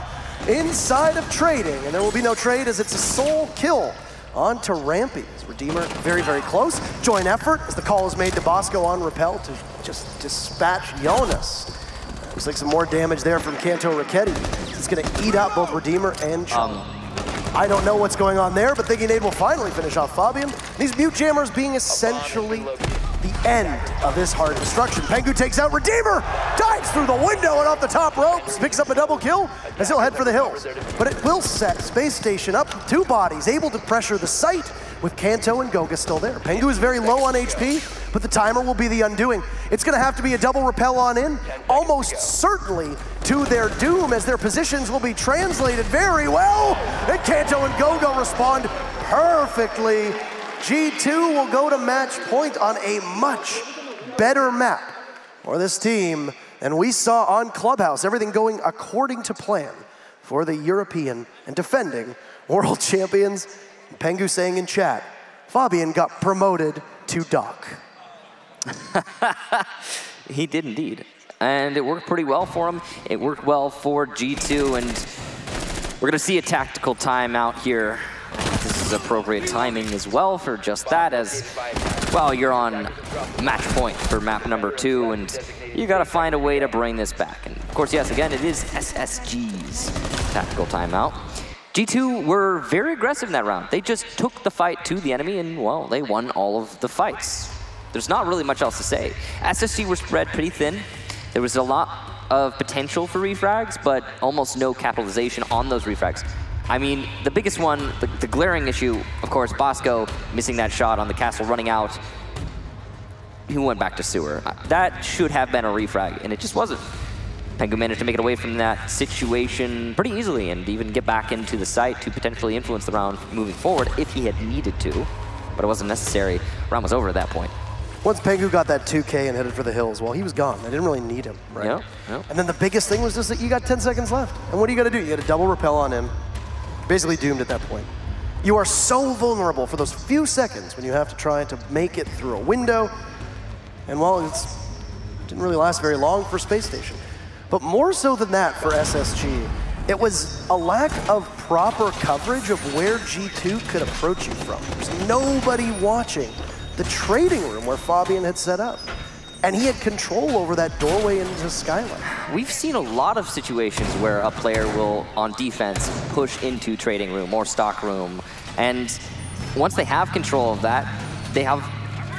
inside of trading, and there will be no trade as it's a sole kill onto Rampy. Redeemer very, very close. Joint effort as the call is made to Bosco on repel to just dispatch Jonas. Looks like some more damage there from Kanto Raketti. It's going to eat out both Redeemer and Chung. I don't know what's going on there, but Thinking Nade will finally finish off Fabian. These mute jammers being essentially the end of this hard destruction. Pengu takes out Redeemer, dives through the window and off the top ropes, picks up a double kill as he'll head for the hills. But it will set Space Station up with 2 bodies, able to pressure the site with Kanto and Goga still there. Pengu is very low on HP, but the timer will be the undoing. It's gonna have to be a double repel on in, almost certainly to their doom as their positions will be translated very well. And Kanto and Goga respond perfectly. G2 will go to match point on a much better map for this team. And we saw on Clubhouse everything going according to plan for the European and defending world champions. Pengu saying in chat, Fabian got promoted to Doc. He did indeed. And it worked pretty well for him. It worked well for G2, and we're gonna see a tactical timeout here. This is appropriate timing as well for just that, as, well, you're on match point for map number 2, and you gotta find a way to bring this back. And of course, yes, again, it is SSG's tactical timeout. G2 were very aggressive in that round. They just took the fight to the enemy, and, well, they won all of the fights. There's not really much else to say. SSG were spread pretty thin. There was a lot of potential for refrags, but almost no capitalization on those refrags. I mean, the biggest one, the glaring issue, of course, Bosco missing that shot on the castle running out. He went back to sewer. That should have been a refrag, and it just wasn't. Pengu managed to make it away from that situation pretty easily and even get back into the site to potentially influence the round moving forward if he had needed to, but it wasn't necessary. Round was over at that point. Once Pengu got that 2K and headed for the hills, well, he was gone. They didn't really need him, right? Yep. And then the biggest thing was just that you got 10 seconds left. And what do you got to do? You got to double repel on him. Basically doomed at that point. You are so vulnerable for those few seconds when you have to try to make it through a window. And well, it didn't really last very long for Space Station. But more so than that for SSG, it was a lack of proper coverage of where G2 could approach you from. There's nobody watching the trading room where Fabian had set up. And he had control over that doorway into Skyline. We've seen a lot of situations where a player will, on defense, push into trading room or stock room. And once they have control of that, they have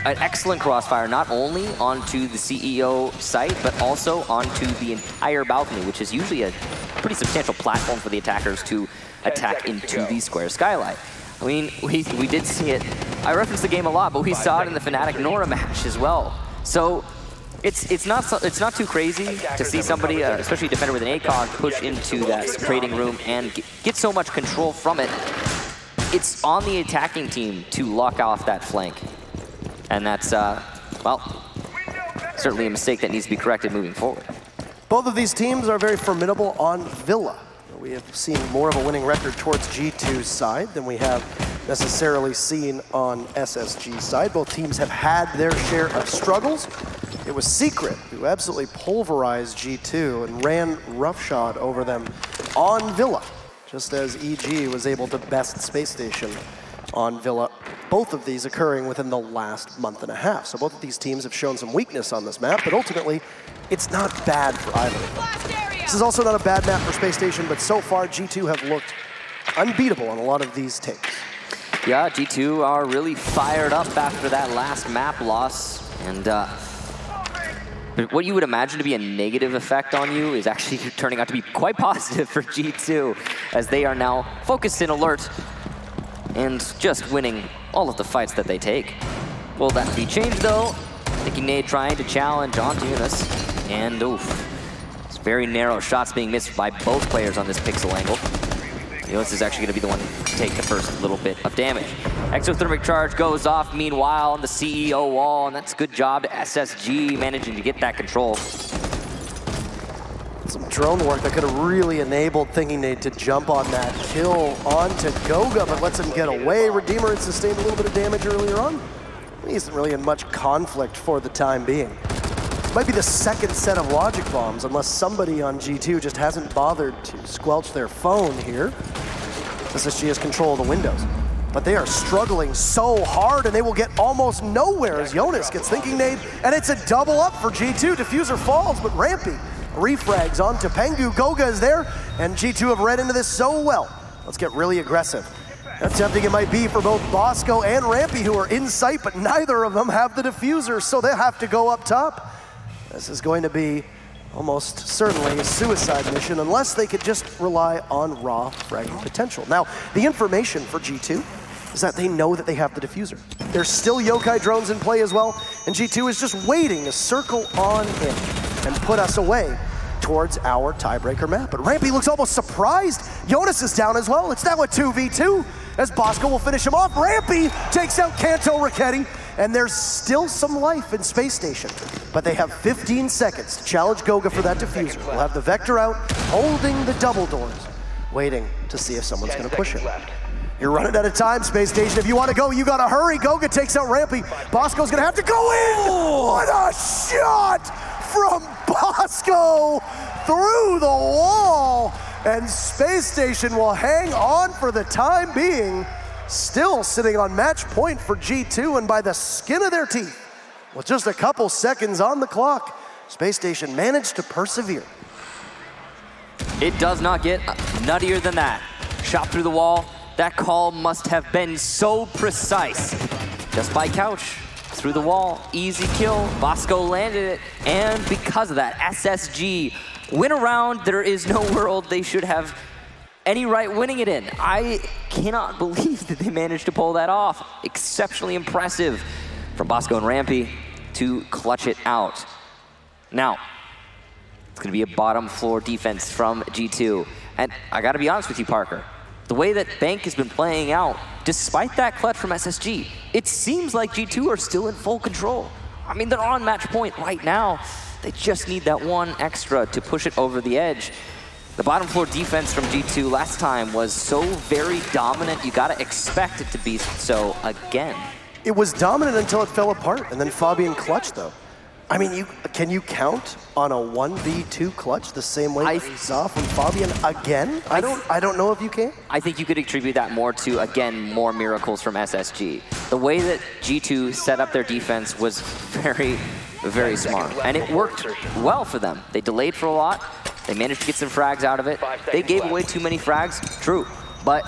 an excellent crossfire, not only onto the CEO site, but also onto the entire balcony, which is usually a pretty substantial platform for the attackers to attack into the square skylight. I mean, we did see it. I referenced the game a lot, but we saw it in the Fnatic Nora match as well. So it's not too crazy to see somebody, especially a defender with an ACOG, push into that trading room and get so much control from it. It's on the attacking team to lock off that flank. And that's, well, certainly a mistake that needs to be corrected moving forward. Both of these teams are very formidable on Villa. We have seen more of a winning record towards G2's side than we have necessarily seen on SSG's side. Both teams have had their share of struggles. It was Secret who absolutely pulverized G2 and ran roughshod over them on Villa, just as EG was able to best Space Station on Villa. Both of these occurring within the last month and a half. So both of these teams have shown some weakness on this map, but ultimately, it's not bad for either of them. This is also not a bad map for Space Station, but so far, G2 have looked unbeatable on a lot of these takes. Yeah, G2 are really fired up after that last map loss. And but what you would imagine to be a negative effect on you is actually turning out to be quite positive for G2, as they are now focused and alert and just winning all of the fights that they take. Will that be changed though? Thinking Nade trying to challenge onto Eunice, and oof. It's very narrow shots being missed by both players on this pixel angle. Eunice is actually going to be the one to take the first little bit of damage. Exothermic charge goes off meanwhile on the CEO wall, and that's a good job to SSG managing to get that control. Some drone work that could have really enabled Thinking Nade to jump on that kill onto Goga, but lets him get away. Redeemer had sustained a little bit of damage earlier on. He isn't really in much conflict for the time being. This might be the second set of logic bombs, unless somebody on G2 just hasn't bothered to squelch their phone here. SSG has control of the windows, but they are struggling so hard, and they will get almost nowhere as Jonas gets Thinking Nade, and it's a double up for G2. Diffuser falls, but Rampy refrags onto Pengu. Goga is there, and G2 have read into this so well. Let's get really aggressive. How tempting it might be for both Bosco and Rampy, who are in sight, but neither of them have the diffuser, so they'll have to go up top. This is going to be almost certainly a suicide mission, unless they could just rely on raw fragging potential. Now, the information for G2 is that they know that they have the diffuser. There's still yokai drones in play as well, and G2 is just waiting to circle on in and put us away towards our tiebreaker map. But Rampy looks almost surprised. Jonas is down as well. It's now a 2v2 as Bosco will finish him off. Rampy takes out Kanto Raketti, and there's still some life in Space Station. But they have 15 seconds to challenge Goga for that diffuser. We'll have the Vector out, holding the double doors, waiting to see if someone's gonna push it. You're running out of time, Space Station. If you want to go, you got to hurry. Goga takes out Rampy. Bosco's going to have to go in. What a shot from Bosco through the wall. And Space Station will hang on for the time being. Still sitting on match point for G2, and by the skin of their teeth, with just a couple seconds on the clock, Space Station managed to persevere. It does not get nuttier than that. Shot through the wall. That call must have been so precise. Just by Couch, through the wall, easy kill. Bosco landed it, and because of that, SSG win around. There is no world they should have any right winning it in. I cannot believe that they managed to pull that off. Exceptionally impressive from Bosco and Rampy to clutch it out. Now, it's gonna be a bottom floor defense from G2. And I gotta be honest with you, Parker. The way that Bank has been playing out, despite that clutch from SSG, it seems like G2 are still in full control. I mean, they're on match point right now. They just need that one extra to push it over the edge. The bottom floor defense from G2 last time was so very dominant, you gotta expect it to be so again. It was dominant until it fell apart, and then Fabian clutched though. I mean, can you count on a 1v2 clutch the same way that we saw from Fabian again? I don't know if you can. I think you could attribute that more to, again, more miracles from SSG. The way that G2 set up their defense was very, very smart, and it worked well for them. They delayed for a lot. They managed to get some frags out of it. They gave away too many frags, true, but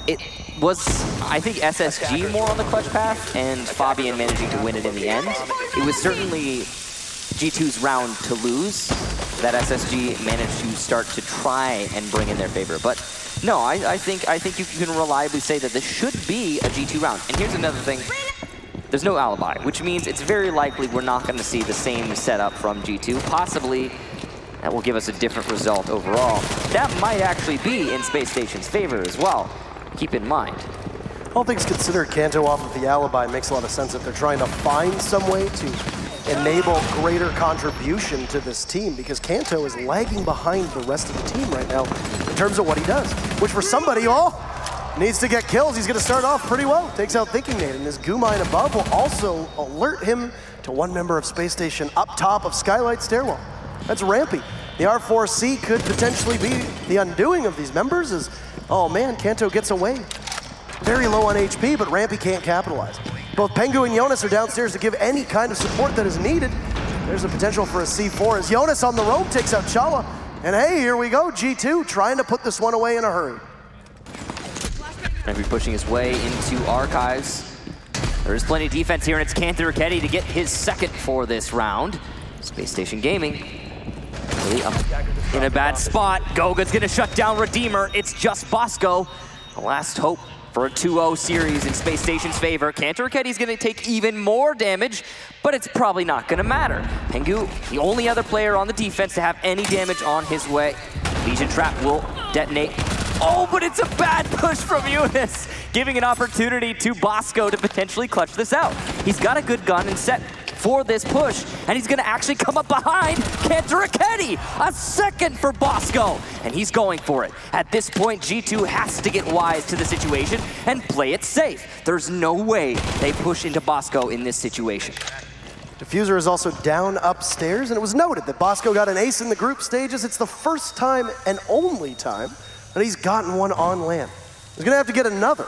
it was, I think, SSG more on the clutch path and Fabian managing to win it in the end. It was certainly G2's round to lose that SSG managed to start to try and bring in their favor. But no, I think you can reliably say that this should be a G2 round. And here's another thing. There's no alibi, which means it's very likely we're not going to see the same setup from G2. Possibly that will give us a different result overall. That might actually be in Space Station's favor as well. Keep in mind. All things considered, Kanto off of the alibi makes a lot of sense if they're trying to find some way to enable greater contribution to this team, because Kanto is lagging behind the rest of the team right now in terms of what he does, which for somebody needs to get kills. He's going to start off pretty well. Takes out Thinking Nade, and his goo mine above will also alert him to one member of Space Station up top of Skylight Stairwell. That's Rampy. The R4C could potentially be the undoing of these members as, oh man, Kanto gets away. Very low on HP, but Rampy can't capitalize. Both Pengu and Jonas are downstairs to give any kind of support that is needed. There's a potential for a C4 as Jonas on the rope takes out Chala. And hey, here we go, G2 trying to put this one away in a hurry. Rampy pushing his way into Archives. There's plenty of defense here, and it's Cantor Raketti to get his second for this round. Space Station Gaming really up in a bad spot. Goga's gonna shut down Redeemer. It's just Bosco. The last hope for a 2-0 series in Space Station's favor. Cantor Raketti's gonna take even more damage, but it's probably not gonna matter. Pengu, the only other player on the defense to have any damage on his way. Legion Trap will detonate. Oh, but it's a bad push from Eunice, giving an opportunity to Bosco to potentially clutch this out. He's got a good gun and set for this push, and he's gonna actually come up behind Cantor Raketti. A second for Bosco, and he's going for it. At this point, G2 has to get wise to the situation and play it safe. There's no way they push into Bosco in this situation. Diffuser is also down upstairs, and it was noted that Bosco got an ace in the group stages. It's the first time and only time that he's gotten one on land. He's gonna have to get another.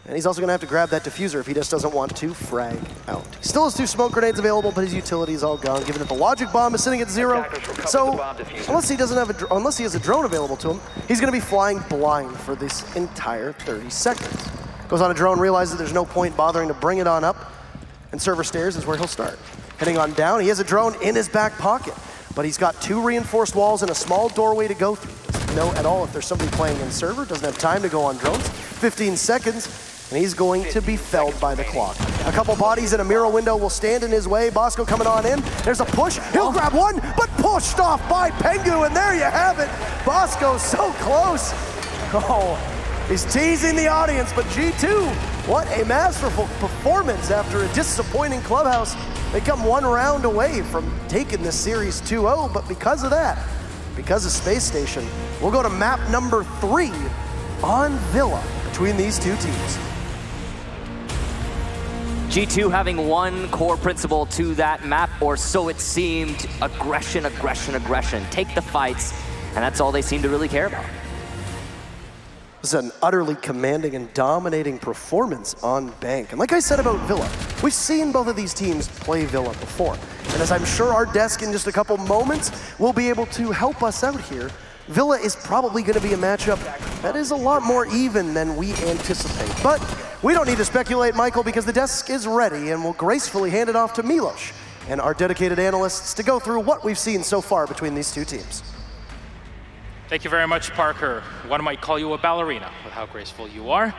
And he's also gonna have to grab that diffuser if he just doesn't want to frag out. He still has 2 smoke grenades available, but his utility is all gone, given that the logic bomb is sitting at 0. So unless he has a drone available to him, he's gonna be flying blind for this entire 30 seconds. Goes on a drone, realizes there's no point bothering to bring it on up, and server stairs is where he'll start. Heading on down, he has a drone in his back pocket, but he's got 2 reinforced walls and a small doorway to go through. Doesn't know at all if there's somebody playing in server, doesn't have time to go on drones. 15 seconds, and he's going to be felled by the clock. A couple bodies in a mirror window will stand in his way. Bosco coming on in. There's a push. He'll grab one, but pushed off by Pengu, and there you have it. Bosco so close. Oh, he's teasing the audience, but G2, what a masterful performance after a disappointing Clubhouse. They come 1 round away from taking this series 2-0, but because of that, because of Space Station, we'll go to map number 3 on Villa between these 2 teams. G2 having one core principle to that map, or so it seemed: aggression, aggression, aggression. Take the fights, and that's all they seem to really care about. This is an utterly commanding and dominating performance on Bank. And like I said about Villa, we've seen both of these teams play Villa before. And as I'm sure our desk in just a couple moments will be able to help us out here, Villa is probably going to be a matchup that is a lot more even than we anticipate. But we don't need to speculate, Michael, because the desk is ready, and we'll gracefully hand it off to Milos and our dedicated analysts to go through what we've seen so far between these 2 teams. Thank you very much, Parker. One might call you a ballerina with how graceful you are.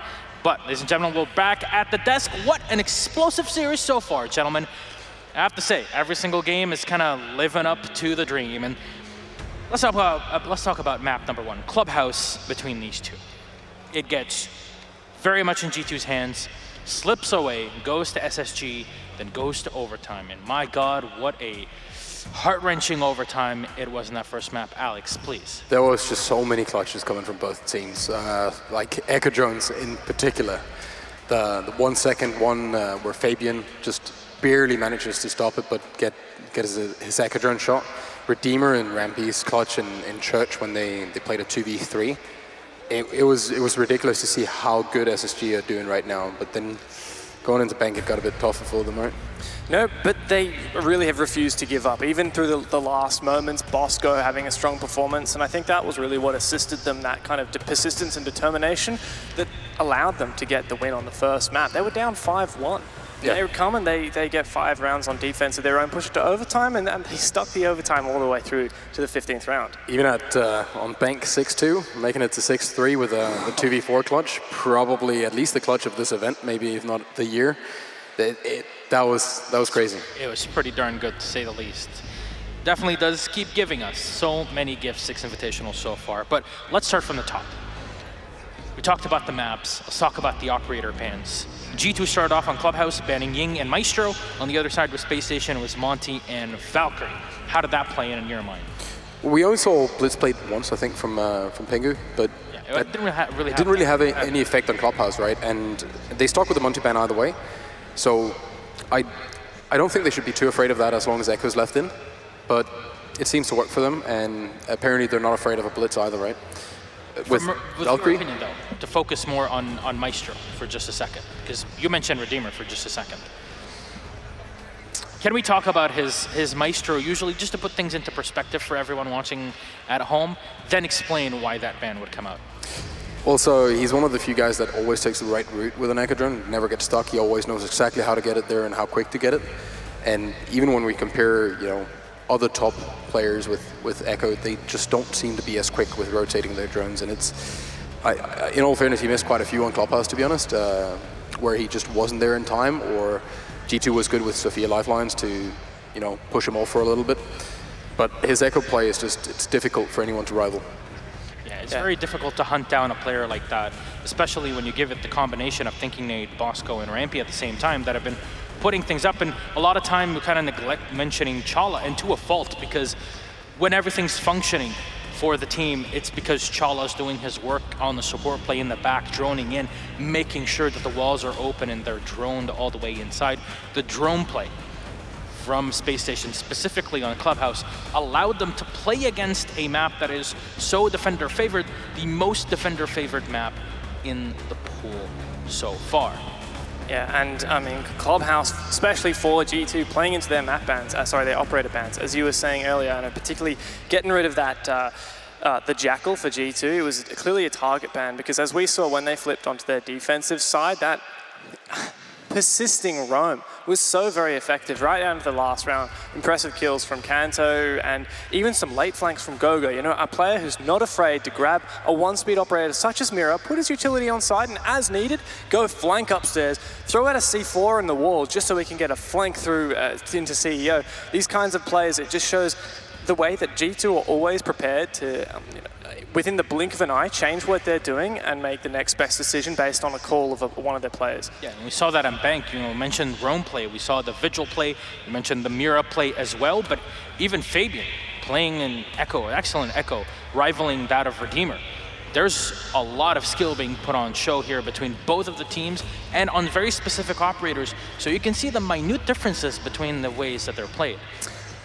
But, ladies and gentlemen, we're back at the desk. What an explosive series so far, gentlemen. I have to say, every single game is kind of living up to the dream. And let's talk about map number 1, Clubhouse between these 2. It gets very much in G2's hands, slips away, goes to SSG, then goes to overtime. And my God, what a heart-wrenching overtime it was in that first map. Alex, please. There was just so many clutches coming from both teams, like Echo drones in particular. The 1 second one where Fabian just barely manages to stop it, but get his Echo drone shot. Redeemer and Rampy's clutch in Church when they played a 2v3. It was ridiculous to see how good SSG are doing right now, but then going into Bank, it got a bit tougher for them, right? No, but they really have refused to give up. Even through the last moments, Bosco having a strong performance, and I think that was really what assisted them, that kind of persistence and determination that allowed them to get the win on the first map. They were down 5-1. Yeah. They would come and they get 5 rounds on defense of their own, push it to overtime, and they stuck the overtime all the way through to the 15th round. Even at on Bank 6-2, making it to 6-3 with a 2v4 clutch, probably at least the clutch of this event, maybe if not the year. That was crazy. It was pretty darn good, to say the least. Definitely does keep giving us so many gifts, 6 Invitationals so far. But let's start from the top. We talked about the maps. Let's talk about the operator bans. G2 started off on Clubhouse, banning Ying and Maestro. On the other side with Space Station, it was Monty and Valkyrie. How did that play in your mind? We only saw Blitz played once, I think, from Pengu, but yeah, it didn't really have any effect on Clubhouse, right? And they stuck with the Monty ban either way. So I don't think they should be too afraid of that as long as Echo's left in, but it seems to work for them, and apparently they're not afraid of a Blitz either, right? With your opinion, though, to focus more on Maestro for just a second, because you mentioned Redeemer for just a second. Can we talk about his Maestro, usually just to put things into perspective for everyone watching at home, then explain why that ban would come out? Also, he's one of the few guys that always takes the right route with an Echo drone, never gets stuck. He always knows exactly how to get it there and how quick to get it. And even when we compare, other top players with Echo, they just don't seem to be as quick with rotating their drones. And in all fairness, he missed quite a few on Clubhouse, to be honest, where he just wasn't there in time, or G2 was good with Sophia lifelines to, push him off for a little bit. But his Echo play is it's difficult for anyone to rival. Yeah, it's very difficult to hunt down a player like that, especially when you give it the combination of Thinking Nade, Bosco, and Rampy at the same time that have been putting things up. And a lot of time we kind of neglect mentioning Chala, and to a fault, because when everything's functioning for the team, it's because Chala's doing his work on the support play in the back, droning in, making sure that the walls are open and they're droned all the way inside. The drone play from Space Station, specifically on Clubhouse, allowed them to play against a map that is so defender-favored, the most defender-favored map in the pool so far. Yeah, and I mean, Clubhouse, especially for G2, playing into their map bans, their operator bans, as you were saying earlier, and particularly getting rid of that, the Jackal for G2, it was clearly a target ban, because as we saw when they flipped onto their defensive side, that persisting roam was so very effective right down to the last round. Impressive kills from Kanto and even some late flanks from Gogo. A player who's not afraid to grab a one-speed operator such as Mira, put his utility on side, and as needed, go flank upstairs, throw out a C4 in the wall just so he can get a flank through into CEO. These kinds of plays, it just shows the way that G2 are always prepared to, within the blink of an eye, change what they're doing and make the next best decision based on a call of one of their players. Yeah, and we saw that on Bank. We mentioned Roam play, we saw the Vigil play, we mentioned the Mira play as well, but even Fabian playing in Echo, excellent Echo, rivaling that of Redeemer. There's a lot of skill being put on show here between both of the teams and on very specific operators, so you can see the minute differences between the ways that they're played.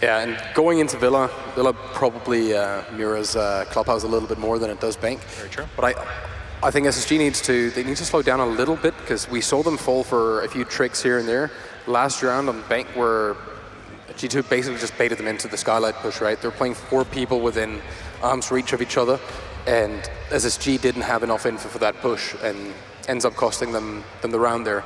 Yeah, and going into Villa probably mirrors Clubhouse a little bit more than it does Bank. Very true. But I think SSG needs to slow down a little bit, because we saw them fall for a few tricks here and there. Last round on Bank, where G2 basically just baited them into the skylight push, right? They're playing 4 people within arm's reach of each other, and SSG didn't have enough info for that push, and ends up costing them the round there.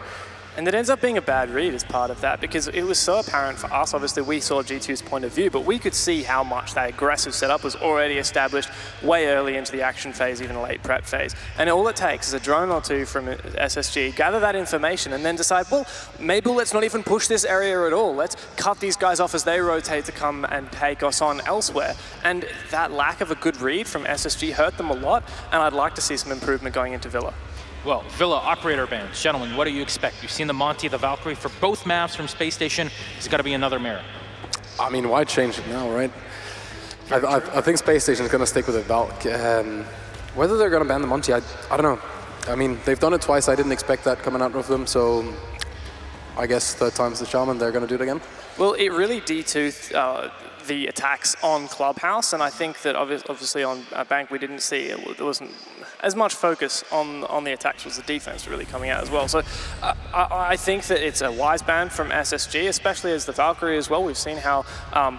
And it ends up being a bad read as part of that, because it was so apparent for us. Obviously, we saw G2's point of view, but we could see how much that aggressive setup was already established way early into the action phase, even a late prep phase. And all it takes is a drone or two from SSG, gather that information, and then decide, well, maybe let's not even push this area at all. Let's cut these guys off as they rotate to come and take us on elsewhere. And that lack of a good read from SSG hurt them a lot, and I'd like to see some improvement going into Villa. Well, Villa operator bans. Gentlemen, what do you expect? You've seen the Monty, the Valkyrie for both maps from Space Station. There's got to be another Mira. I mean, why change it now, right? I think Space Station is going to stick with it. Valk. Whether they're going to ban the Monty, I don't know. I mean, they've done it twice. I didn't expect that coming out of them, so I guess third time's the charm, and they're going to do it again. Well, it really D2'd the attacks on Clubhouse, and I think that obviously on Bank we didn't see there wasn't as much focus on the attacks, was the defense really coming out as well. So I think that it's a wise ban from SSG, especially as the Valkyrie as well. We've seen how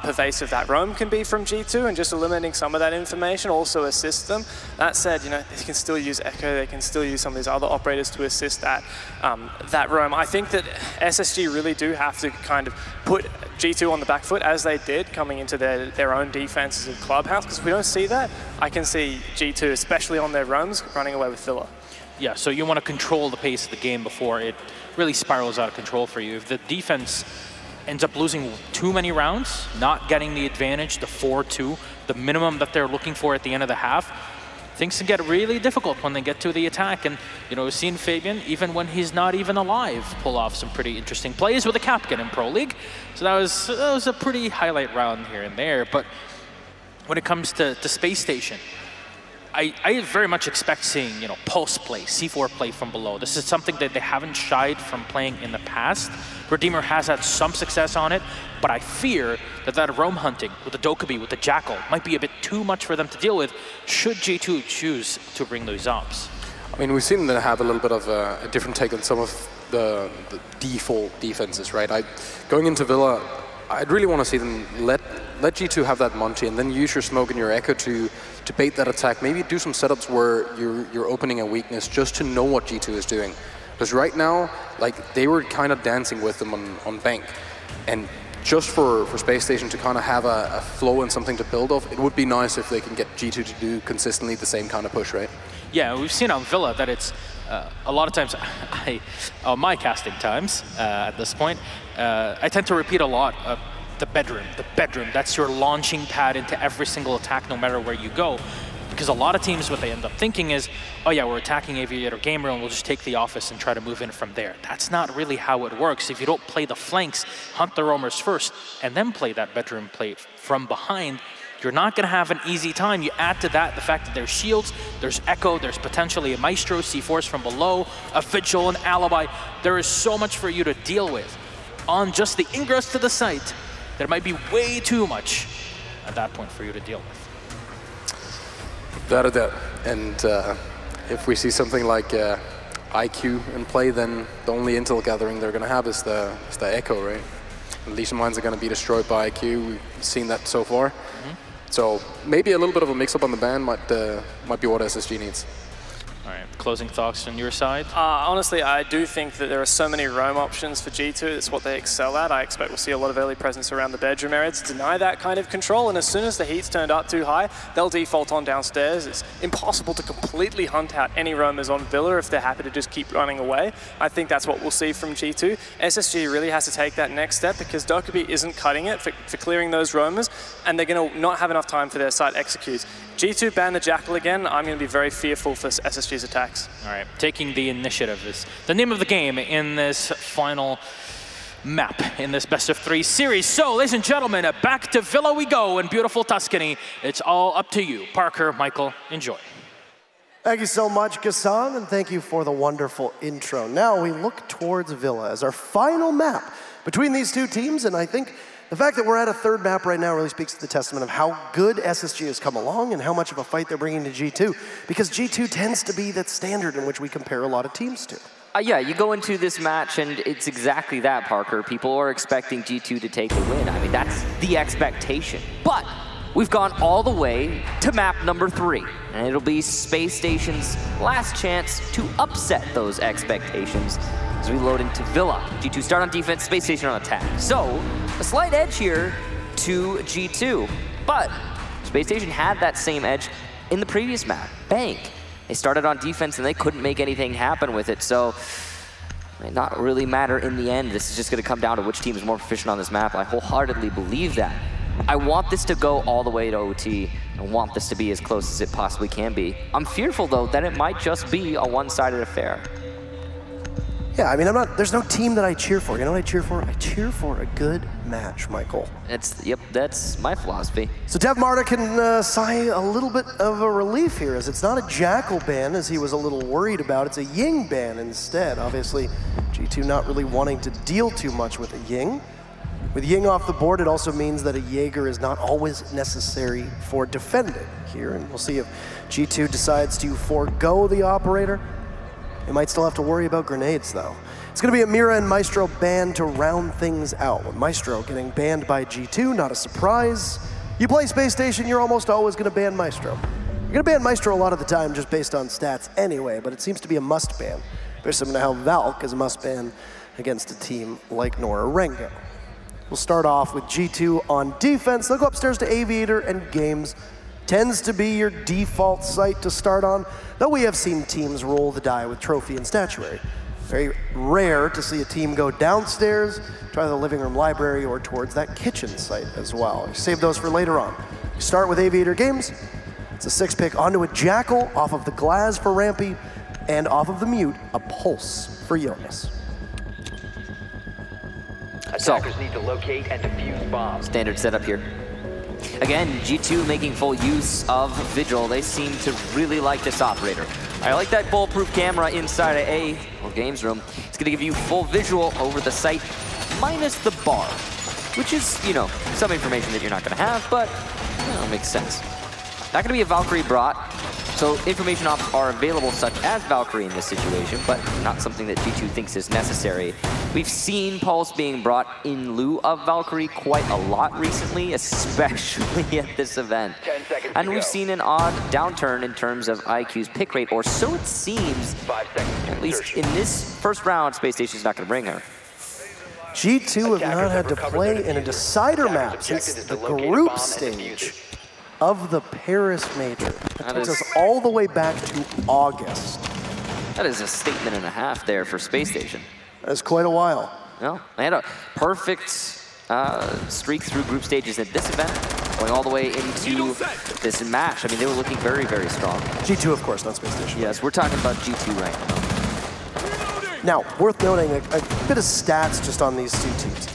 pervasive that roam can be from G2, and just eliminating some of that information also assists them. That said, they can still use Echo, they can still use some of these other operators to assist that roam. I think that SSG really do have to kind of put G2 on the back foot, as they did coming into their own defenses of Clubhouse, because if we don't see that, I can see G2, especially on their roams, running away with Villa. Yeah, so you want to control the pace of the game before it really spirals out of control for you. If the defense ends up losing too many rounds, not getting the advantage, the 4-2, the minimum that they're looking for at the end of the half, things can get really difficult when they get to the attack. And, we've seen Fabian, even when he's not even alive, pull off some pretty interesting plays with a Capcan in Pro League. So that was a pretty highlight round here and there. But when it comes to Space Station, I very much expect seeing, pulse play, C4 play from below. This is something that they haven't shied from playing in the past. Redeemer has had some success on it, but I fear that roam hunting with the Dokkaebi, with the Jackal, might be a bit too much for them to deal with should G2 choose to bring those ops. I mean, we've seen them have a little bit of a different take on some of the default defenses, right? Going into Villa, I'd really want to see them let let G2 have that Monty, and then use your smoke and your Echo to bait that attack. Maybe do some setups where you're opening a weakness just to know what G2 is doing. Because right now, like, they were kind of dancing with them on Bank. And just for Space Station to kind of have a flow and something to build off, it would be nice if they can get G2 to do consistently the same kind of push, right? Yeah, we've seen on Villa that it's a lot of times, on my casting times at this point, I tend to repeat a lot the bedroom, that's your launching pad into every single attack no matter where you go. Because a lot of teams, what they end up thinking is, oh yeah, we're attacking Aviator Game Room, we'll just take the office and try to move in from there. That's not really how it works. If you don't play the flanks, hunt the roamers first, and then play that bedroom play from behind, you're not gonna have an easy time. You add to that the fact that there's shields, there's Echo, there's potentially a Maestro, C4s from below, a Vigil, an Alibi. There is so much for you to deal with on just the ingress to the site. There might be way too much at that point for you to deal with. Without a doubt. And if we see something like IQ in play, then the only intel gathering they're going to have is the Echo, right? And Legion mines are going to be destroyed by IQ. We've seen that so far. So maybe a little bit of a mix-up on the ban might be what SSG needs. All right, closing thoughts on your side? Honestly, I do think that there are so many roam options for G2. It's what they excel at. I expect we'll see a lot of early presence around the bedroom area to deny that kind of control. And as soon as the heat's turned up too high, they'll default on downstairs. It's impossible to completely hunt out any roamers on Villa if they're happy to just keep running away. I think that's what we'll see from G2. SSG really has to take that next step because Dokkaebi isn't cutting it for clearing those roamers, and they're going to not have enough time for their site executes. G2 ban the Jackal again. I'm going to be very fearful for SSG's attacks. All right, taking the initiative is the name of the game in this final map, in this best-of-3 series. So, ladies and gentlemen, back to Villa we go in beautiful Tuscany. It's all up to you. Parker, Michael, enjoy. Thank you so much, Ghassan, and thank you for the wonderful intro. Now we look towards Villa as our final map between these two teams, and I think the fact that we're at a third map right now really speaks to the testament of how good SSG has come along and how much of a fight they're bringing to G2, because G2 tends to be that standard in which we compare a lot of teams to. Yeah, you go into this match and it's exactly that, Parker. People are expecting G2 to take the win. I mean, that's the expectation. But we've gone all the way to map number 3, and it'll be Space Station's last chance to upset those expectations as we load into Villa. G2 start on defense, Space Station on attack. So, a slight edge here to G2, but Space Station had that same edge in the previous map, Bank. They started on defense and they couldn't make anything happen with it, so it may not really matter in the end. This is just gonna come down to which team is more proficient on this map. I wholeheartedly believe that. I want this to go all the way to OT. I want this to be as close as it possibly can be. I'm fearful though that it might just be a one-sided affair. Yeah, I mean, there's no team that I cheer for. You know what I cheer for? I cheer for a good match, Michael. Yep, that's my philosophy. So Dev Marta can sigh a little bit of a relief here, as it's not a Jackal ban, as he was a little worried about. It's a Ying ban instead. Obviously, G2 not really wanting to deal too much with a Ying. With Ying off the board, it also means that a Jaeger is not always necessary for defending here, and we'll see if G2 decides to forego the operator. They might still have to worry about grenades, though. It's going to be a Mira and Maestro ban to round things out. With Maestro getting banned by G2, not a surprise. You play Space Station, you're almost always going to ban Maestro. You're going to ban Maestro a lot of the time just based on stats anyway, but it seems to be a must ban. Very similar to how Valk is a must ban against a team like Norarengo. We'll start off with G2 on defense. They'll go upstairs to Aviator and Games. Tends to be your default site to start on, though we have seen teams roll the die with Trophy and Statuary. Very rare to see a team go downstairs, try the living room library, or towards that kitchen site as well. Save those for later on. You start with Aviator Games. It's a 6-pick onto a Jackal, off of the Glass for Rampy, and off of the Mute, a Pulse for Jonas. Attackers need to locate and defuse bombs. Standard setup here. Again, G2 making full use of Vigil. They seem to really like this operator. I like that bulletproof camera inside of A, or Games Room. It's gonna give you full visual over the site, minus the bar, which is, you know, some information that you're not gonna have, but, you know, makes sense. Not gonna be a Valkyrie brought. So information ops are available such as Valkyrie in this situation, but not something that G2 thinks is necessary. We've seen Pulse being brought in lieu of Valkyrie quite a lot recently, especially at this event. 10 seconds And to we've go. seen an odd downturn in terms of IQ's pick rate, or so it seems. 5 seconds to At least insertion. in this first round, Space Station's not going to bring her. G2 have not had to play in a decider map since the group stage of the Paris Major. That takes us all the way back to August. That is a statement and a half there for Space Station. That's quite a while. No, they had a perfect streak through group stages at this event, going all the way into this match. I mean, they were looking very, very strong. G2, of course, not Space Station. Yes, we're talking about G2 right now. Now, worth noting a bit of stats just on these two teams.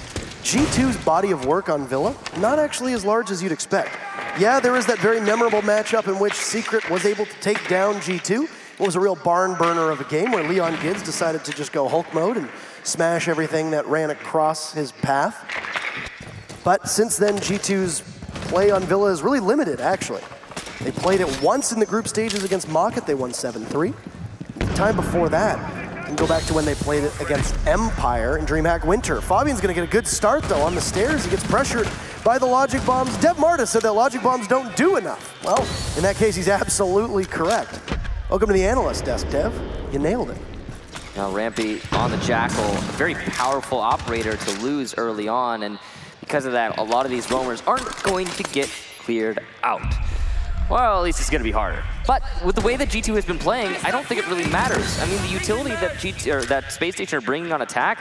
G2's body of work on Villa, not actually as large as you'd expect. Yeah, there is that very memorable matchup in which Secret was able to take down G2. It was a real barn burner of a game where Leon Gids decided to just go Hulk mode and smash everything that ran across his path. But since then, G2's play on Villa is really limited, actually. They played it once in the group stages against Mocket. They won 7-3. The time before that, you can go back to when they played it against Empire in DreamHack Winter. Fabian's going to get a good start, though, on the stairs. He gets pressured by the Logic Bombs. Dev Marta said that Logic Bombs don't do enough. Well, in that case, he's absolutely correct. Welcome to the analyst desk, Dev. You nailed it. Now Rampy on the Jackal, a very powerful operator to lose early on, and because of that, a lot of these roamers aren't going to get cleared out. Well, at least it's going to be harder. But with the way that G2 has been playing, I don't think it really matters. I mean, the utility that that Space Station are bringing on attack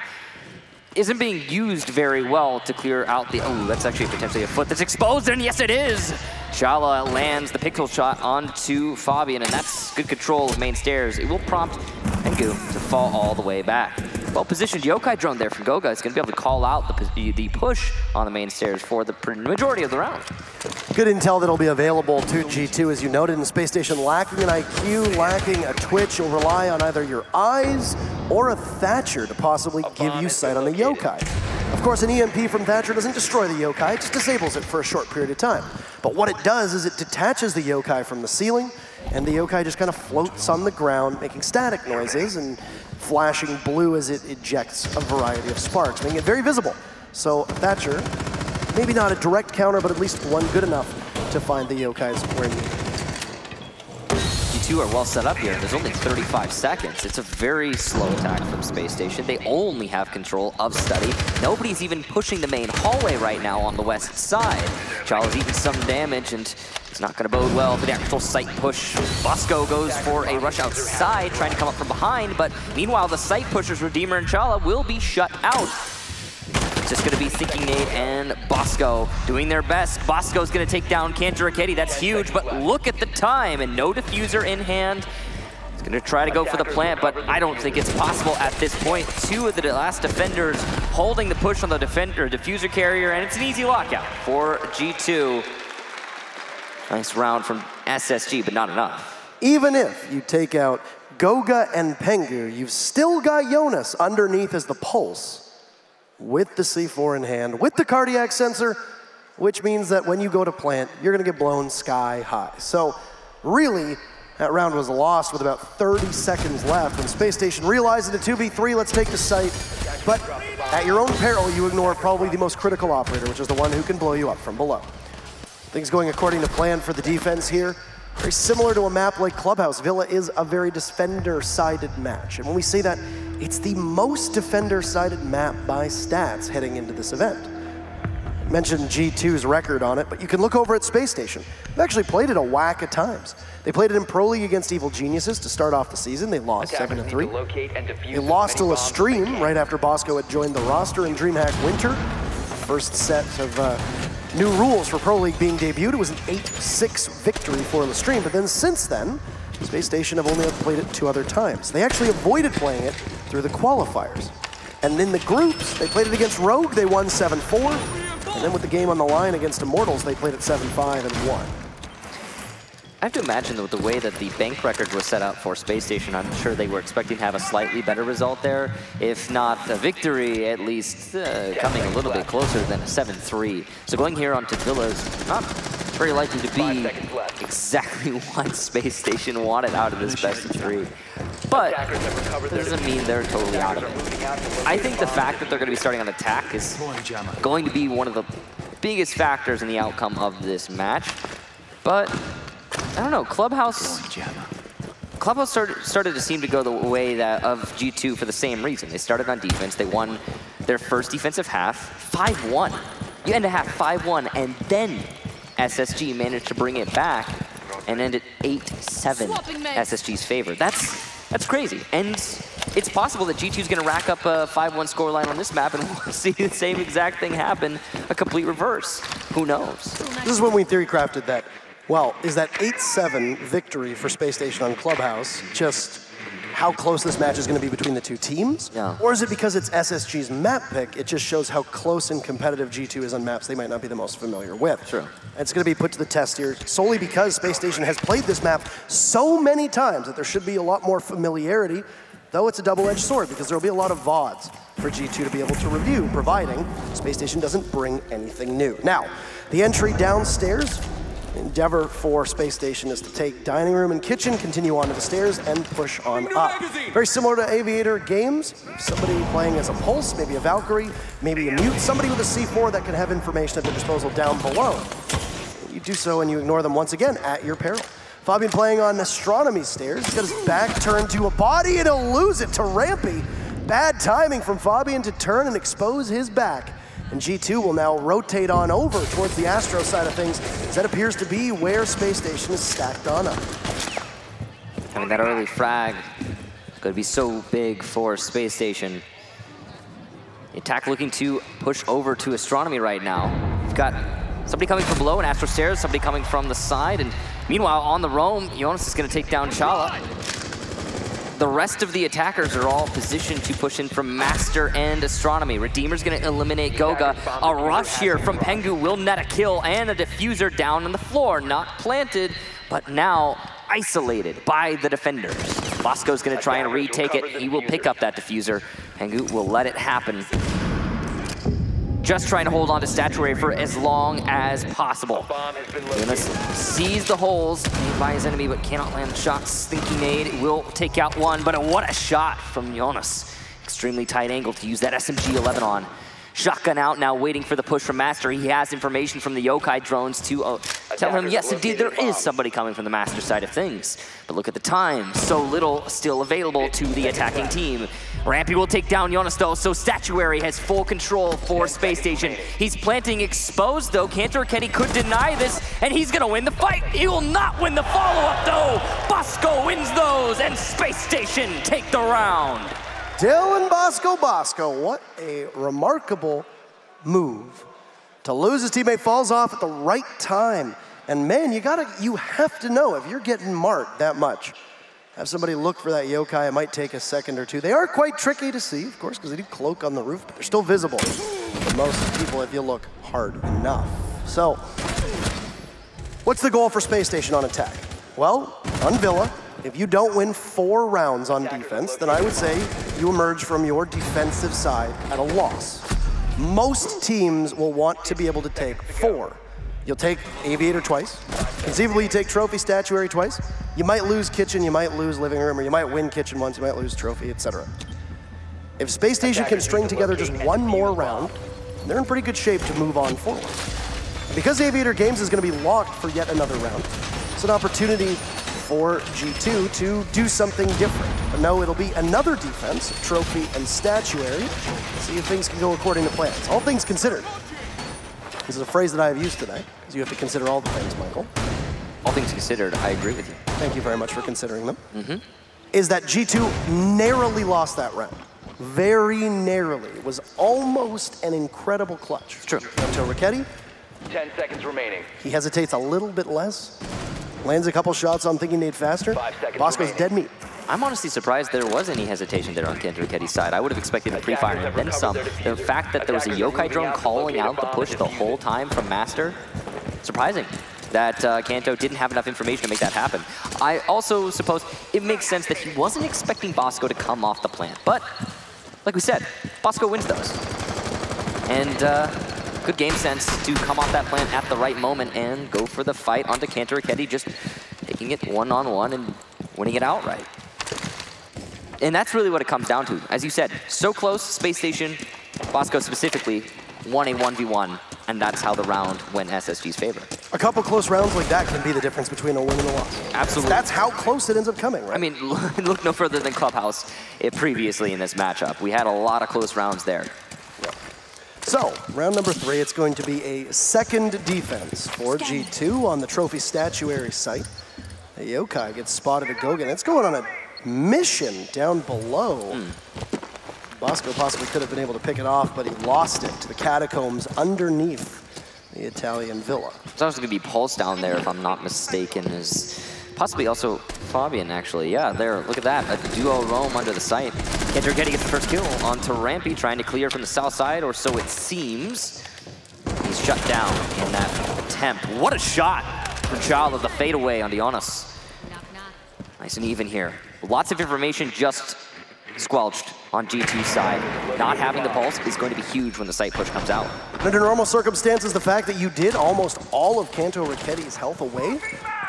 isn't being used very well to clear out the... Oh, that's actually potentially a foot that's exposed, and yes, it is! Shala lands the pixel shot onto Fabian, and that's good control of main stairs. It will prompt Pengu to fall all the way back. Well-positioned Yokai drone there from Goga is going to be able to call out the push on the main stairs for the majority of the round. Good intel that'll be available to G2, as you noted, in Space Station lacking an IQ, lacking a twitch. You'll rely on either your eyes or a Thatcher to possibly give you sight on the Yokai. Of course, an EMP from Thatcher doesn't destroy the Yokai, it just disables it for a short period of time. But what it does is it detaches the Yokai from the ceiling, and the Yokai just kind of floats on the ground, making static noises and flashing blue as it ejects a variety of sparks, making it very visible. So Thatcher, maybe not a direct counter, but at least one good enough to find the Yokais where needed. G2 are well set up here. There's only 35 seconds. It's a very slow attack from Space Station. They only have control of Study. Nobody's even pushing the main hallway right now on the west side. Chala's eating some damage, and it's not going to bode well for the actual site push. Bosco goes for a rush outside, trying to come up from behind, but meanwhile, the site pushers, Redeemer and Chala, will be shut out. It's just going to be Thinking Nate and Bosco doing their best. Bosco's going to take down Kantaraketi. That's huge, but look at the time, and no diffuser in hand. He's going to try to go for the plant, but I don't think it's possible at this point. Two of the last defenders holding the push on the diffuser carrier, and it's an easy lockout for G2. Nice round from SSG, but not enough. Even if you take out Goga and Pengu, you've still got Jonas underneath as the pulse, with the C4 in hand, with the cardiac sensor, which means that when you go to plant, you're going to get blown sky high. So really, that round was lost with about 30 seconds left. When Space Station realized it a 2v3, let's take the site. But at your own peril, you ignore probably the most critical operator, which is the one who can blow you up from below. Things going according to plan for the defense here. Very similar to a map like Clubhouse, Villa is a very defender-sided match. And when we say that, it's the most defender-sided map by stats heading into this event. I mentioned G2's record on it, but you can look over at Space Station. They've actually played it a whack of times. They played it in Pro League against Evil Geniuses to start off the season. They lost 7-3. They lost to Stream right after Bosco had joined the roster in DreamHack Winter. First set of new rules for Pro League being debuted. It was an 8-6 victory for Stream, but then since then, Space Station have only played it 2 other times. They actually avoided playing it through the qualifiers. And in the groups, they played it against Rogue, they won 7-4. And then with the game on the line against Immortals, they played it 7-5 and won. I have to imagine that with the way that the bank record was set up for Space Station, I'm sure they were expecting to have a slightly better result there. If not a victory, at least coming a little bit closer than a 7-3. So going here onto Villa is not very likely to be exactly what Space Station wanted out of this best of 3. But that doesn't mean they're totally out of it. I think the fact that they're going to be starting on attack is going to be one of the biggest factors in the outcome of this match. But I don't know, Clubhouse started to seem to go the way that of G2 for the same reason. They started on defense. They won their first defensive half, 5-1. You end a half 5-1, and then SSG managed to bring it back and end at 8-7 SSG's favor. That's crazy. And it's possible that G2 is going to rack up a 5-1 scoreline on this map, and we'll see the same exact thing happen, a complete reverse. Who knows? This is when we theory crafted that. Well, is that 8-7 victory for Space Station on Clubhouse just how close this match is going to be between the two teams? Yeah. Or is it because it's SSG's map pick, it just shows how close and competitive G2 is on maps they might not be the most familiar with? True. It's going to be put to the test here solely because Space Station has played this map so many times that there should be a lot more familiarity, though it's a double-edged sword because there will be a lot of VODs for G2 to be able to review, providing Space Station doesn't bring anything new. Now, the entry downstairs, endeavor for Space Station is to take dining room and kitchen, continue onto the stairs, and push on up. Very similar to Aviator games. Somebody playing as a Pulse, maybe a Valkyrie, maybe a Mute, somebody with a C4 that can have information at their disposal down below. You do so and you ignore them once again at your peril. Fabian playing on Astronomy stairs. He's got his back turned to a body and he'll lose it to Rampy. Bad timing from Fabian to turn and expose his back. And G2 will now rotate on over towards the Astro side of things, as that appears to be where Space Station is stacked on up. I mean, that early frag is going to be so big for Space Station. The attack looking to push over to Astronomy right now. We've got somebody coming from below in Astro Stairs, somebody coming from the side, and meanwhile, on the roam, Jonas is going to take down Chala. The rest of the attackers are all positioned to push in from Master and Astronomy. Redeemer's going to eliminate Goga. A rush here from Pengu will net a kill, and a diffuser down on the floor. Not planted, but now isolated by the defenders. Bosco's going to try and retake it. He will pick up that diffuser. Pengu will let it happen. Just trying to hold on to Statuary for as long as possible. Jonas sees the holes made by his enemy, but cannot land the shot. Stinky nade will take out one, but what a shot from Jonas. Extremely tight angle to use that SMG-11 on. Shotgun out, now waiting for the push from Master. He has information from the Yokai drones to tell him, yes, indeed, there is somebody coming from the Master side of things. But look at the time, so little still available to the attacking team. Rampy will take down Jonas though, so Statuary has full control for Space Station. He's planting exposed though. Cantor Raketti could deny this, and he's gonna win the fight. He will not win the follow-up though. Bosco wins those, and Space Station take the round. Dylan Bosco, what a remarkable move. To lose his teammate falls off at the right time. And man, you have to know if you're getting marked that much. Have somebody look for that yokai, it might take a second or two. They are quite tricky to see, of course, because they do cloak on the roof, but they're still visible to most people if you look hard enough. So, what's the goal for Space Station on attack? Well, on Villa, if you don't win 4 rounds on defense, then I would say you emerge from your defensive side at a loss. Most teams will want to be able to take 4. You'll take Aviator twice. Conceivably, you take Trophy Statuary twice. You might lose Kitchen, you might lose Living Room, or you might win Kitchen once, you might lose Trophy, etc. If Space Station can string together just 1 more round, they're in pretty good shape to move on forward. Because Aviator Games is going to be locked for yet another round, it's an opportunity for G2 to do something different. But no, it'll be another defense, Trophy and Statuary. See if things can go according to plans. All things considered. This is a phrase that I have used today, because you have to consider all the things, Michael. All things considered, I agree with you. Thank you very much for considering them. Is that G2 narrowly lost that round. Very narrowly. It was almost an incredible clutch. It's true. Until Raketti. 10 seconds remaining. He hesitates a little bit less. Lands a couple shots on thinking Nate faster. 5 seconds Bosco's remaining. dead meat. I'm honestly surprised there was any hesitation there on Cantor Raketti's side. I would have expected a pre-fire and then some. The fact that there was a Yokai drone calling out the push the whole time from Master, surprising that Kanto didn't have enough information to make that happen. I also suppose it makes sense that he wasn't expecting Bosco to come off the plant. But, like we said, Bosco wins those. And good game sense to come off that plant at the right moment and go for the fight onto Cantor Raketti, just taking it one-on-one and winning it outright. And that's really what it comes down to. As you said, so close, Space Station, Bosco specifically, won a 1v1, and that's how the round went SSG's favor. A couple close rounds like that can be the difference between a win and a loss. Absolutely. That's how close it ends up coming, right? I mean, look no further than Clubhouse previously in this matchup. We had a lot of close rounds there. Yep. So, round number 3, it's going to be a second defense for G2 on the trophy statuary site. The Yokai gets spotted at Gogan. It's going on a mission down below. Bosco possibly could have been able to pick it off, but he lost it to the catacombs underneath the Italian villa. There's also going to be Pulse down there, if I'm not mistaken, is possibly also Fabian, actually. Yeah, there, look at that, a duo roam under the site. Cantor Raketti gets the first kill onto Rampy, trying to clear from the south side, or so it seems. He's shut down in that attempt. What a shot from Chala, the fadeaway on Dionis. Nice and even here. Lots of information just squelched on G2's side. Not having the pulse is going to be huge when the site push comes out. Under normal circumstances, the fact that you did almost all of Cantor Raketti's health away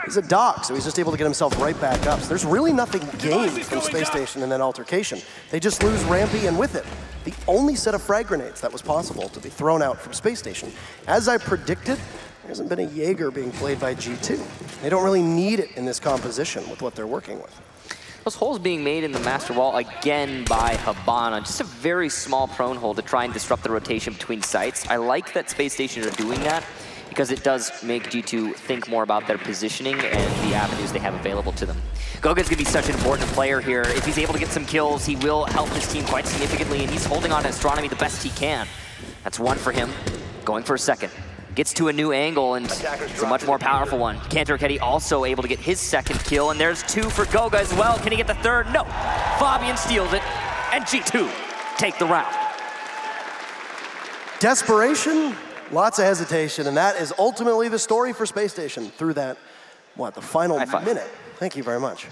is a dock, so he's just able to get himself right back up. So there's really nothing gained from Space Station in that altercation. They just lose Rampy, and with it, the only set of frag grenades that was possible to be thrown out from Space Station. As I predicted, there hasn't been a Jaeger being played by G2. They don't really need it in this composition with what they're working with. Those holes being made in the master wall again by Habana. Just a very small prone hole to try and disrupt the rotation between sites. I like that Space Station are doing that because it does make G2 think more about their positioning and the avenues they have available to them. Goga's gonna be such an important player here. If he's able to get some kills, he will help his team quite significantly, and he's holding on to Astronomy the best he can. That's one for him, going for a second. Gets to a new angle, and it's a much more powerful one. Cantor Raketti also able to get his second kill, and there's 2 for Goga as well. Can he get the third? No. Fabian steals it, and G2 take the round. Desperation, lots of hesitation, and that is ultimately the story for Space Station through that, the final minute. Thank you very much.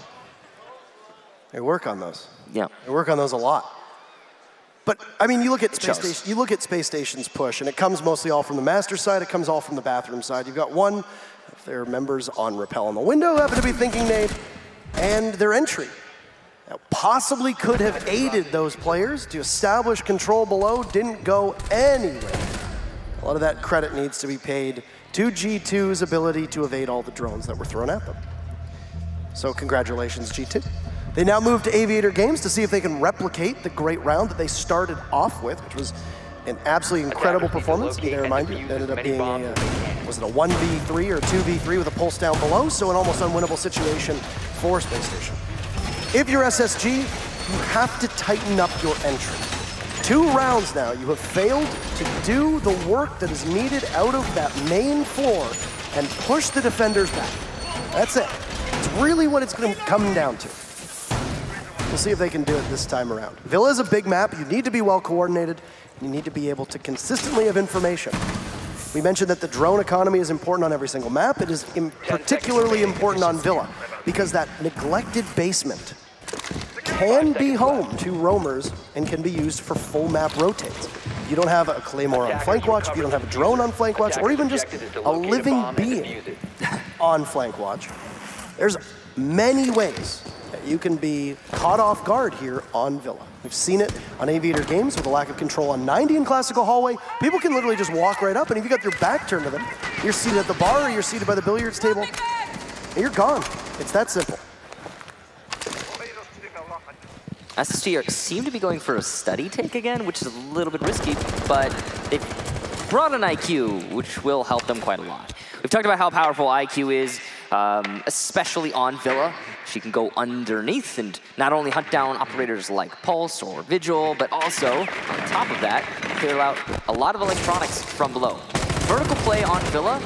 They work on those. Yeah. They work on those a lot. But, I mean, you look at Space Station's push, and it comes mostly all from the master side, it comes all from the bathroom side. You've got one of their members on rappel on the window who happen to be thinking nade, and their entry. That possibly could have aided those players to establish control below, didn't go anywhere. A lot of that credit needs to be paid to G2's ability to evade all the drones that were thrown at them. So congratulations, G2. They now move to Aviator Games to see if they can replicate the great round that they started off with, which was an absolutely incredible performance. Need to remind you, it ended up being was it a 1v3 or 2v3 with a pulse down below, so an almost unwinnable situation for Space Station. If you're SSG, you have to tighten up your entry. 2 rounds now, you have failed to do the work that is needed out of that main floor and push the defenders back. That's it. It's really what it's going to come down to. We'll see if they can do it this time around. Villa is a big map. You need to be well coordinated. You need to be able to consistently have information. We mentioned that the drone economy is important on every single map. It is particularly important on Villa because that neglected basement can be home to roamers and can be used for full map rotates. If you don't have a Claymore on flank watch, if you don't have a drone on flank watch, or even just a living being on flank watch, there's many ways that you can be caught off guard here on Villa. We've seen it on Aviator Games with a lack of control on 90 in Classical Hallway. People can literally just walk right up, and if you got your back turned to them, you're seated at the bar or you're seated by the billiards table, and you're gone. It's that simple. SSG seem to be going for a study take again, which is a little bit risky, but they've brought an IQ, which will help them quite a lot. We've talked about how powerful IQ is, especially on Villa. She can go underneath and not only hunt down operators like Pulse or Vigil, but also, on top of that, clear out a lot of electronics from below. Vertical play on Villa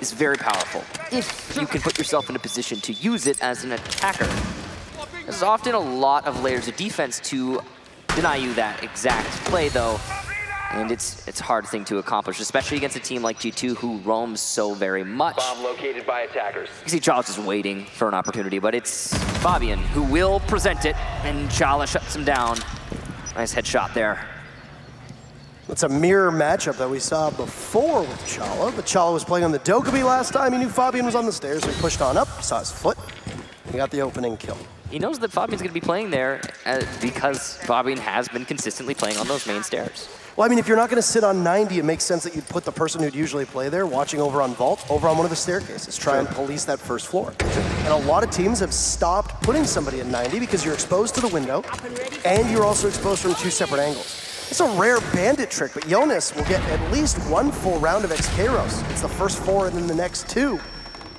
is very powerful if you can put yourself in a position to use it as an attacker. There's often a lot of layers of defense to deny you that exact play, though, and it's a hard thing to accomplish, especially against a team like G2 who roams so very much. Bomb located by attackers. You see Charles is waiting for an opportunity, but it's Fabian who will present it, and Chala shuts him down. Nice headshot there. It's a mirror matchup that we saw before with Chala, but Chala was playing on the Dokkaebi last time. He knew Fabian was on the stairs, so he pushed on up, saw his foot, he got the opening kill. He knows that Fabian's going to be playing there because Fabian has been consistently playing on those main stairs. Well, I mean, if you're not going to sit on 90, it makes sense that you'd put the person who'd usually play there, watching over on Vault, over on one of the staircases, try and police that first floor. And a lot of teams have stopped putting somebody at 90 because you're exposed to the window, and you're also exposed from 2 separate angles. It's a rare bandit trick, but Jonas will get at least 1 full round of Xkaros. It's the first 4 and then the next 2.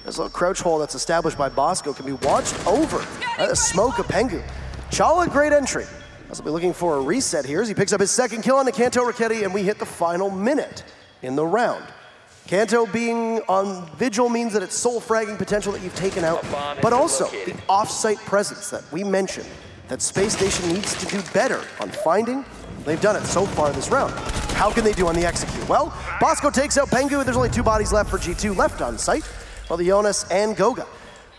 This little crouch hole that's established by Bosco can be watched over by the smoke of Pengu. Chala, great entry. I'll be looking for a reset here as he picks up his 2nd kill on the Kanto Raketti, and we hit the final minute in the round. Kanto being on Vigil means that it's soul fragging potential that you've taken out, but also the off-site presence that we mentioned that Space Station needs to do better on finding. They've done it so far this round. How can they do on the execute? Well, Bosco takes out Pengu. There's only 2 bodies left for G2 left on site, while the Jonas and Goga.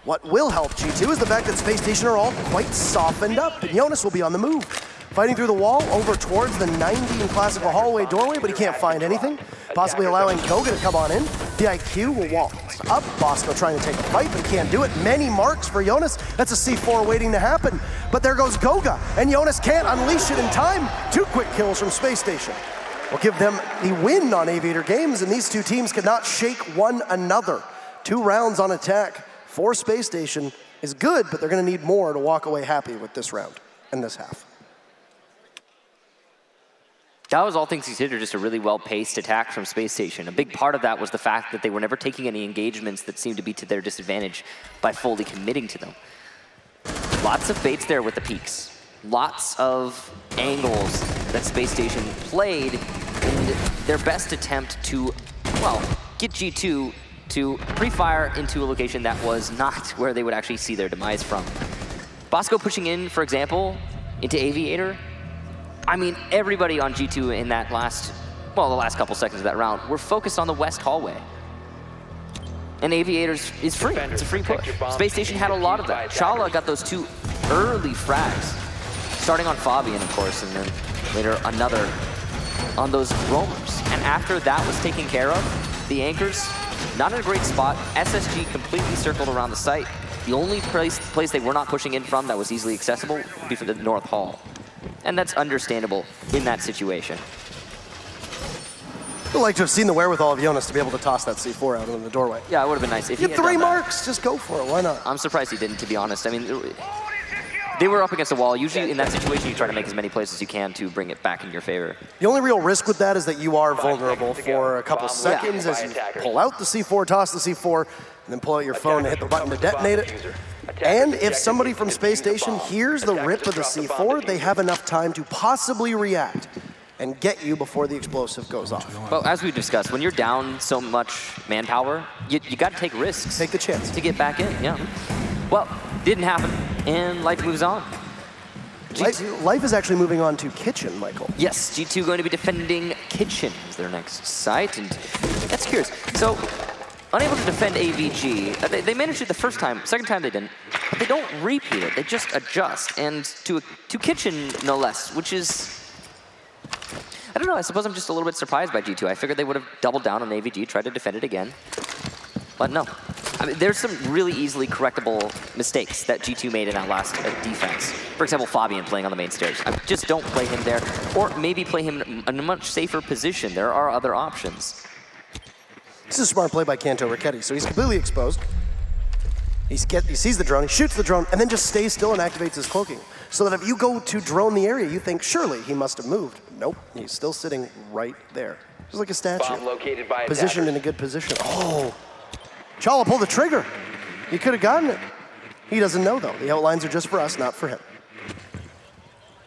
What will help G2 is the fact that Space Station are all quite softened up, and Jonas will be on the move. Fighting through the wall over towards the 90 in classical hallway doorway, but he can't find anything, possibly allowing Goga to come on in. The IQ will walk up. Bosco trying to take a fight, but he can't do it. Many marks for Jonas. That's a C4 waiting to happen. But there goes Goga, and Jonas can't unleash it in time. 2 quick kills from Space Station will give them the win on Aviator Games, and these 2 teams cannot shake one another. 2 rounds on attack for Space Station is good, but they're going to need more to walk away happy with this round and this half. That was all things considered just a really well-paced attack from Space Station. A big part of that was the fact that they were never taking any engagements that seemed to be to their disadvantage by fully committing to them. Lots of baits there with the peaks. Lots of angles that Space Station played in their best attempt to, well, get G2 to pre-fire into a location that was not where they would actually see their demise from. Bosco pushing in, for example, into Aviator. I mean, everybody on G2 in that last couple seconds of that round were focused on the west hallway. And Aviators is free. It's a free push. Space Station had a lot of that. Chala got those 2 early frags, starting on Fabian, of course, and then later another on those roamers. And after that was taken care of, the anchors, not in a great spot. SSG completely circled around the site. The only place they were not pushing in from that was easily accessible would be for the North Hall. And that's understandable in that situation. I'd like to have seen the wherewithal of Jonas to be able to toss that C4 out in the doorway. Yeah, it would have been nice if he had had 3 done marks, just go for it, why not? I'm surprised he didn't, to be honest. I mean, they were up against a wall. Usually in that situation, you try to make as many plays as you can to bring it back in your favor. The only real risk with that is that you are vulnerable for a couple seconds as you pull out the C4, toss the C4, and then pull out your phone and hit the button to detonate it. And if somebody from Space Station hears the rip of the C4, they have enough time to possibly react and get you before the explosive goes off. Well, as we discussed, when you're down so much manpower, you got to take risks. Take the chance. To get back in, yeah. Well, didn't happen, and life moves on. Life is actually moving on to Kitchen, Michael. Yes, G2 going to be defending Kitchen as their next site, and that's curious. So, unable to defend AVG. They managed it the first time, second time they didn't, but they don't repeat it, they just adjust, and to Kitchen no less, which is, I don't know, I suppose I'm just a little bit surprised by G2. I figured they would have doubled down on AVG, tried to defend it again, but no. I mean, there's some really easily correctable mistakes that G2 made in that last defense. For example, Fabian playing on the main stairs. Just don't play him there, or maybe play him in a much safer position. There are other options. This is a smart play by Kanto Raketti. So he's completely exposed. He sees the drone, he shoots the drone, and then just stays still and activates his cloaking. So that if you go to drone the area, you think, surely he must have moved. Nope, he's still sitting right there. Just like a statue. Bomb located by positioned in a good position. Oh, Chala pulled the trigger. He could have gotten it. He doesn't know, though. The outlines are just for us, not for him.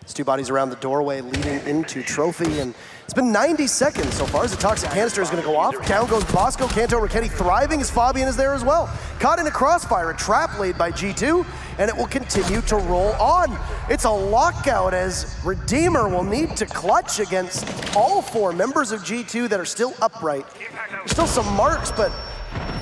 There's 2 bodies around the doorway leading into Trophy, and it's been 90 seconds so far as the toxic canister is going to go off. Down goes Bosco. Kanto Raketti thriving as Fabian is there as well. Caught in a crossfire, a trap laid by G2, and it will continue to roll on. It's a lockout as Redeemer will need to clutch against all 4 members of G2 that are still upright. There's still some marks, but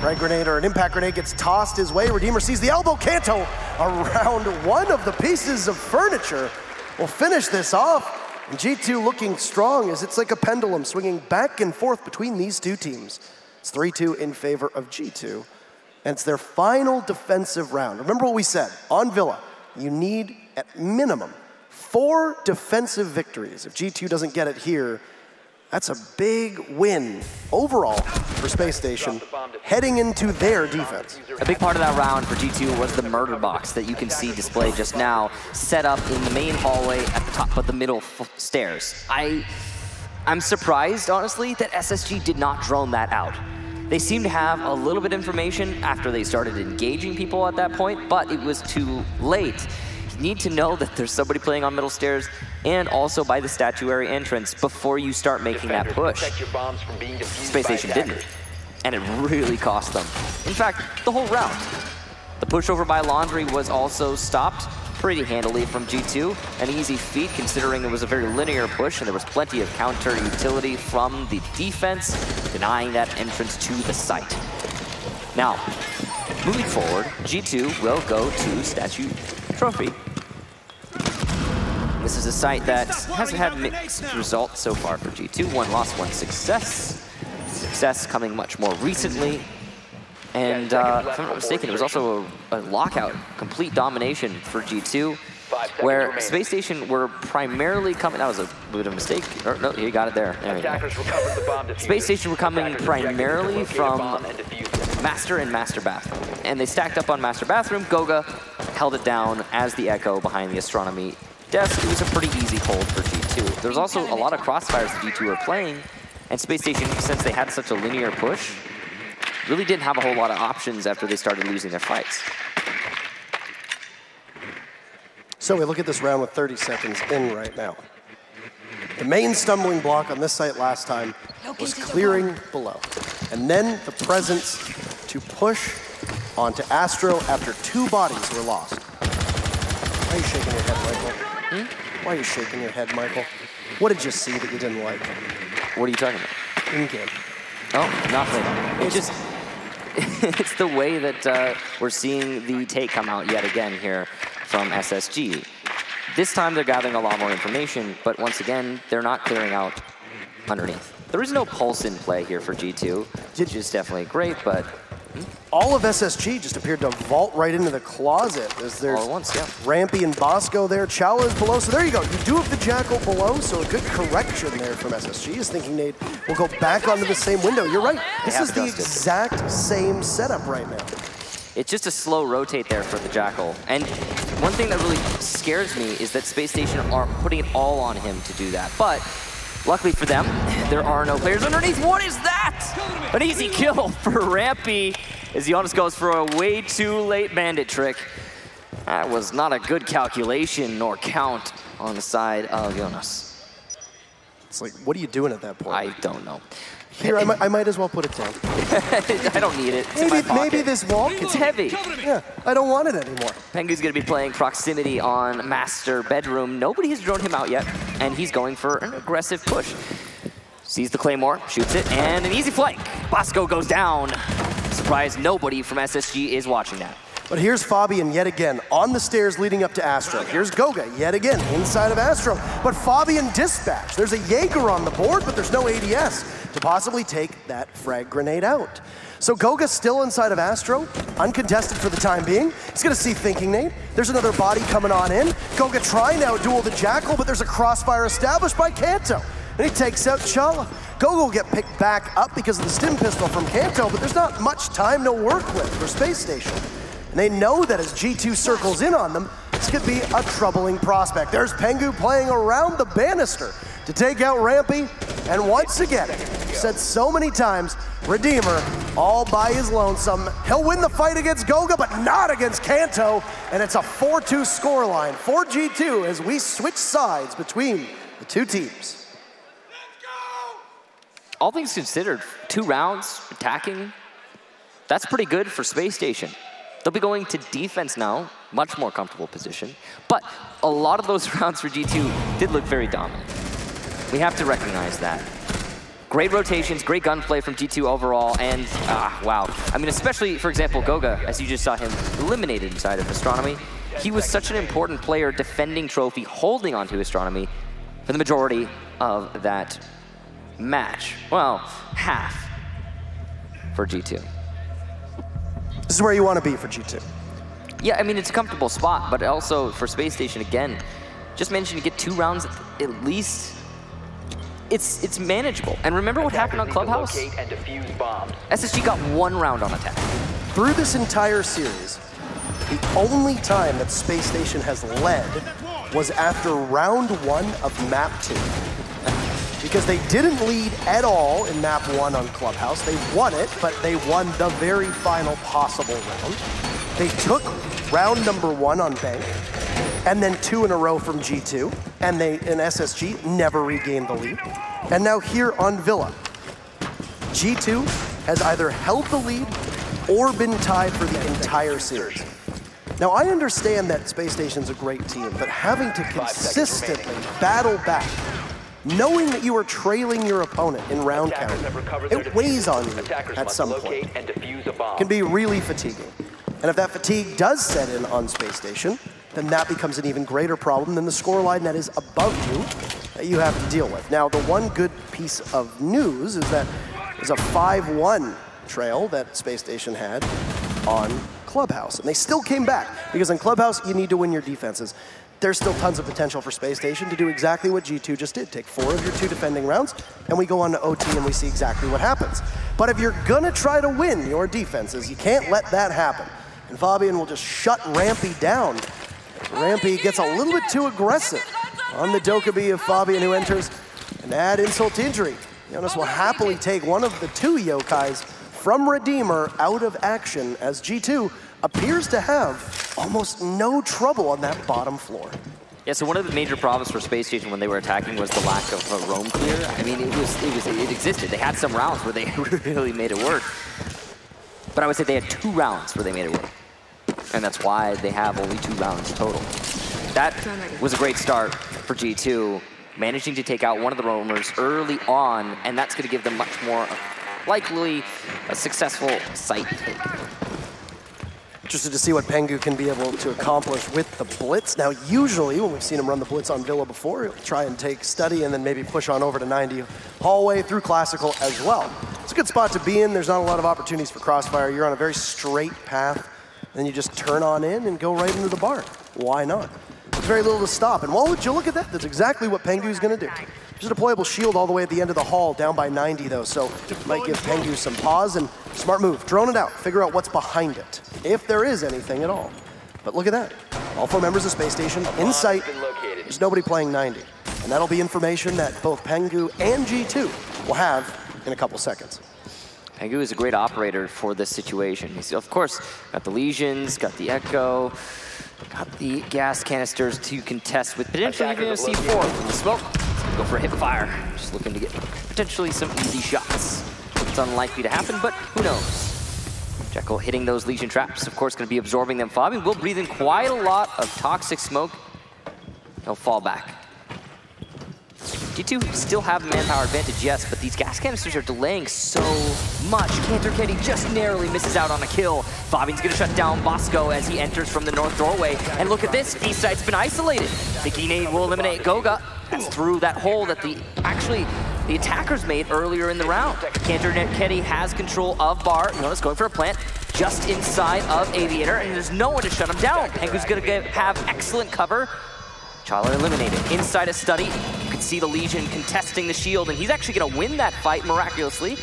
frag grenade or an impact grenade gets tossed his way. Redeemer sees the elbow. Kanto around one of the pieces of furniture will finish this off. And G2 looking strong as it's like a pendulum swinging back and forth between these two teams. It's 3-2 in favor of G2. And it's their final defensive round. Remember what we said, on Villa, you need at minimum 4 defensive victories. If G2 doesn't get it here, that's a big win overall for Space Station heading into their defense. A big part of that round for G2 was the murder box that you can see displayed just now, set up in the main hallway at the top of the middle stairs. I'm surprised, honestly, that SSG did not drone that out. They seemed to have a little bit of information after they started engaging people at that point, but it was too late. You need to know that there's somebody playing on middle stairs and also by the statuary entrance before you start making that push. Space Station didn't, and it really cost them. In fact, the whole round. The push over by Laundry was also stopped pretty handily from G2. An easy feat considering it was a very linear push and there was plenty of counter utility from the defense, denying that entrance to the site. Now, moving forward, G2 will go to Statue Trophy. This is a site that hasn't had mixed results so far for G2. 1 loss, 1 success. Success coming much more recently. And if I'm not mistaken, it was also a lockout, complete domination for G2, where Space Station were primarily coming, that was a bit of a mistake. Or, no, you got it there. There you go. Space Station were coming primarily from Master and Master Bathroom. And they stacked up on Master Bathroom. Goga held it down as the Echo behind the Astronomy desk. It was a pretty easy hold for G2. There was also a lot of crossfires that G2 were playing, and Space Station, since they had such a linear push, really didn't have a whole lot of options after they started losing their fights. So we look at this round with 30 seconds in right now. The main stumbling block on this site last time was clearing below. And then the presence to push onto Astro after 2 bodies were lost. Why are you shaking your head, Michael? Why are you shaking your head, Michael? What did you see that you didn't like? What are you talking about? In-game. Oh, nothing. It just, it's the way that we're seeing the take come out yet again here from SSG. This time they're gathering a lot more information, but once again, they're not clearing out underneath. There is no pulse in play here for G2, which is definitely great, but... All of SSG just appeared to vault right into the closet. There's all at once, yeah. Rampy and Bosco there. Chala is below. So there you go. You do have the Jackal below, so a good correction there from SSG. Is thinking Nate will go back onto the same window. You're right. This is the exact same setup right now. It's just a slow rotate there for the Jackal. And one thing that really scares me is that Space Station are putting it all on him to do that. But luckily for them, there are no players underneath. What is that? An easy kill for Rampy as Jonas goes for a way too late bandit trick. That was not a good calculation nor count on the side of Jonas. It's like, what are you doing at that point? I don't know. Here, I might as well put it down. I don't need it. It's maybe this wall. It's heavy. Yeah, I don't want it anymore. Pengu's going to be playing proximity on Master Bedroom. Nobody has drawn him out yet, and he's going for an aggressive push. Sees the Claymore, shoots it, and an easy flank. Bosco goes down. Surprise, nobody from SSG is watching that. But here's Fabian yet again on the stairs leading up to Astro. Here's Goga yet again inside of Astro. But Fabian dispatched. There's a Jaeger on the board, but there's no ADS to possibly take that frag grenade out. So Goga's still inside of Astro, uncontested for the time being. He's gonna see Thinking Nate. There's another body coming on in. Goga trying to outduel the Jackal, but there's a crossfire established by Kanto. And he takes out Chala. Goga will get picked back up because of the stim pistol from Kanto, but there's not much time to work with for Space Station. And they know that as G2 circles in on them, this could be a troubling prospect. There's Pengu playing around the banister to take out Rampy. And once again, I've said so many times, Redeemer, all by his lonesome. He'll win the fight against Goga, but not against Kanto. And it's a 4-2 scoreline for G2 as we switch sides between the two teams. All things considered, 2 rounds attacking, that's pretty good for Space Station. They'll be going to defense now, much more comfortable position. But a lot of those rounds for G2 did look very dominant. We have to recognize that. Great rotations, great gunplay from G2 overall, and wow. I mean, especially, for example, Goga, as you just saw him eliminated inside of Astronomy. He was such an important player defending Trophy, holding onto Astronomy for the majority of that match. Well, half for G2. This is where you want to be for G2. Yeah, I mean, it's a comfortable spot, but also for Space Station, again, just managing to get 2 rounds at least, it's manageable. And remember what happened on Clubhouse? SSG got 1 round on attack. Through this entire series, the only time that Space Station has led was after round 1 of map 2. Because they didn't lead at all in map 1 on Clubhouse. They won it, but they won the very final possible round. They took round number 1 on Bank, and then 2 in a row from G2, and they, in SSG, never regained the lead. And now here on Villa, G2 has either held the lead or been tied for the entire series. Now, I understand that Space Station's a great team, but having to consistently battle back, knowing that you are trailing your opponent in round count, it weighs on you at some point. It can be really fatiguing. And if that fatigue does set in on Space Station, then that becomes an even greater problem than the scoreline that is above you that you have to deal with. Now, the one good piece of news is that there's a 5-1 trail that Space Station had on Clubhouse. And they still came back, because in Clubhouse, you need to win your defenses. There's still tons of potential for Space Station to do exactly what G2 just did. Take 4 of your 2 defending rounds, and we go on to OT and we see exactly what happens. But if you're gonna try to win your defenses, you can't let that happen. And Fabian will just shut Rampy down. Rampy gets a little bit too aggressive on the Dokkaebi of Fabian, who enters, and add insult to injury. Jonas will happily take one of the 2 yokais from Redeemer out of action, as G2 appears to have almost no trouble on that bottom floor. Yeah, so one of the major problems for Space Station when they were attacking was the lack of a roam clear. I mean, it existed. They had some rounds where they really made it work. But I would say they had 2 rounds where they made it work. And that's why they have only 2 rounds total. That was a great start for G2, managing to take out one of the roamers early on, and that's going to give them much more likely a successful site take. Interested to see what Pengu can be able to accomplish with the blitz. Now, usually when we've seen him run the blitz on Villa before, he'll try and take study and then maybe push on over to 90 hallway through classical as well. It's a good spot to be in. There's not a lot of opportunities for crossfire. You're on a very straight path. Then you just turn on in and go right into the bar. Why not? There's very little to stop. And would you look at that? That's exactly what Pengu's going to do. There's a deployable shield all the way at the end of the hall, down by 90 though, so might give Pengu some pause, and smart move. Drone it out, figure out what's behind it, if there is anything at all. But look at that. All 4 members of Space Station in sight. There's nobody playing 90. And that'll be information that both Pengu and G2 will have in a couple seconds. Pengu is a great operator for this situation. He's, of course, got the Legions, got the Echo, got the gas canisters to contest with potentially even a C4 from the smoke. Go for a hip fire. Just looking to get potentially some easy shots. It's unlikely to happen, but who knows? Jekyll hitting those Legion traps, of course, going to be absorbing them. Fabian will breathe in quite a lot of toxic smoke. He'll fall back. G2 still have a manpower advantage, yes, but these gas canisters are delaying so much. Cantor Kenny just narrowly misses out on a kill. Fabian's gonna shut down Bosco as he enters from the north doorway. And look at this, B-Side's been isolated. Thinking Nate will eliminate Goga. That's through that hole that the attackers made earlier in the round. Cantor Kenny has control of Bar. Notice going for a plant just inside of Aviator, and there's no one to shut him down. Pengu's gonna have excellent cover. Chala eliminated. Inside a study, you can see the Legion contesting the shield, and he's actually gonna win that fight miraculously.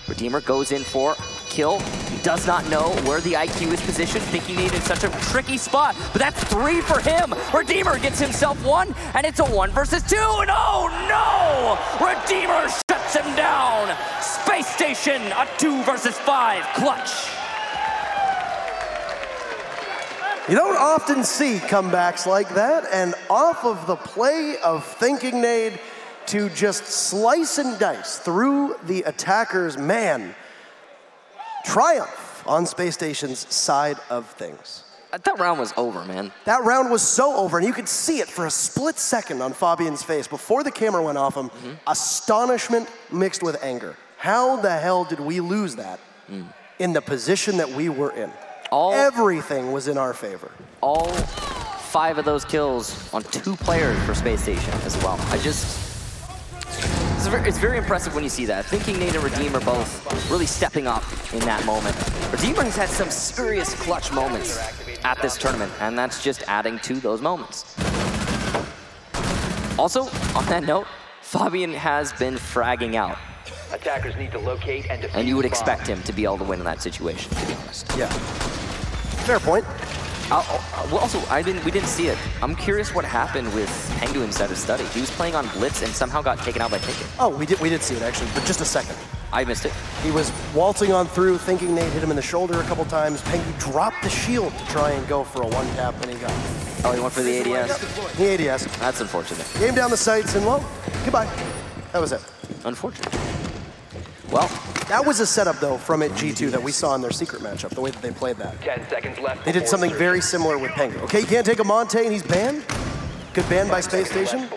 Redeemer goes in for kill. He does not know where the IQ is positioned, thinking he's in such a tricky spot, but that's 3 for him. Redeemer gets himself 1, and it's a 1 versus 2, and oh no! Redeemer shuts him down! Space Station, a 2 versus 5 clutch. You don't often see comebacks like that, and off of the play of Thinking Nade to just slice and dice through the attacker's man. Triumph on Space Station's side of things. That round was over, man. That round was so over, and you could see it for a split second on Fabian's face before the camera went off him. Astonishment mixed with anger. How the hell did we lose that in the position that we were in? Everything was in our favor. All 5 of those kills on 2 players for Space Station as well. It's very impressive when you see that. Thinking Nate and Redeemer both really stepping up in that moment. Redeemer has had some serious clutch moments at this tournament, and that's just adding to those moments. Also, on that note, Fabian has been fragging out. Attackers need to locate and defuse. And you would expect him to be able to win in that situation, to be honest. Yeah. Fair point. Well, also, we didn't see it. I'm curious what happened with Pengu inside of Study. He was playing on Blitz and somehow got taken out by Thinking. Oh, we did see it actually, but just a second. I missed it. He was waltzing on through, Thinking Nate hit him in the shoulder a couple times. Pengu dropped the shield to try and go for a one-tap, and he got it. Oh, he went for the ADS? The ADS. That's unfortunate. Game down the sights, and well, goodbye. That was it. Unfortunate. Well, that was a setup, though, from at G2 that we saw in their secret matchup, the way that they played that. 10 seconds left. They did something very similar with Pengu. Okay, you can't take a Monte, and he's banned. Good ban by Space Station.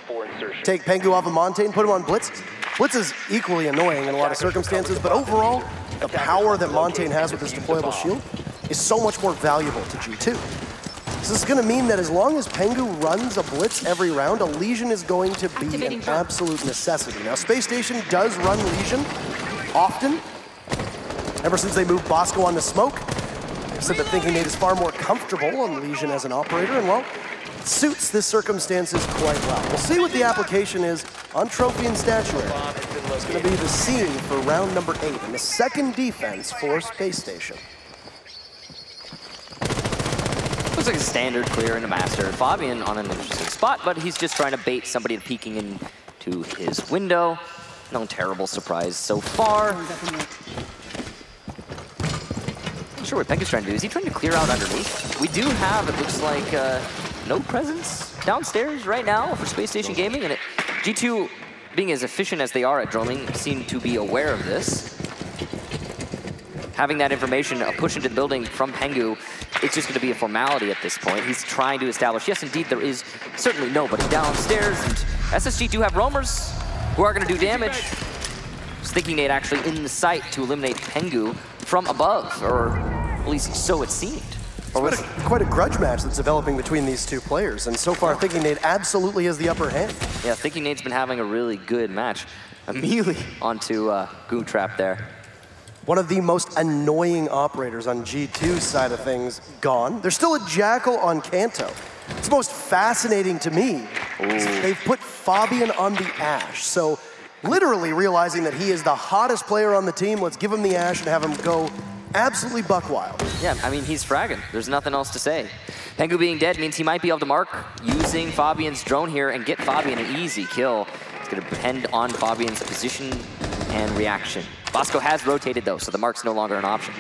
Take Pengu off of Monte and put him on Blitz. Blitz is equally annoying in a lot of circumstances, but overall, the power that Monte has with his deployable shield is so much more valuable to G2. So this is going to mean that as long as Pengu runs a Blitz every round, a Legion is going to be an absolute necessity. Now, Space Station does run Legion often. Ever since they moved Bosco onto Smoke, they've said that Thinking Nate is far more comfortable on Legion as an operator, and well, it suits the circumstances quite well. We'll see what the application is on Trophy and Statuary. It's going to be the scene for round number 8 and the second defense for Space Station. Looks like a standard clear into Master. Fabian on an interesting spot, but he's just trying to bait somebody peeking into his window. No terrible surprise so far. Not sure what Pengu's trying to do. Is he trying to clear out underneath? We do have, it looks like, no presence downstairs right now for Space Station Gaming, and G2, being as efficient as they are at droning, seem to be aware of this. Having that information, a push into the building from Pengu, it's just going to be a formality at this point. He's trying to establish, yes, indeed, there is certainly nobody downstairs, and SSG do have roamers who are going to do damage. Just Thinking Nate actually in the sight to eliminate Pengu from above, or at least so it seemed. It's quite a grudge match that's developing between these two players, and so far Thinking Nate absolutely has the upper hand. Yeah, Thinking Nate's been having a really good match. Immediately onto Goo Trap there. One of the most annoying operators on G2's side of things gone. There's still a Jackal on Kanto. It's most fascinating to me. They've put Fabian on the Ashe, so literally realizing that he is the hottest player on the team, let's give him the Ashe and have him go absolutely buck wild. Yeah, I mean, he's fragging. There's nothing else to say. Pengu being dead means he might be able to mark using Fabian's drone here and get Fabian an easy kill. It's going to depend on Fabian's position and reaction. Bosco has rotated, though, so the mark's no longer an option.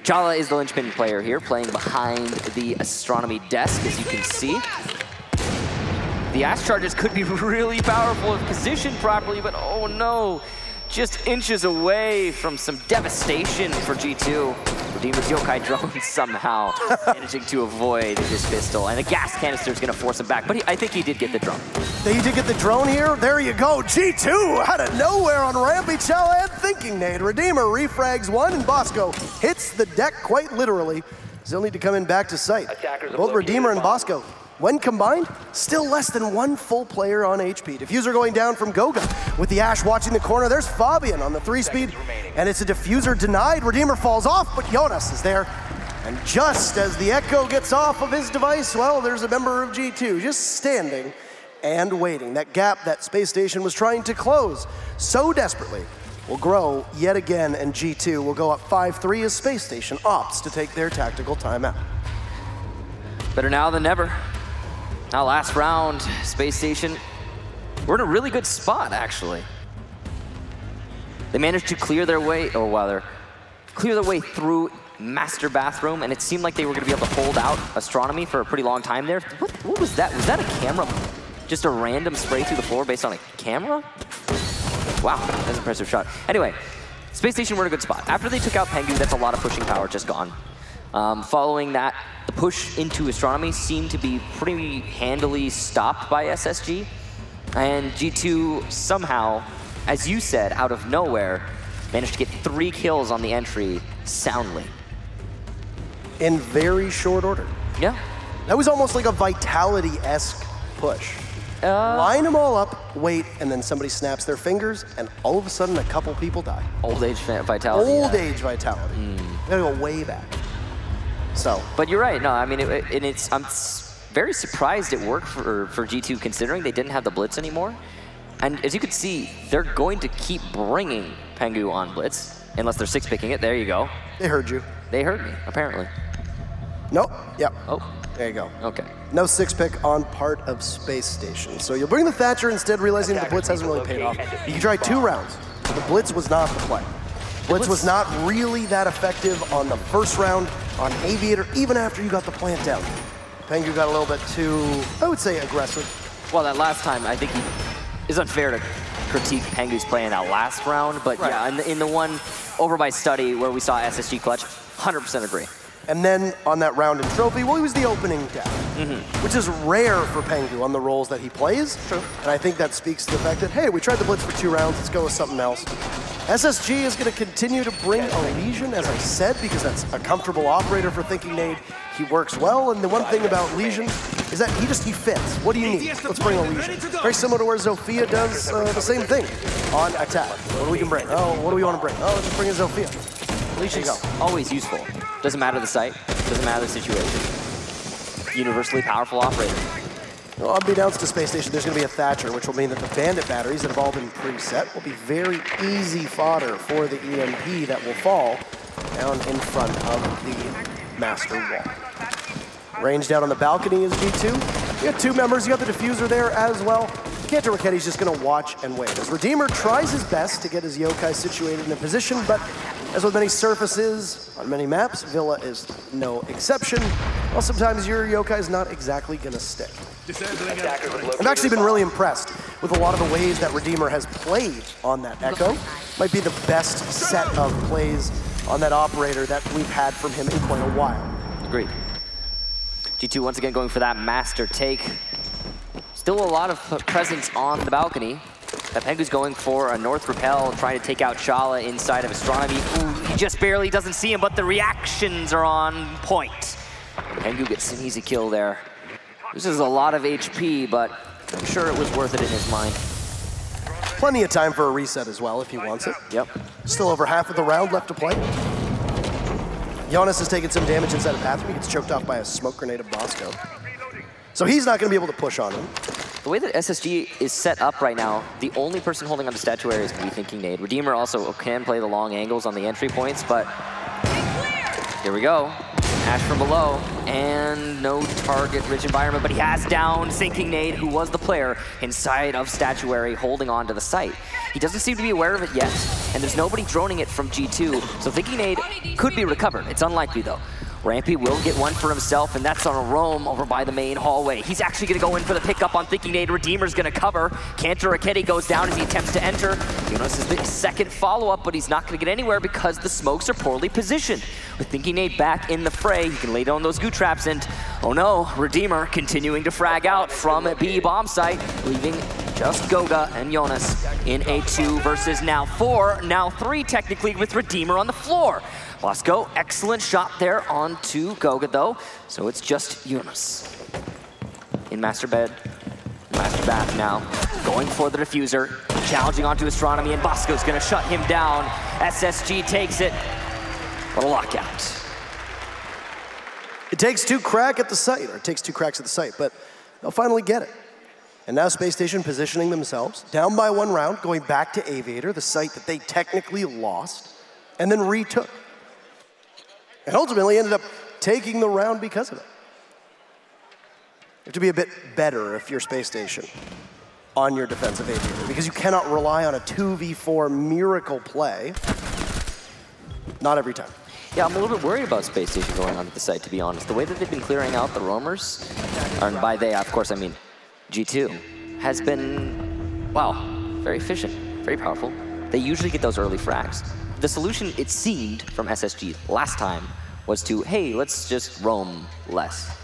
Chala is the linchpin player here, playing behind the astronomy desk, as you can see. The Ashe charges could be really powerful if positioned properly, but oh no. Just inches away from some devastation for G2. Redeemer's Yokai drone somehow managing to avoid his pistol, and a gas canister is going to force him back, but I think he did get the drone. He did get the drone here? There you go. G2 out of nowhere on Rampy, Chala and Thinking Nate. Redeemer refrags one, and Bosco hits the deck quite literally. Still need to come in back to sight. Both Redeemer and Bosco, when combined, still less than one full player on HP. Diffuser going down from Goga. With the Ashe watching the corner, there's Fabian on the 3-speed, and it's a diffuser denied. Redeemer falls off, but Jonas is there. And just as the Echo gets off of his device, well, there's a member of G2 just standing and waiting. That gap that Space Station was trying to close so desperately will grow yet again, and G2 will go up 5-3 as Space Station opts to take their tactical timeout. Better now than never. Now last round, Space Station, we're in a really good spot, actually. They managed to clear their way, clear their way through Master Bathroom, and it seemed like they were going to be able to hold out Astronomy for a pretty long time there. What was that? Was that a camera? Just a random spray through the floor based on a camera? Wow, that's an impressive shot. Anyway, Space Station were in a good spot. After they took out Pengu, that's a lot of pushing power just gone. Following that, the push into Astronomy seemed to be pretty handily stopped by SSG. And G2 somehow, as you said, out of nowhere, managed to get 3 kills on the entry soundly. In very short order. Yeah. That was almost like a Vitality-esque push. Line them all up, wait, and then somebody snaps their fingers, and all of a sudden a couple people die. Old age vitality. Old age vitality. Gotta go way back. So. But you're right. No, I mean, I'm very surprised it worked for G2 considering they didn't have the blitz anymore. And as you can see, they're going to keep bringing Pengu on blitz unless they're 6-picking it. There you go. They heard you. They heard me, apparently. Nope. Yep. Oh. There you go. Okay. No 6-pick on part of Space Station. So you'll bring the Thatcher instead, realizing the blitz hasn't really paid off. You can try 2 rounds. The blitz was not the play. Blitz was not really that effective on the first round on Aviator, even after you got the plant down. Pengu got a little bit too, I would say, aggressive. Well, that last time, I think it's unfair to critique Pengu's play in that last round, but yeah, in the one over by Study where we saw SSG clutch, 100% agree. And then on that round in Trophy, well, he was the opening death, which is rare for Pengu on the roles that he plays. True. And I think that speaks to the fact that, hey, we tried the blitz for 2 rounds, let's go with something else. SSG is going to continue to bring Elysian, as I said, because that's a comfortable operator for Thinking Nade. He works well, and the one thing about Lesion is that he fits. What do you need? Let's bring Elysian. Very similar to where Zofia does the same thing on attack. What do we can bring? Oh, what do we want to bring? Oh, let's just bring in Zofia. Elysian's always useful. Doesn't matter the site, doesn't matter the situation. Universally powerful operator. Well, unbeknownst to Space Station, there's going to be a Thatcher, which will mean that the Bandit batteries that have all been preset will be very easy fodder for the EMP that will fall down in front of the Master Wall. Ranged out on the balcony is G2. You got 2 members, you got the Diffuser there as well. Cantor Racketti's just going to watch and wait. As Redeemer tries his best to get his yokai situated in a position, but as with many surfaces on many maps, Villa is no exception. Well, sometimes your yokai is not exactly going to stick. I've actually been really impressed with a lot of the ways that Redeemer has played on that Echo. Might be the best set of plays on that operator that we've had from him in quite a while. Agreed. G2 once again going for that master take. Still a lot of presence on the balcony. That Pengu's going for a North Repel, trying to take out Shala inside of Astronomy. Ooh, he just barely doesn't see him, but the reactions are on point. Pengu gets an easy kill there. This is a lot of HP, but I'm sure it was worth it in his mind. Plenty of time for a reset as well if he wants it. Yep. Still over half of the round left to play. Jonas has taken some damage inside of Bathroom. He gets choked off by a smoke grenade of Bosco. So he's not going to be able to push on him. The way that SSG is set up right now, the only person holding on to Statuary is going to be Thinking Nade. Redeemer also can play the long angles on the entry points, but here we go. Ash from below, and no target-rich environment, but he has down Thinking Nade, who was the player inside of Statuary holding on to the site. He doesn't seem to be aware of it yet, and there's nobody droning it from G2, so Thinking Nade could be recovered. It's unlikely, though. Rampy will get one for himself, and that's on a roam over by the main hallway. He's actually going to go in for the pickup on Thinking Nade. Redeemer's going to cover. Cantor Racketти goes down as he attempts to enter. Jonas is the second follow-up, but he's not going to get anywhere because the smokes are poorly positioned. With Thinking Nade back in the fray, he can lay down those goo traps, and oh no, Redeemer continuing to frag out from B bomb site, leaving just Goga and Jonas in a 2 versus now 4, now 3 technically with Redeemer on the floor. Bosco, excellent shot there onto Goga though, so it's just Jonas. In Master Bed, Master Bath now, going for the Diffuser, challenging onto Astronomy, and Bosco's gonna shut him down. SSG takes it, what a lockout. It takes 2 cracks at the site, but they'll finally get it. And now Space Station positioning themselves, down by 1 round, going back to Aviator, the site that they technically lost, and then retook. And ultimately ended up taking the round because of it. You have to be a bit better if you're Space Station on your defensive Aviator, because you cannot rely on a 2v4 miracle play. Not every time. Yeah, I'm a little bit worried about Space Station going onto the site, to be honest. The way that they've been clearing out the roamers, and by they, of course, I mean G2, has been, wow, very efficient, very powerful. They usually get those early frags. The solution, it seemed, from SSG last time was to, hey, let's just roam less.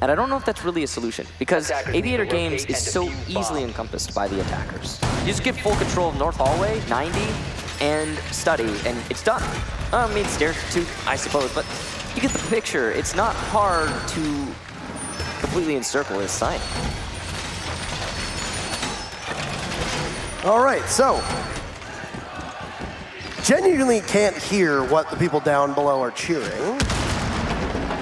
And I don't know if that's really a solution, because Aviator Games is so easily encompassed by the attackers. You just get full control of North Hallway, 90, and Study, and it's done. I mean, stairs too, I suppose, but you get the picture. It's not hard to completely encircle his site. All right, so genuinely can't hear what the people down below are cheering.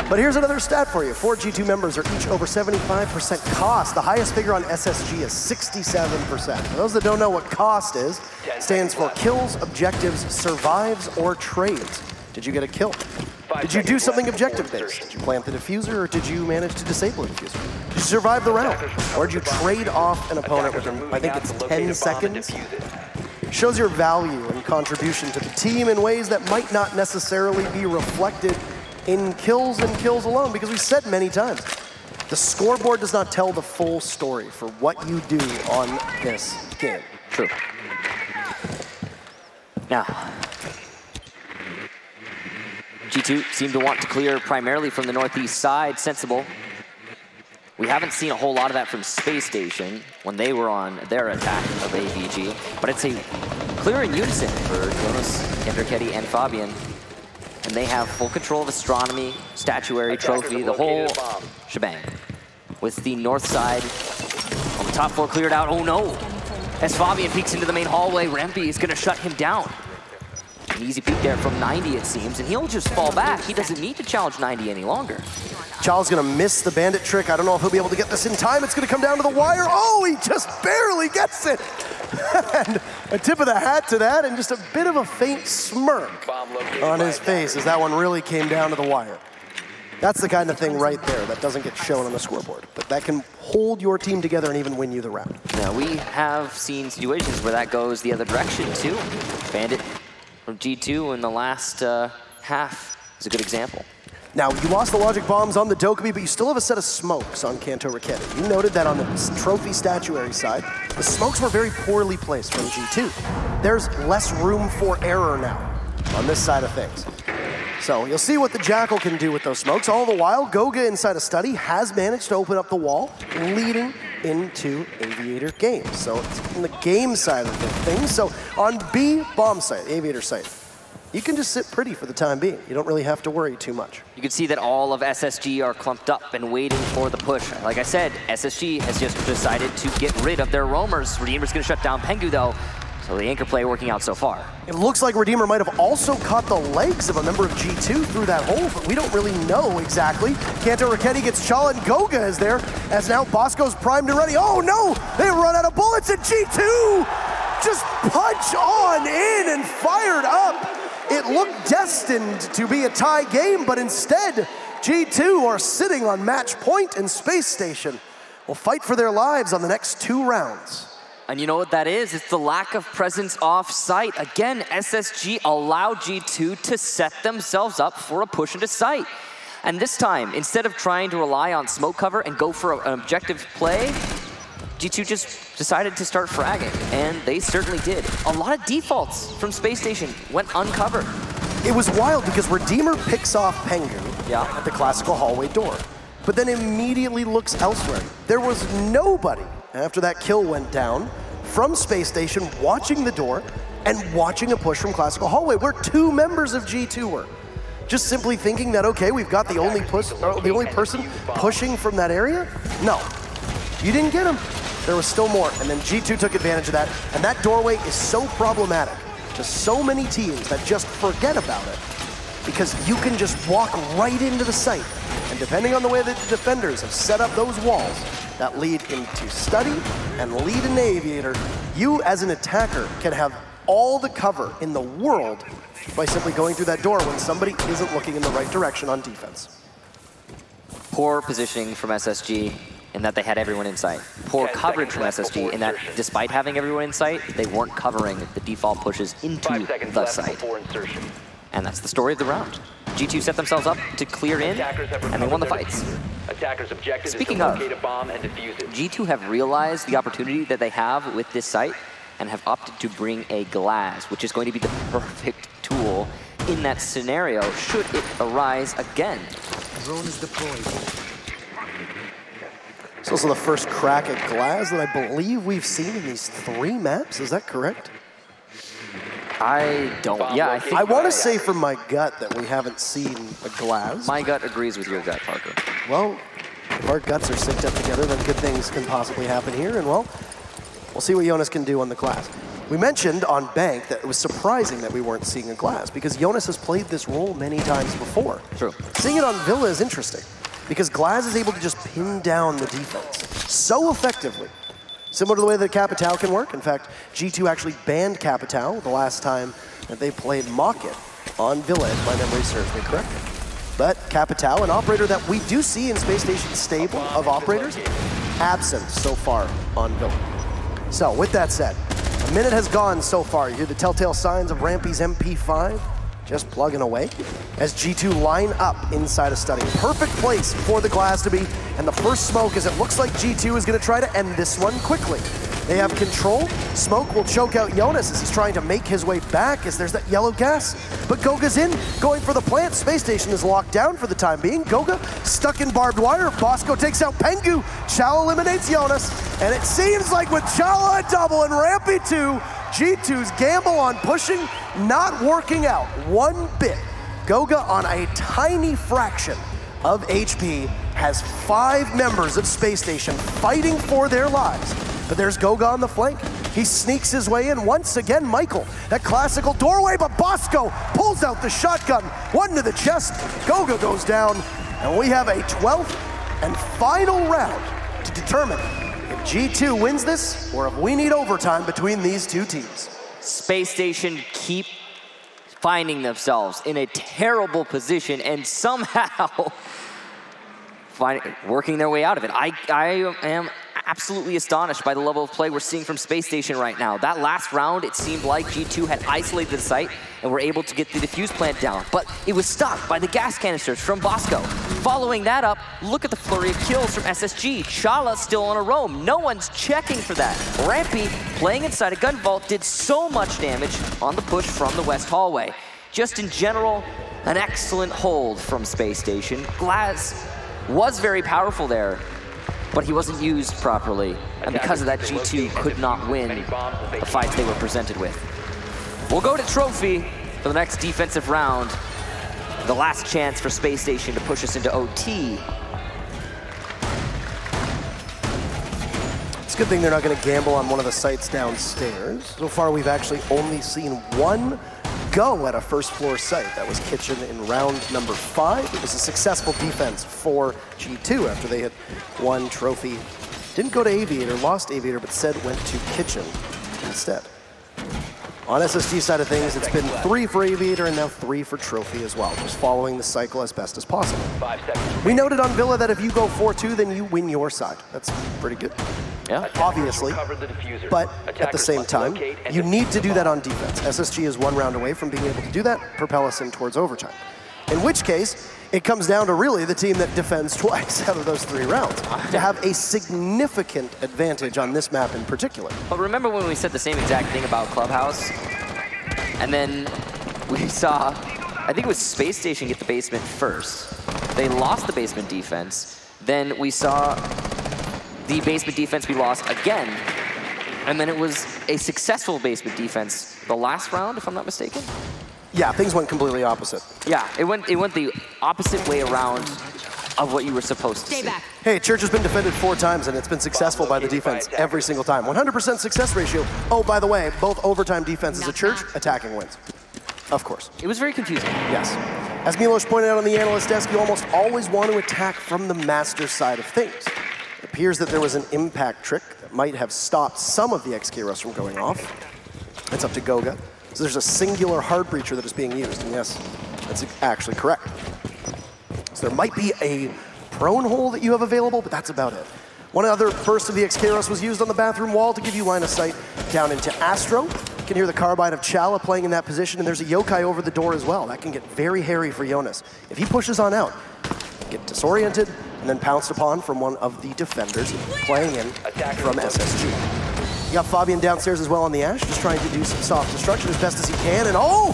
But here's another stat for you. 4 G2 members are each over 75% cost. The highest figure on SSG is 67%. For those that don't know what cost is, it stands for kills, objectives, survives, or trades. Did you get a kill? Did you do something objective-based? Did you plant the diffuser, or did you manage to disable the diffuser? Did you survive the round? Or did you trade off an opponent within, I think it's 10 seconds? Shows your value and contribution to the team in ways that might not necessarily be reflected in kills and kills alone, because we've said many times, the scoreboard does not tell the full story for what you do on this game. True. Now, G2 seem to want to clear primarily from the northeast side, sensible. We haven't seen a whole lot of that from Space Station when they were on their attack of AVG, but it's a clear in unison for Jonas, Kenderketti, and Fabian. And they have full control of astronomy, statuary, trophy, the whole shebang. With the north side on the top floor cleared out. Oh no! As Fabian peeks into the main hallway, Rempe is gonna shut him down. An easy peek there from 90, it seems, and he'll just fall back. He doesn't need to challenge 90 any longer. Chow's gonna miss the bandit trick. I don't know if he'll be able to get this in time. It's gonna come down to the wire. Oh, he just barely gets it. And a tip of the hat to that, and just a bit of a faint smirk on his face as that one really came down to the wire. That's the kind of thing right there that doesn't get shown on the scoreboard, but that can hold your team together and even win you the round. Now, we have seen situations where that goes the other direction too. Bandit from G2 in the last half is a good example. Now, you lost the logic bombs on the Dokkaebi, but you still have a set of smokes on Kanto Raketti. You noted that on the trophy statuary side, the smokes were very poorly placed from G2. There's less room for error now on this side of things. So you'll see what the Jackal can do with those smokes. All the while, Goga inside a study has managed to open up the wall, leading into Aviator games. So it's on the game side of things. So on B bomb site, Aviator site, you can just sit pretty for the time being. You don't really have to worry too much. You can see that all of SSG are clumped up and waiting for the push. Like I said, SSG has just decided to get rid of their roamers. Redeemer's gonna shut down Pengu though, so the anchor play working out so far. It looks like Redeemer might have also caught the legs of a member of G2 through that hole, but we don't really know exactly. Kanto Raketti gets Chala, and Goga is there, as now Bosco's primed and ready. Oh no, they run out of bullets, and G2 just punch on in and fired up. It looked destined to be a tie game, but instead, G2 are sitting on match point, and Space Station will fight for their lives on the next 2 rounds. And you know what that is? It's the lack of presence off site. Again, SSG allowed G2 to set themselves up for a push into site. And this time, instead of trying to rely on smoke cover and go for an objective play, G2 just decided to start fragging, and they certainly did. A lot of defaults from Space Station went uncovered. It was wild because Redeemer picks off Pengu at the classical hallway door, but then immediately looks elsewhere. There was nobody after that kill went down from Space Station watching the door and watching a push from classical hallway, where 2 members of G2 were. Just simply thinking that, okay, we've got the only person pushing from that area? No, you didn't get him. There was still more, and then G2 took advantage of that, and that doorway is so problematic to so many teams that just forget about it, because you can just walk right into the site, and depending on the way that the defenders have set up those walls that lead into study and lead into Aviator, you as an attacker can have all the cover in the world by simply going through that door when somebody isn't looking in the right direction on defense. Poor positioning from SSG in that they had everyone in sight. Poor coverage from SSG in that despite having everyone in sight, they weren't covering the default pushes into the site. And that's the story of the round. G2 set themselves up to clear in, and they won the fights. Speaking of, G2 have realized the opportunity that they have with this site and have opted to bring a glass, which is going to be the perfect tool in that scenario should it arise again. Drone is deployed. It's also the first crack at glass that I believe we've seen in these 3 maps. Is that correct? I don't. Yeah, I want to say from my gut that we haven't seen a glass. My gut agrees with your gut, Parker. Well, If our guts are synced up together, then good things can possibly happen here. And well, we'll see what Jonas can do on the glass. We mentioned on Bank that it was surprising that we weren't seeing a glass because Jonas has played this role many times before. True. Seeing it on Villa is interesting because Glass is able to just pin down the defense so effectively. Similar to the way that Capitao can work. In fact, G2 actually banned Capitao the last time that they played Mock-It on Villa, if my memory serves me correctly. But Capitao, an operator that we do see in Space Station's stable of operators, absent so far on Villa. So with that said, a minute has gone so far. You hear the telltale signs of Rampy's MP5 just plugging away as G2 line up inside a study. Perfect place for the glass to be, and the first smoke as it looks like G2 is going to try to end this one quickly. They have control. Smoke will choke out Jonas as he's trying to make his way back as there's that yellow gas. But Goga's in, going for the plant. Space Station is locked down for the time being. Goga stuck in barbed wire. Bosco takes out Pengu. Chao eliminates Jonas. And it seems like with Chao a double and Rampy 2, G2's gamble on pushing not working out one bit. Goga on a tiny fraction of HP has 5 members of Space Station fighting for their lives. But there's Goga on the flank. He sneaks his way in once again. Michael, that classical doorway, but Bosco pulls out the shotgun. One to the chest. Goga goes down, and we have a 12th and final round to determine if G2 wins this or if we need overtime between these two teams. Space Station keep finding themselves in a terrible position and somehow working their way out of it. I am absolutely astonished by the level of play we're seeing from Space Station right now. That last round, it seemed like G2 had isolated the site and were able to get the defuse plant down, but it was stopped by the gas canisters from Bosco. Following that up, look at the flurry of kills from SSG. Chala still on a roam. No one's checking for that. Rampy, playing inside a gun vault, did so much damage on the push from the west hallway. Just in general, an excellent hold from Space Station. Glass was very powerful there, but he wasn't used properly, and because of that, G2 could not win the fights they were presented with. We'll go to Trophy for the next defensive round. The last chance for Space Station to push us into OT. It's a good thing they're not going to gamble on one of the sites downstairs. So far, we've actually only seen one go at a first floor site. That was Kitchen in round number 5. It was a successful defense for G2 after they had won Trophy. Didn't go to Aviator, lost Aviator, but said went to Kitchen instead. On SSG side of things, it's been 3 for Aviator and now 3 for Trophy as well, just following the cycle as best as possible. We noted on Villa that if you go 4-2, then you win your side. That's pretty good. Yeah. Obviously, but at the same time, you need to do that on defense. SSG is 1 round away from being able to do that, propel us in towards overtime. In which case, it comes down to really the team that defends twice out of those 3 rounds to have a significant advantage on this map in particular. But remember when we said the same exact thing about Clubhouse? And then we saw, I think it was Space Station get the basement first. They lost the basement defense. Then we saw the basement defense we lost again. And then it was a successful basement defense the last round, if I'm not mistaken. Yeah, things went completely opposite. Yeah, it went the opposite way around of what you were supposed to see. Back. Hey, Church has been defended 4 times, and it's been successful by the defense every single time. 100% success ratio. Oh, by the way, both overtime defenses at Church, attacking wins. Of course. It was very confusing. Yes. As Milos pointed out on the analyst desk, you almost always want to attack from the master side of things. It appears that there was an impact trick that might have stopped some of the XK Rush from going off. That's up to Goga. So there's a singular hard breacher that is being used, and yes, that's actually correct. So there might be a prone hole that you have available, but that's about it. One other burst of the XK was used on the bathroom wall to give you line of sight down into Astro. You can hear the carbine of Chala playing in that position, and there's a yokai over the door as well. That can get very hairy for Jonas. If he pushes on out, get disoriented, and then pounced upon from one of the defenders playing in from SSG. You got Fabian downstairs as well on the Ash, just trying to do some soft destruction as best as he can, and oh!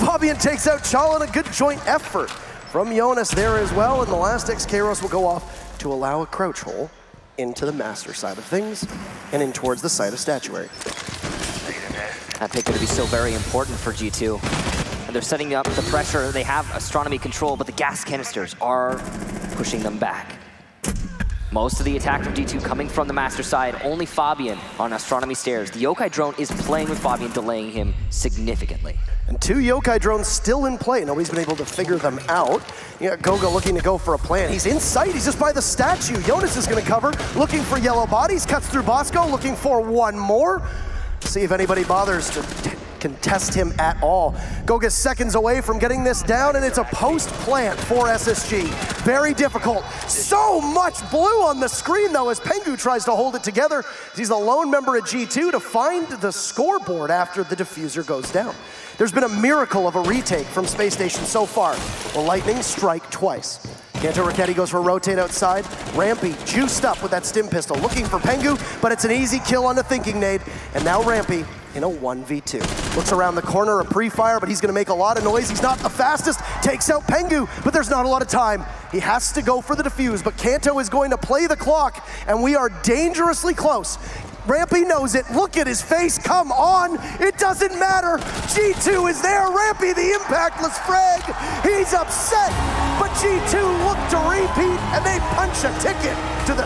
Fabian takes out Chala in a good joint effort from Jonas there as well, and the last XK will go off to allow a crouch hole into the master side of things and in towards the site of statuary. That pick going to be so very important for G2. And they're setting up the pressure. They have astronomy control, but the gas canisters are pushing them back. Most of the attack from G2 coming from the Master side, only Fabian on Astronomy Stairs. The Yokai drone is playing with Fabian, delaying him significantly. And 2 Yokai drones still in play. Nobody's been able to figure them out. You got Goga looking to go for a plant. He's in sight, he's just by the statue. Jonas is gonna cover, looking for yellow bodies, cuts through Bosco, looking for one more. See if anybody bothers to contest him at all. Goga's seconds away from getting this down, and it's a post plant for SSG. Very difficult. So much blue on the screen though as Pengu tries to hold it together. He's the lone member at G2 to find the scoreboard after the diffuser goes down. There's been a miracle of a retake from Space Station so far. Will Lightning strike twice? Kanto Raketti goes for a rotate outside. Rampy juiced up with that stim pistol, looking for Pengu, but it's an easy kill on the thinking nade. And now Rampy in a 1v2. Looks around the corner, a pre-fire, but he's gonna make a lot of noise. He's not the fastest, takes out Pengu, but there's not a lot of time. He has to go for the defuse, but Kanto is going to play the clock, and we are dangerously close. Rampy knows it. Look at his face. Come on. It doesn't matter. G2 is there. Rampy, the impactless frag. He's upset, but G2 look to repeat, and they punch a ticket to the